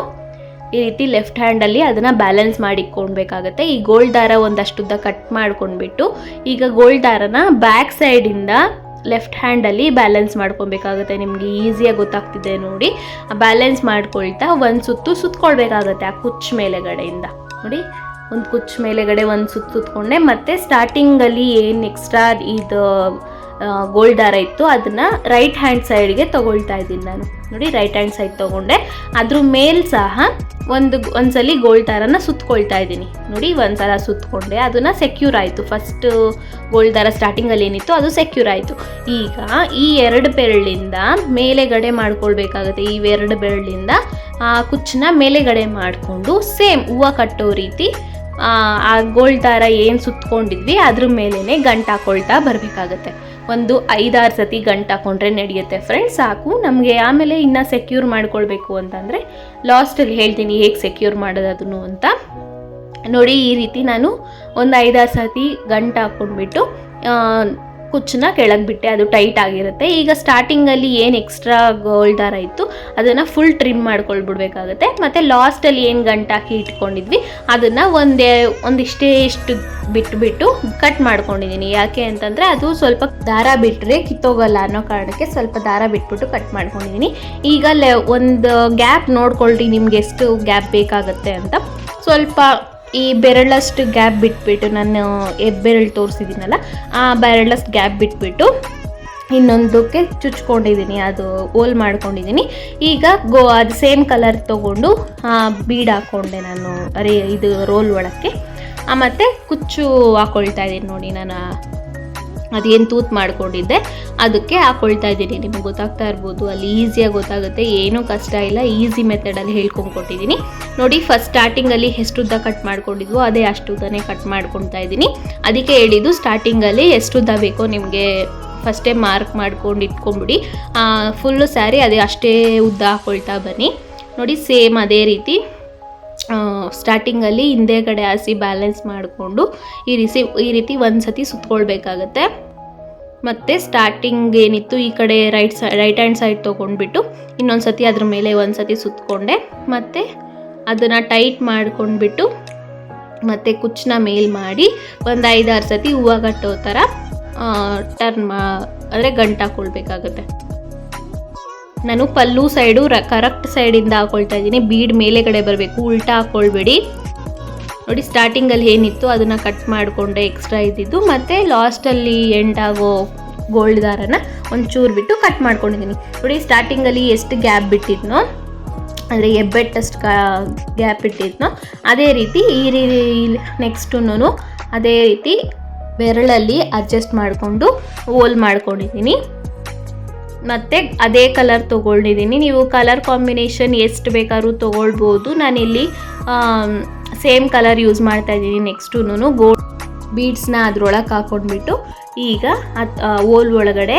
ಈ ರೀತಿ ಲೆಫ್ಟ್ ಹ್ಯಾಂಡಲ್ಲಿ ಅದನ್ನು ಬ್ಯಾಲೆನ್ಸ್ ಮಾಡಿಕೊಳ್ಬೇಕಾಗತ್ತೆ. ಈ ಗೋಲ್ಡ್ ದಾರ ಒಂದಷ್ಟು ಉದ್ದ ಕಟ್ ಮಾಡ್ಕೊಂಡ್ಬಿಟ್ಟು ಈಗ ಗೋಲ್ಡ್ ದಾರನ ಬ್ಯಾಕ್ ಸೈಡಿಂದ ಲೆಫ್ಟ್ ಹ್ಯಾಂಡಲ್ಲಿ ಬ್ಯಾಲೆನ್ಸ್ ಮಾಡ್ಕೊಬೇಕಾಗುತ್ತೆ. ನಿಮಗೆ ಈಸಿಯಾಗಿ ಗೊತ್ತಾಗ್ತಿದೆ ನೋಡಿ. ಬ್ಯಾಲೆನ್ಸ್ ಮಾಡ್ಕೊಳ್ತಾ ಒಂದು ಸುತ್ತು ಸುತ್ಕೊಳ್ಬೇಕಾಗತ್ತೆ ಆ ಕುಚ್ಚು ಮೇಲೆಗಡೆಯಿಂದ. ನೋಡಿ ಒಂದು ಕುಚ್ಚು ಮೇಲೆಗಡೆ ಒಂದು ಸುತ್ತಕೊಂಡೆ. ಮತ್ತು ಸ್ಟಾರ್ಟಿಂಗಲ್ಲಿ ಏನು ಎಕ್ಸ್ಟ್ರಾ ಇದು ಗೋಲ್ಡ್ ದಾರ ಇತ್ತು ಅದನ್ನು ರೈಟ್ ಹ್ಯಾಂಡ್ ಸೈಡ್ಗೆ ತೊಗೊಳ್ತಾ ಇದ್ದೀನಿ ನಾನು. ನೋಡಿ ರೈಟ್ ಹ್ಯಾಂಡ್ ಸೈಡ್ ತೊಗೊಂಡೆ. ಅದ್ರ ಮೇಲೆ ಸಹ ಒಂದ್ಸಲಿ ಗೋಲ್ಡ್ ದಾರನ ಸುತ್ಕೊಳ್ತಾ ಇದ್ದೀನಿ. ನೋಡಿ ಒಂದ್ಸಲ ಸುತ್ತಕೊಂಡೆ, ಅದನ್ನು ಸೆಕ್ಯೂರ್ ಆಯಿತು. ಫಸ್ಟ್ ಗೋಲ್ಡ್ ದಾರ ಸ್ಟಾರ್ಟಿಂಗಲ್ಲಿ ಏನಿತ್ತು ಅದು ಸೆಕ್ಯೂರ್ ಆಯಿತು. ಈಗ ಈ 2 ಬೆರಳಿಂದ ಮೇಲೆಗಡೆ ಮಾಡ್ಕೊಳ್ಬೇಕಾಗುತ್ತೆ. ಈ 2 ಬೆರಳಿಂದ ಕುಚ್ಚನ್ನ ಮೇಲೆಗಡೆ ಮಾಡಿಕೊಂಡು ಸೇಮ್ ಹೂವು ಕಟ್ಟೋ ರೀತಿ ಆ ಗೋಲ್ಡ್ ದಾರ ಏನು ಸುತ್ಕೊಂಡಿದ್ವಿ ಅದ್ರ ಮೇಲೇ ಗಂಟು ಹಾಕೊಳ್ತಾ ಬರಬೇಕಾಗತ್ತೆ. ಒಂದು 5-6 ಸತಿ ಗಂಟು ಹಾಕೊಂಡ್ರೆ ನಡೆಯುತ್ತೆ ಫ್ರೆಂಡ್ಸ್, ಸಾಕು ನಮಗೆ. ಆಮೇಲೆ ಇನ್ನು ಸೆಕ್ಯೂರ್ ಮಾಡ್ಕೊಳ್ಬೇಕು ಅಂತಂದರೆ ಲಾಸ್ಟಲ್ಲಿ ಹೇಳ್ತೀನಿ ಹೇಗೆ ಸೆಕ್ಯೂರ್ ಮಾಡೋದು ಅದನ್ನು ಅಂತ. ನೋಡಿ ಈ ರೀತಿ ನಾನು ಒಂದು 5-6 ಸತಿ ಗಂಟು ಹಾಕ್ಕೊಂಡ್ಬಿಟ್ಟು ಕುಚ್ಚನ್ನ ಕೆಳಗೆ ಬಿಟ್ಟೆ, ಅದು ಟೈಟ್ ಆಗಿರುತ್ತೆ. ಈಗ ಸ್ಟಾರ್ಟಿಂಗಲ್ಲಿ ಏನು ಎಕ್ಸ್ಟ್ರಾ ಗೋಲ್ಡ್ ದಾರ ಇತ್ತು ಅದನ್ನು ಫುಲ್ ಟ್ರಿಮ್ ಮಾಡ್ಕೊಳ್ಬಿಡ್ಬೇಕಾಗತ್ತೆ. ಮತ್ತು ಲಾಸ್ಟಲ್ಲಿ ಏನು ಗಂಟು ಹಾಕಿ ಇಟ್ಕೊಂಡಿದ್ವಿ ಅದನ್ನು ಇಷ್ಟು ಬಿಟ್ಟು ಕಟ್ ಮಾಡ್ಕೊಂಡಿದ್ದೀನಿ. ಯಾಕೆ ಅಂತಂದರೆ ಅದು ಸ್ವಲ್ಪ ದಾರ ಬಿಟ್ಟರೆ ಕಿತ್ತೋಗಲ್ಲ ಅನ್ನೋ ಕಾರಣಕ್ಕೆ ಸ್ವಲ್ಪ ದಾರ ಬಿಟ್ಬಿಟ್ಟು ಕಟ್ ಮಾಡ್ಕೊಂಡಿದ್ದೀನಿ. ಈಗ ಒಂದು ಗ್ಯಾಪ್ ನೋಡ್ಕೊಳ್ರಿ, ನಿಮ್ಗೆ ಎಷ್ಟು ಗ್ಯಾಪ್ ಬೇಕಾಗುತ್ತೆ ಅಂತ. ಸ್ವಲ್ಪ ಈ ಬೆರಳಷ್ಟು ಗ್ಯಾಪ್ ಬಿಟ್ಬಿಟ್ಟು, ನಾನು ಬೆರಳು ತೋರಿಸಿದ್ದೀನಲ್ಲ ಆ ಬೆರಳಷ್ಟು ಗ್ಯಾಪ್ ಬಿಟ್ಬಿಟ್ಟು ಇನ್ನೊಂದಕ್ಕೆ ಚುಚ್ಕೊಂಡಿದ್ದೀನಿ, ಅದು ಹೋಲ್ ಮಾಡ್ಕೊಂಡಿದ್ದೀನಿ. ಈಗ ಅದು ಸೇಮ್ ಕಲರ್ ತೊಗೊಂಡು ಬೀಡ್ ಹಾಕ್ಕೊಂಡೆ ನಾನು ಇದು ರೋಲ್ ಒಳಕ್ಕೆ. ಮತ್ತು ಕುಚ್ಚು ಹಾಕ್ಕೊಳ್ತಾ ಇದ್ದೀನಿ. ನೋಡಿ ನಾನು ಅದೇನು ತೂತು ಮಾಡ್ಕೊಂಡಿದ್ದೆ ಅದಕ್ಕೆ ಹಾಕ್ಕೊಳ್ತಾ ಇದ್ದೀನಿ. ನಿಮ್ಗೆ ಗೊತ್ತಾಗ್ತಾ ಇರ್ಬೋದು, ಅಲ್ಲಿ ಈಸಿಯಾಗಿ ಗೊತ್ತಾಗುತ್ತೆ, ಏನೂ ಕಷ್ಟ ಇಲ್ಲ. ಈಸಿ ಮೆಥಡಲ್ಲಿ ಹೇಳ್ಕೊಂಡ್ಕೊಟ್ಟಿದ್ದೀನಿ. ನೋಡಿ ಫಸ್ಟ್ ಸ್ಟಾರ್ಟಿಂಗಲ್ಲಿ ಎಷ್ಟು ಉದ್ದ ಕಟ್ ಮಾಡ್ಕೊಂಡಿದ್ವೋ ಅದೇ ಅಷ್ಟು ಉದ್ದನೇ ಕಟ್ ಮಾಡ್ಕೊಳ್ತಾ ಇದ್ದೀನಿ. ಅದಕ್ಕೆ ಹೇಳಿದ್ದು ಸ್ಟಾರ್ಟಿಂಗಲ್ಲಿ ಎಷ್ಟು ಉದ್ದ ಬೇಕೋ ನಿಮಗೆ ಫಸ್ಟೇ ಮಾರ್ಕ್ ಮಾಡ್ಕೊಂಡು ಇಟ್ಕೊಂಬಿಡಿ. ಫುಲ್ಲು ಸ್ಯಾರಿ ಅದೇ ಅಷ್ಟೇ ಉದ್ದ ಹಾಕ್ಕೊಳ್ತಾ ಬನ್ನಿ. ನೋಡಿ ಸೇಮ್ ಅದೇ ರೀತಿ ಸ್ಟಾರ್ಟಿಂಗಲ್ಲಿ ಹಿಂದೆಗಡೆ ಹಾಸಿ ಬ್ಯಾಲೆನ್ಸ್ ಮಾಡಿಕೊಂಡು ಈ ರೀತಿ ಒಂದು ಸತಿ ಸುತ್ಕೊಳ್ಬೇಕಾಗತ್ತೆ. ಮತ್ತು ಸ್ಟಾರ್ಟಿಂಗ್ ಏನಿತ್ತು ಈ ಕಡೆ ರೈಟ್ ಹ್ಯಾಂಡ್ ಸೈಡ್ ತೊಗೊಂಡ್ಬಿಟ್ಟು ಇನ್ನೊಂದು ಸತಿ ಅದ್ರ ಮೇಲೆ ಒಂದು ಸತಿ ಸುತ್ಕೊಂಡೆ. ಮತ್ತು ಅದನ್ನು ಟೈಟ್ ಮಾಡ್ಕೊಂಡ್ಬಿಟ್ಟು ಮತ್ತು ಕುಚ್ಚನ್ನ ಮೇಲ್ ಮಾಡಿ ಒಂದು 5-6 ಸತಿ ಹೂವು ಕಟ್ಟೋ ಥರ ಟರ್ನ್ ಅಂದರೆ ಗಂಟು ಹಾಕ್ಕೊಳ್ಬೇಕಾಗುತ್ತೆ. ನಾನು ಪಲ್ಲು ಸೈಡು ಕರೆಕ್ಟ್ ಸೈಡಿಂದ ಹಾಕ್ಕೊಳ್ತಾ ಇದ್ದೀನಿ. ಬೀಡ್ ಮೇಲೆ ಕಡೆ ಬರಬೇಕು, ಉಲ್ಟಾ ಹಾಕ್ಕೊಳ್ಬೇಡಿ. ನೋಡಿ ಸ್ಟಾರ್ಟಿಂಗಲ್ಲಿ ಏನಿತ್ತು ಅದನ್ನು ಕಟ್ ಮಾಡಿಕೊಂಡೆ ಎಕ್ಸ್ಟ್ರಾ ಇದ್ದಿದ್ದು, ಮತ್ತು ಲಾಸ್ಟಲ್ಲಿ ಎಂಡಾಗೋ ಗೋಲ್ಡ್ ದಾರನ ಒಂಚೂರು ಬಿಟ್ಟು ಕಟ್ ಮಾಡ್ಕೊಂಡಿದ್ದೀನಿ. ನೋಡಿ ಸ್ಟಾರ್ಟಿಂಗಲ್ಲಿ ಎಷ್ಟು ಗ್ಯಾಪ್ ಬಿಟ್ಟಿದ್ನೋ ಅಂದರೆ ಹೆಬ್ಬೆಟ್ಟಷ್ಟು ಗ್ಯಾಪ್ ಇಟ್ಟಿದ್ನೋ ಅದೇ ರೀತಿ ನೆಕ್ಸ್ಟುನು ಅದೇ ರೀತಿ ಬೆರಳಲ್ಲಿ ಅಡ್ಜಸ್ಟ್ ಮಾಡಿಕೊಂಡು ಹೋಲ್ ಮಾಡ್ಕೊಂಡಿದ್ದೀನಿ. ಮತ್ತು ಅದೇ ಕಲರ್ ತೊಗೊಂಡಿದ್ದೀನಿ. ನೀವು ಕಲರ್ ಕಾಂಬಿನೇಷನ್ ಎಷ್ಟು ಬೇಕಾದ್ರೂ ತೊಗೊಳ್ಬೋದು. ನಾನಿಲ್ಲಿ ಸೇಮ್ ಕಲರ್ ಯೂಸ್ ಮಾಡ್ತಾ ಇದ್ದೀನಿ. ನೆಕ್ಸ್ಟುನು ಗೋಲ್ಡ್ ಬೀಡ್ಸ್ನ ಅದ್ರೊಳಗೆ ಹಾಕ್ಕೊಂಡ್ಬಿಟ್ಟು ಈಗ ಹೋಲ್ ಒಳಗಡೆ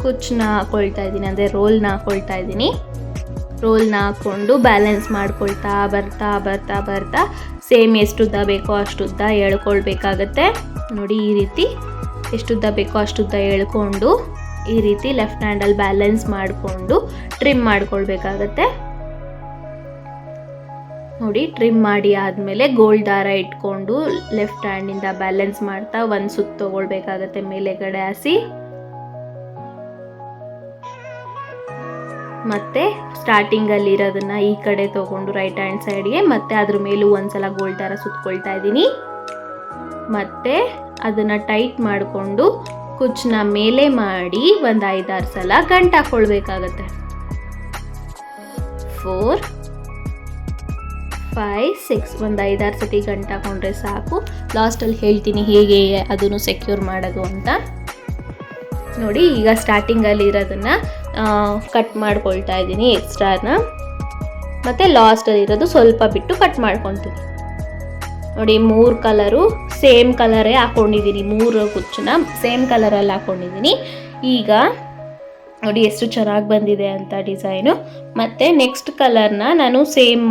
ಕುಚ್ಚನ್ನ ಹಾಕ್ಕೊಳ್ತಾ ಇದ್ದೀನಿ, ಅಂದರೆ ರೋಲ್ನ ಹಾಕ್ಕೊಳ್ತಾ ಇದ್ದೀನಿ. ರೋಲ್ನ ಹಾಕ್ಕೊಂಡು ಬ್ಯಾಲೆನ್ಸ್ ಮಾಡ್ಕೊಳ್ತಾ ಬರ್ತಾ ಸೇಮ್ ಎಷ್ಟುದ್ದ ಬೇಕೋ ಅಷ್ಟುದ್ದ ಎಳ್ಕೊಳ್ಬೇಕಾಗತ್ತೆ. ನೋಡಿ ಈ ರೀತಿ ಎಷ್ಟುದ್ದ ಬೇಕೋ ಅಷ್ಟುದ್ದ ಎಳ್ಕೊಂಡು ಈ ರೀತಿ ಲೆಫ್ಟ್ ಹ್ಯಾಂಡಲ್ಲಿ ಬ್ಯಾಲೆನ್ಸ್ ಮಾಡಿಕೊಂಡು ಟ್ರಿಮ್ ಮಾಡ್ಕೊಳ್ಬೇಕಾಗತ್ತೆ. ನೋಡಿ ಟ್ರಿಮ್ ಮಾಡಿ ಆದಮೇಲೆ ಗೋಲ್ಡ್ ದಾರ ಇಟ್ಕೊಂಡು ಲೆಫ್ಟ್ ಹ್ಯಾಂಡಿಂದ ಬ್ಯಾಲೆನ್ಸ್ ಮಾಡ್ತಾ ಒಂದು ಸುತ್ತು ತೊಗೊಳ್ಬೇಕಾಗತ್ತೆ ಮೇಲೆಗಡೆ ಹಾಸಿ. ಮತ್ತು ಸ್ಟಾರ್ಟಿಂಗಲ್ಲಿ ಇರೋದನ್ನು ಈ ಕಡೆ ತೊಗೊಂಡು ರೈಟ್ ಹ್ಯಾಂಡ್ ಸೈಡ್ಗೆ ಮತ್ತು ಅದ್ರ ಮೇಲೂ ಒಂದ್ಸಲ ಗೋಲ್ಡ್ ದಾರ ಸುತ್ಕೊಳ್ತಾ ಇದ್ದೀನಿ. ಮತ್ತು ಅದನ್ನು ಟೈಟ್ ಮಾಡಿಕೊಂಡು ಕುಚ್ಚನ್ನ ಮೇಲೆ ಮಾಡಿ ಒಂದು 5-6 ಸಲ ಗಂಟು ಹಾಕ್ಕೊಳ್ಬೇಕಾಗತ್ತೆ. 4, 5, 6 ಒಂದು 5-6 ಸತಿ ಗಂಟು ಹಾಕೊಂಡ್ರೆ ಸಾಕು. ಲಾಸ್ಟಲ್ಲಿ ಹೇಳ್ತೀನಿ ಹೇಗೆ ಅದನ್ನು ಸೆಕ್ಯೂರ್ ಮಾಡೋದು ಅಂತ. ನೋಡಿ ಈಗ ಸ್ಟಾರ್ಟಿಂಗಲ್ಲಿ ಇರೋದನ್ನು ಕಟ್ ಮಾಡ್ಕೊಳ್ತಾ ಇದ್ದೀನಿ ಎಕ್ಸ್ಟ್ರಾನ, ಮತ್ತು ಲಾಸ್ಟಲ್ಲಿ ಇರೋದು ಸ್ವಲ್ಪ ಬಿಟ್ಟು ಕಟ್ ಮಾಡ್ಕೊತೀನಿ. ನೋಡಿ 3 ಕಲರು ಸೇಮ್ ಕಲರೇ ಹಾಕ್ಕೊಂಡಿದ್ದೀನಿ, 3 ಕುಚ್ಚನ್ನ ಸೇಮ್ ಕಲರಲ್ಲಿ ಹಾಕ್ಕೊಂಡಿದ್ದೀನಿ. ಈಗ ನೋಡಿ ಎಷ್ಟು ಚೆನ್ನಾಗಿ ಬಂದಿದೆ ಅಂತ ಡಿಸೈನು. ಮತ್ತು ನೆಕ್ಸ್ಟ್ ಕಲರ್ನ ನಾನು ಸೇಮ್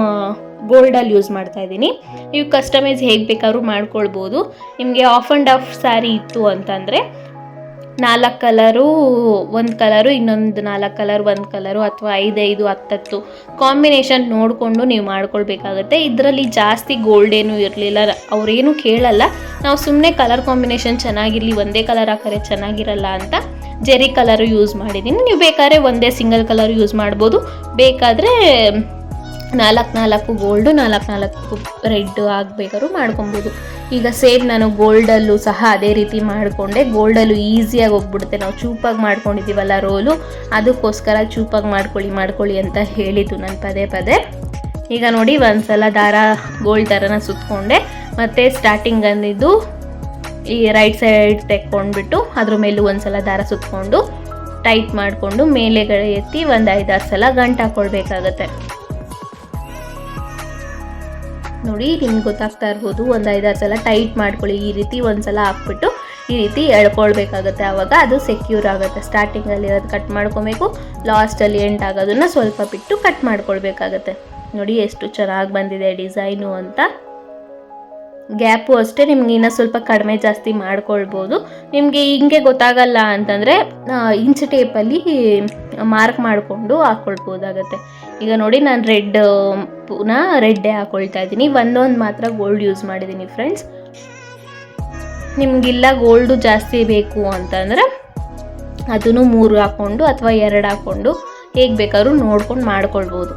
ಗೋಲ್ಡಲ್ಲಿ ಯೂಸ್ ಮಾಡ್ತಾ ಇದ್ದೀನಿ. ನೀವು ಕಸ್ಟಮೈಸ್ ಹೇಗೆ ಬೇಕಾದ್ರೂ ಮಾಡ್ಕೊಳ್ಬೋದು. ನಿಮಗೆ ಆಫ್ ಆ್ಯಂಡ್ ಆಫ್ ಸ್ಯಾರಿ ಇತ್ತು ಅಂತಂದರೆ 4 ಕಲರು ಒಂದು ಕಲರು, ಇನ್ನೊಂದು 4 ಕಲರ್ ಒಂದು ಕಲರು, ಅಥವಾ 5, 10 ಕಾಂಬಿನೇಷನ್ ನೋಡಿಕೊಂಡು ನೀವು ಮಾಡ್ಕೊಳ್ಬೇಕಾಗತ್ತೆ. ಇದರಲ್ಲಿ ಜಾಸ್ತಿ ಗೋಲ್ಡ್ ಏನೂ ಇರಲಿಲ್ಲ, ಅವರೇನು ಕೇಳಲ್ಲ. ನಾವು ಸುಮ್ಮನೆ ಕಲರ್ ಕಾಂಬಿನೇಷನ್ ಚೆನ್ನಾಗಿರಲಿ, ಒಂದೇ ಕಲರ್ ಹಾಕಿದ್ರೆ ಚೆನ್ನಾಗಿರಲ್ಲ ಅಂತ ಜೆರಿ ಕಲರು ಯೂಸ್ ಮಾಡಿದ್ದೀನಿ. ನೀವು ಬೇಕಾದ್ರೆ ಒಂದೇ ಸಿಂಗಲ್ ಕಲರ್ ಯೂಸ್ ಮಾಡ್ಬೋದು, ಬೇಕಾದರೆ 4 ಗೋಲ್ಡು 4 ರೆಡ್ ಆಗಬೇಕಾದ್ರೂ ಮಾಡ್ಕೊಬೋದು. ಈಗ ಸೇಮ್ ನಾನು ಗೋಲ್ಡಲ್ಲೂ ಸಹ ಅದೇ ರೀತಿ ಮಾಡಿಕೊಂಡೆ. ಗೋಲ್ಡಲ್ಲೂ ಈಸಿಯಾಗಿ ಹೋಗ್ಬಿಡುತ್ತೆ, ನಾವು ಚೂಪಾಗಿ ಮಾಡ್ಕೊಂಡಿದ್ದೀವಲ್ಲ ರೋಲು, ಅದಕ್ಕೋಸ್ಕರ ಚೂಪಾಗಿ ಮಾಡ್ಕೊಳ್ಳಿ ಅಂತ ಹೇಳಿದ್ದು ನಾನು ಪದೇ. ಈಗ ನೋಡಿ ಒಂದ್ಸಲ ಗೋಲ್ಡ್ ದಾರನ ಸುತ್ಕೊಂಡೆ, ಮತ್ತು ಸ್ಟಾರ್ಟಿಂಗ್ ಅಂದಿದ್ದು ಈ ರೈಟ್ ಸೈಡ್ ತೆಕ್ಕೊಂಡ್ಬಿಟ್ಟು ಅದ್ರ ಮೇಲೂ ಒಂದ್ಸಲ ದಾರ ಸುತ್ಕೊಂಡು ಟೈಟ್ ಮಾಡಿಕೊಂಡು ಮೇಲೆಗಡೆ ಎತ್ತಿ ಒಂದು 5-6 ಸಲ ಗಂಟು ಹಾಕ್ಕೊಳ್ಬೇಕಾಗತ್ತೆ. ನೋಡಿ ನಿಮ್ಗೆ ಗೊತ್ತಾಗ್ತಾ ಇರ್ಬೋದು, ಒಂದು 5-6 ಸಲ ಟೈಟ್ ಮಾಡ್ಕೊಳ್ಳಿ. ಈ ರೀತಿ ಒಂದ್ಸಲ ಹಾಕ್ಬಿಟ್ಟು ಈ ರೀತಿ ಎಳ್ಕೊಳ್ಬೇಕಾಗತ್ತೆ, ಆವಾಗ ಅದು ಸೆಕ್ಯೂರ್ ಆಗುತ್ತೆ. ಸ್ಟಾರ್ಟಿಂಗಲ್ಲಿ ಇರೋದು ಕಟ್ ಮಾಡ್ಕೊಬೇಕು, ಲಾಸ್ಟಲ್ಲಿ ಎಂಡ್ ಆಗೋದನ್ನು ಸ್ವಲ್ಪ ಬಿಟ್ಟು ಕಟ್ ಮಾಡ್ಕೊಳ್ಬೇಕಾಗತ್ತೆ. ನೋಡಿ ಎಷ್ಟು ಚೆನ್ನಾಗಿ ಬಂದಿದೆ ಡಿಸೈನು ಅಂತ. ಗ್ಯಾಪು ಅಷ್ಟೇ ನಿಮ್ಗೆ ಇನ್ನೂ ಸ್ವಲ್ಪ ಕಡಿಮೆ ಜಾಸ್ತಿ ಮಾಡ್ಕೊಳ್ಬೋದು. ನಿಮಗೆ ಹಿಂಗೆ ಗೊತ್ತಾಗಲ್ಲ ಅಂತಂದರೆ ಇಂಚ್ ಟೇಪಲ್ಲಿ ಮಾರ್ಕ್ ಮಾಡಿಕೊಂಡು ಹಾಕ್ಕೊಳ್ಬೋದಾಗತ್ತೆ. ಈಗ ನೋಡಿ ನಾನು ರೆಡ್ಡೇ ಹಾಕ್ಕೊಳ್ತಾ ಇದ್ದೀನಿ. ಒಂದೊಂದು ಮಾತ್ರ ಗೋಲ್ಡ್ ಯೂಸ್ ಮಾಡಿದ್ದೀನಿ ಫ್ರೆಂಡ್ಸ್. ನಿಮಗಿಲ್ಲ ಗೋಲ್ಡು ಜಾಸ್ತಿ ಬೇಕು ಅಂತಂದರೆ ಅದನ್ನು 3 ಹಾಕ್ಕೊಂಡು ಅಥವಾ 2 ಹಾಕ್ಕೊಂಡು ಹೇಗೆ ಬೇಕಾದ್ರೂ ನೋಡ್ಕೊಂಡು ಮಾಡ್ಕೊಳ್ಬೋದು.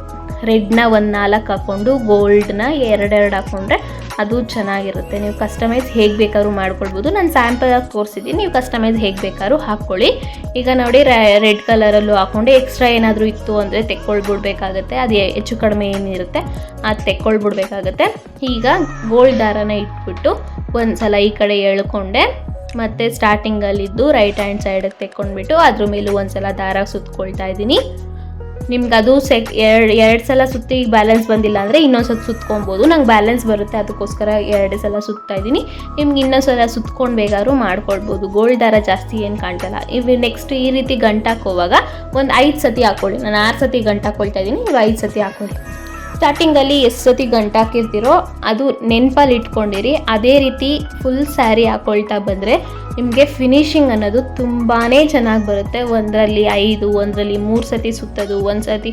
ರೆಡ್ನ ಒಂದು 4 ಹಾಕ್ಕೊಂಡು ಗೋಲ್ಡ್ನ 2 ಹಾಕ್ಕೊಂಡ್ರೆ ಅದು ಚೆನ್ನಾಗಿರುತ್ತೆ. ನೀವು ಕಸ್ಟಮೈಸ್ ಹೇಗೆ ಬೇಕಾದ್ರೂ ಮಾಡ್ಕೊಳ್ಬೋದು. ನಾನು ಸ್ಯಾಂಪಲಾಗಿ ತೋರಿಸಿದ್ದೀನಿ, ನೀವು ಕಸ್ಟಮೈಸ್ ಹೇಗೆ ಬೇಕಾದ್ರೂ ಹಾಕ್ಕೊಳ್ಳಿ. ಈಗ ನೋಡಿ ರೆಡ್ ಕಲರಲ್ಲೂ ಹಾಕ್ಕೊಂಡು ಎಕ್ಸ್ಟ್ರಾ ಏನಾದರೂ ಇತ್ತು ಅಂದರೆ ತೆಕ್ಕೊಳ್ಬಿಡ್ಬೇಕಾಗತ್ತೆ. ಅದು ಹೆಚ್ಚು ಕಡಿಮೆ ಏನಿರುತ್ತೆ ಅದು ತೆಕ್ಕೊಳ್ಬಿಡ್ಬೇಕಾಗತ್ತೆ. ಈಗ ಗೋಲ್ಡ್ ದಾರನ ಇಟ್ಬಿಟ್ಟು ಒಂದು ಸಲ ಈ ಕಡೆ ಎಳ್ಕೊಂಡೆ, ಮತ್ತು ಸ್ಟಾರ್ಟಿಂಗಲ್ಲಿದ್ದು ರೈಟ್ ಹ್ಯಾಂಡ್ ಸೈಡಿಗೆ ತೆಕ್ಕೊಂಡ್ಬಿಟ್ಟು ಅದ್ರ ಮೇಲೂ ಒಂದು ಸಲ ದಾರ ಸುತ್ಕೊಳ್ತಾ ಇದ್ದೀನಿ. ನಿಮ್ಗೆ ಅದು ಎರಡು ಸಲ ಸುತ್ತಿ ಬ್ಯಾಲೆನ್ಸ್ ಬಂದಿಲ್ಲ ಅಂದರೆ ಇನ್ನೊಂದು ಸಲ ಸುತ್ಕೊಬೋದು. ನಂಗೆ ಬ್ಯಾಲೆನ್ಸ್ ಬರುತ್ತೆ, ಅದಕ್ಕೋಸ್ಕರ 2 ಸಲ ಸುತ್ತಾ ಇದ್ದೀನಿ. ನಿಮ್ಗೆ ಇನ್ನೊಂದು ಸಲ ಸುತ್ಕೊಂಡು ಬೇಕಾದ್ರೂ ಮಾಡ್ಕೊಳ್ಬೋದು. ಗೋಲ್ಡ್ ದಾರ ಜಾಸ್ತಿ ಏನು ಕಾಣ್ತಲ್ಲ. ಇವು ನೆಕ್ಸ್ಟ್ ಈ ರೀತಿ ಗಂಟು ಹಾಕೋವಾಗ ಒಂದು 5 ಸತಿ ಹಾಕ್ಕೊಳ್ಳಿ. ನಾನು 6 ಸತಿ ಗಂಟು ಹಾಕ್ಕೊಳ್ತಾ ಇದ್ದೀನಿ, ನೀವು 5 ಸತಿ ಹಾಕ್ಕೊಳ್ಳಿ. ಸ್ಟಾರ್ಟಿಂಗಲ್ಲಿ ಎಷ್ಟು ಸತಿ ಗಂಟು ಹಾಕಿರ್ತೀರೋ ಅದು ನೆನಪಲ್ಲಿ ಇಟ್ಕೊಂಡಿರಿ. ಅದೇ ರೀತಿ ಫುಲ್ ಸ್ಯಾರಿ ಹಾಕೊಳ್ತಾ ಬಂದರೆ ನಿಮಗೆ ಫಿನಿಶಿಂಗ್ ಅನ್ನೋದು ತುಂಬಾ ಚೆನ್ನಾಗಿ ಬರುತ್ತೆ. ಒಂದರಲ್ಲಿ 5, ಒಂದರಲ್ಲಿ 3 ಸತಿ ಸುತ್ತೋದು, ಒಂದು ಸತಿ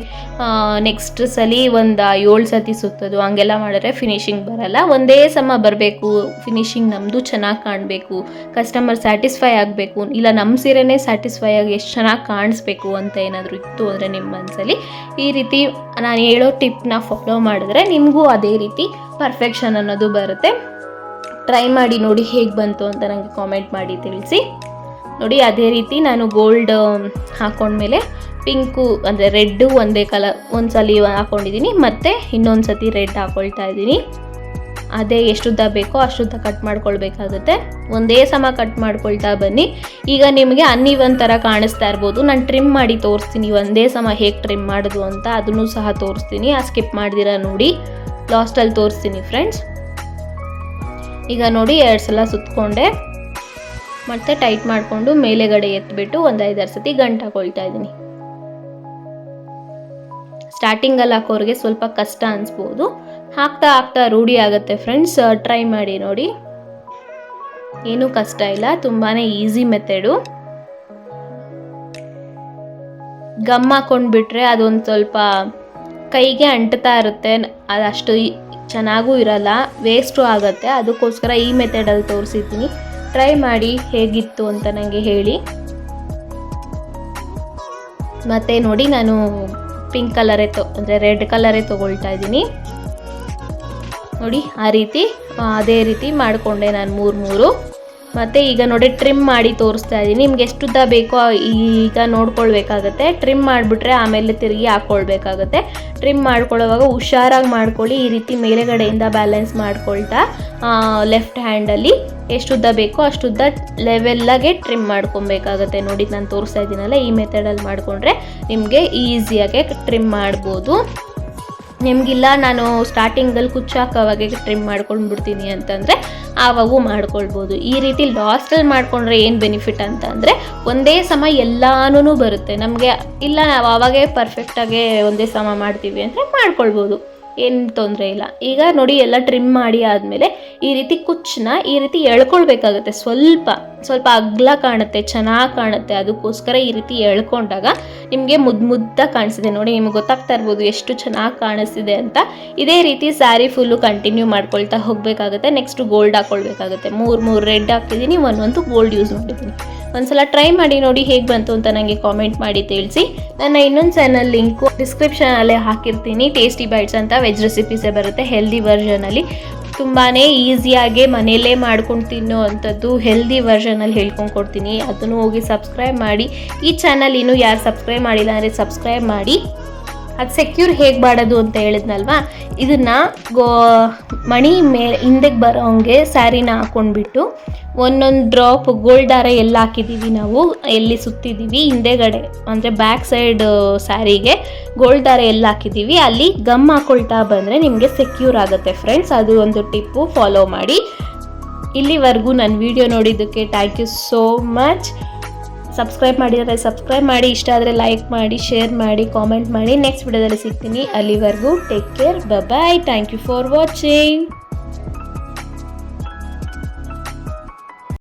ನೆಕ್ಸ್ಟ್ ಸಲ ಒಂದು 7 ಸತಿ ಸುತ್ತೋದು, ಹಂಗೆಲ್ಲ ಮಾಡಿದ್ರೆ ಫಿನಿಶಿಂಗ್ ಬರಲ್ಲ. ಒಂದೇ ಸಮ ಬರಬೇಕು, ಫಿನಿಶಿಂಗ್ ನಮ್ಮದು ಚೆನ್ನಾಗಿ ಕಾಣಬೇಕು, ಕಸ್ಟಮರ್ ಸ್ಯಾಟಿಸ್ಫೈ ಆಗಬೇಕು, ಇಲ್ಲ ನಮ್ಮ ಸೀರೆನೇ ಸ್ಯಾಟಿಸ್ಫೈ ಆಗಿ ಎಷ್ಟು ಚೆನ್ನಾಗಿ ಕಾಣಿಸ್ಬೇಕು ಅಂತ ಏನಾದರೂ ಇತ್ತು ಅಂದರೆ ನಿಮ್ಮ ಮನಸ್ಸಲ್ಲಿ ಈ ರೀತಿ ನಾನು ಹೇಳೋ ಟಿಪ್ನ ಫಾಲೋ ಮಾಡಿದ್ರೆ ನಿಮಗೂ ಅದೇ ರೀತಿ ಪರ್ಫೆಕ್ಷನ್ ಅನ್ನೋದು ಬರುತ್ತೆ. ಟ್ರೈ ಮಾಡಿ ನೋಡಿ ಹೇಗೆ ಬಂತು ಅಂತ ನನಗೆ ಕಾಮೆಂಟ್ ಮಾಡಿ ತಿಳಿಸಿ. ನೋಡಿ ಅದೇ ರೀತಿ ನಾನು ಗೋಲ್ಡ್ ಹಾಕೊಂಡ್ಮೇಲೆ ಪಿಂಕು ಅಂದರೆ ರೆಡ್ಡು ಒಂದೇ ಕಲರ್ ಒಂದು ಸಲ ಹಾಕ್ಕೊಂಡಿದ್ದೀನಿ, ಮತ್ತು ಇನ್ನೊಂದು ಸತಿ ರೆಡ್ ಹಾಕ್ಕೊಳ್ತಾ ಇದ್ದೀನಿ. ಅದೇ ಎಷ್ಟುದ್ದ ಬೇಕೋ ಅಷ್ಟುದ್ದ ಕಟ್ ಮಾಡ್ಕೊಳ್ಬೇಕಾಗುತ್ತೆ. ಒಂದೇ ಸಮ ಕಟ್ ಮಾಡ್ಕೊಳ್ತಾ ಬನ್ನಿ. ಈಗ ನಿಮಗೆ ಅನ್ನೀವನ್ ಥರ ಕಾಣಿಸ್ತಾ ಇರ್ಬೋದು. ನಾನು ಟ್ರಿಮ್ ಮಾಡಿ ತೋರಿಸ್ತೀನಿ ಒಂದೇ ಸಮ ಹೇಗೆ ಟ್ರಿಮ್ ಮಾಡೋದು ಅಂತ, ಅದನ್ನು ಸಹ ತೋರಿಸ್ತೀನಿ. ಸ್ಕಿಪ್ ಮಾಡ್ದಿರ ನೋಡಿ, ಲಾಸ್ಟಲ್ಲಿ ತೋರಿಸ್ತೀನಿ ಫ್ರೆಂಡ್ಸ್. ಈಗ ನೋಡಿ 2 ಸಲ ಸುತ್ತಕೊಂಡೆ, ಮತ್ತು ಟೈಟ್ ಮಾಡಿಕೊಂಡು ಮೇಲೆಗಡೆ ಎತ್ಬಿಟ್ಟು ಒಂದು 5-6 ಸತಿ ಗಂಟು ಹಾಕೊಳ್ತಾ ಇದ್ದೀನಿ. ಸ್ಟಾರ್ಟಿಂಗಲ್ಲಿ ಹಾಕೋರಿಗೆ ಸ್ವಲ್ಪ ಕಷ್ಟ ಅನಿಸ್ಬೋದು, ಹಾಕ್ತಾ ಹಾಕ್ತಾ ರೂಢಿ ಆಗುತ್ತೆ ಫ್ರೆಂಡ್ಸ್. ಟ್ರೈ ಮಾಡಿ ನೋಡಿ, ಏನೂ ಕಷ್ಟ ಇಲ್ಲ, ತುಂಬಾ ಈಸಿ ಮೆಥಡು. ಗಮ್ ಹಾಕೊಂಡ್ಬಿಟ್ರೆ ಅದೊಂದು ಸ್ವಲ್ಪ ಕೈಗೆ ಅಂಟ್ತಾ ಇರುತ್ತೆ, ಅದಷ್ಟು ಚೆನ್ನಾಗೂ ಇರಲ್ಲ, ವೇಸ್ಟು ಆಗುತ್ತೆ. ಅದಕ್ಕೋಸ್ಕರ ಈ ಮೆಥಡಲ್ಲಿ ತೋರಿಸಿದ್ದೀನಿ. ಟ್ರೈ ಮಾಡಿ ಹೇಗಿತ್ತು ಅಂತ ನನಗೆ ಹೇಳಿ. ಮತ್ತು ನೋಡಿ ನಾನು ಪಿಂಕ್ ಕಲರೇ ಅಂದರೆ ರೆಡ್ ಕಲರೇ ತೊಗೊಳ್ತಾ ಇದ್ದೀನಿ. ನೋಡಿ ಆ ರೀತಿ ಅದೇ ರೀತಿ ಮಾಡಿಕೊಂಡೆ ನಾನು 3 ಮತ್ತು ಈಗ ನೋಡಿ ಟ್ರಿಮ್ ಮಾಡಿ ತೋರಿಸ್ತಾ ಇದ್ದೀನಿ. ನಿಮ್ಗೆ ಎಷ್ಟು ಉದ್ದ ಬೇಕೋ ಈಗ ನೋಡ್ಕೊಳ್ಬೇಕಾಗತ್ತೆ. ಟ್ರಿಮ್ ಮಾಡಿಬಿಟ್ರೆ ಆಮೇಲೆ ತಿರುಗಿ ಹಾಕ್ಕೊಳ್ಬೇಕಾಗತ್ತೆ. ಟ್ರಿಮ್ ಮಾಡ್ಕೊಳ್ಳೋವಾಗ ಹುಷಾರಾಗಿ ಮಾಡ್ಕೊಳ್ಳಿ. ಈ ರೀತಿ ಮೇಲೆಗಡೆಯಿಂದ ಬ್ಯಾಲೆನ್ಸ್ ಮಾಡ್ಕೊಳ್ತಾ ಲೆಫ್ಟ್ ಹ್ಯಾಂಡಲ್ಲಿ ಎಷ್ಟು ಉದ್ದ ಬೇಕೋ ಅಷ್ಟುದ್ದ ಲೆವೆಲ್ಲಾಗೆ ಟ್ರಿಮ್ ಮಾಡ್ಕೊಬೇಕಾಗತ್ತೆ. ನೋಡಿ ನಾನು ತೋರಿಸ್ತಾ ಇದ್ದೀನಲ್ಲ, ಈ ಮೆಥಡಲ್ಲಿ ಮಾಡಿಕೊಂಡ್ರೆ ನಿಮಗೆ ಈಸಿಯಾಗೆ ಟ್ರಿಮ್ ಮಾಡ್ಬೋದು. ನಿಮಗಿಲ್ಲ ನಾನು ಸ್ಟಾರ್ಟಿಂಗಲ್ಲಿ ಕುಚ್ಚಾಕೋವಾಗೆ ಟ್ರಿಮ್ ಮಾಡ್ಕೊಂಡು ಬಿಡ್ತೀನಿ ಅಂತಂದರೆ ಆವಾಗೂ ಮಾಡ್ಕೊಳ್ಬೋದು. ಈ ರೀತಿ ಲಾಸ್ಟಲ್ಲಿ ಮಾಡಿಕೊಂಡ್ರೆ ಏನು ಬೆನಿಫಿಟ್ ಅಂತ ಅಂದರೆ ಒಂದೇ ಸಮ ಎಲ್ಲನೂ ಬರುತ್ತೆ ನಮಗೆ. ಇಲ್ಲ ನಾವು ಆವಾಗೇ ಪರ್ಫೆಕ್ಟಾಗೆ ಒಂದೇ ಸಮ ಮಾಡ್ತೀವಿ ಅಂದರೆ ಮಾಡ್ಕೊಳ್ಬೋದು, ಏನು ತೊಂದರೆ ಇಲ್ಲ. ಈಗ ನೋಡಿ ಎಲ್ಲ ಟ್ರಿಮ್ ಮಾಡಿ ಆದಮೇಲೆ ಈ ರೀತಿ ಕುಚ್ಚನ್ನ ಈ ರೀತಿ ಎಳ್ಕೊಳ್ಬೇಕಾಗತ್ತೆ. ಸ್ವಲ್ಪ ಅಗ್ಲ ಕಾಣುತ್ತೆ, ಚೆನ್ನಾಗಿ ಕಾಣುತ್ತೆ. ಅದಕ್ಕೋಸ್ಕರ ಈ ರೀತಿ ಎಳ್ಕೊಂಡಾಗ ನಿಮಗೆ ಮುದ್ದಾಗಿ ಕಾಣಿಸ್ತಿದೆ. ನೋಡಿ ನಿಮ್ಗೆ ಗೊತ್ತಾಗ್ತಾ ಇರ್ಬೋದು ಎಷ್ಟು ಚೆನ್ನಾಗಿ ಕಾಣಿಸ್ತಿದೆ ಅಂತ. ಇದೇ ರೀತಿ ಸ್ಯಾರಿ ಫುಲ್ಲು ಕಂಟಿನ್ಯೂ ಮಾಡ್ಕೊಳ್ತಾ ಹೋಗಬೇಕಾಗುತ್ತೆ. Next gold ಹಾಕ್ಕೊಳ್ಬೇಕಾಗುತ್ತೆ. 3 ರೆಡ್ ಹಾಕ್ತಿದ್ದೀನಿ, ಒಂದು ಗೋಲ್ಡ್ ಯೂಸ್ ಮಾಡಿದ್ದೀನಿ. ಒಂದ್ಸಲ ಟ್ರೈ ಮಾಡಿ ನೋಡಿ ಹೇಗೆ ಬಂತು ಅಂತ ನನಗೆ ಕಾಮೆಂಟ್ ಮಾಡಿ ತಿಳಿಸಿ. ನನ್ನ ಇನ್ನೊಂದು ಚಾನಲ್ ಲಿಂಕು ಡಿಸ್ಕ್ರಿಪ್ಷನಲ್ಲೇ ಹಾಕಿರ್ತೀನಿ. ಟೇಸ್ಟಿ ಬೈಟ್ಸ್ ಅಂತ ವೆಜ್ ರೆಸಿಪೀಸೇ ಬರುತ್ತೆ, ಹೆಲ್ದಿ ವರ್ಷನಲ್ಲಿ. ತುಂಬಾ ಈಸಿಯಾಗಿ ಮನೆಯಲ್ಲೇ ಮಾಡ್ಕೊಂಡು ತಿನ್ನೋ ಅಂಥದ್ದು ಹೆಲ್ದಿ ವರ್ಷನಲ್ಲಿ ಹೇಳ್ಕೊಂಡು ಕೊಡ್ತೀನಿ. ಅದನ್ನು ಹೋಗಿ ಸಬ್ಸ್ಕ್ರೈಬ್ ಮಾಡಿ. ಈ ಚಾನಲ್ ಇನ್ನೂ ಯಾರು ಸಬ್ಸ್ಕ್ರೈಬ್ ಮಾಡಿಲ್ಲ ಅಂದರೆ ಸಬ್ಸ್ಕ್ರೈಬ್ ಮಾಡಿ. ಅದು ಸೆಕ್ಯೂರ್ ಹೇಗೆ ಮಾಡೋದು ಅಂತ ಹೇಳಿದ್ನಲ್ವಾ, ಇದನ್ನು ಮಣಿ ಹಿಂದೆಗೆ ಬರೋ ಹಂಗೆ ಸ್ಯಾರಿನ ಹಾಕ್ಕೊಂಡ್ಬಿಟ್ಟು ಒಂದೊಂದು ಡ್ರಾಪ್ ಗೋಲ್ಡ್ ದಾರ ಎಲ್ಲ ಹಾಕಿದ್ದೀವಿ ನಾವು, ಎಲ್ಲಿ ಸುತ್ತಿದ್ದೀವಿ ಹಿಂದೆಗಡೆ ಅಂದರೆ ಬ್ಯಾಕ್ ಸೈಡ್ ಸ್ಯಾರಿಗೆ ಗೋಲ್ಡ್ ದಾರ ಎಲ್ಲ ಹಾಕಿದ್ದೀವಿ, ಅಲ್ಲಿ ಗಮ್ ಹಾಕ್ಕೊಳ್ತಾ ಬಂದರೆ ನಿಮಗೆ ಸೆಕ್ಯೂರ್ ಆಗುತ್ತೆ ಫ್ರೆಂಡ್ಸ್. ಅದು ಒಂದು ಟಿಪ್ಪು, ಫಾಲೋ ಮಾಡಿ. ಇಲ್ಲಿವರೆಗೂ ನನ್ನ ವಿಡಿಯೋ ನೋಡಿದ್ದಕ್ಕೆ thank you so much. Subscribe ಮಾಡಿದರೆ ಸಬ್ಸ್ಕ್ರೈಬ್ ಮಾಡಿ, ಇಷ್ಟ ಆದರೆ ಲೈಕ್ ಮಾಡಿ, ಶೇರ್ ಮಾಡಿ, ಕಾಮೆಂಟ್ ಮಾಡಿ. ನೆಕ್ಸ್ಟ್ ವಿಡಿಯೋದಲ್ಲಿ ಸಿಗ್ತೀನಿ. ಅಲ್ಲಿವರೆಗೂ take care, bye. Thank you for watching.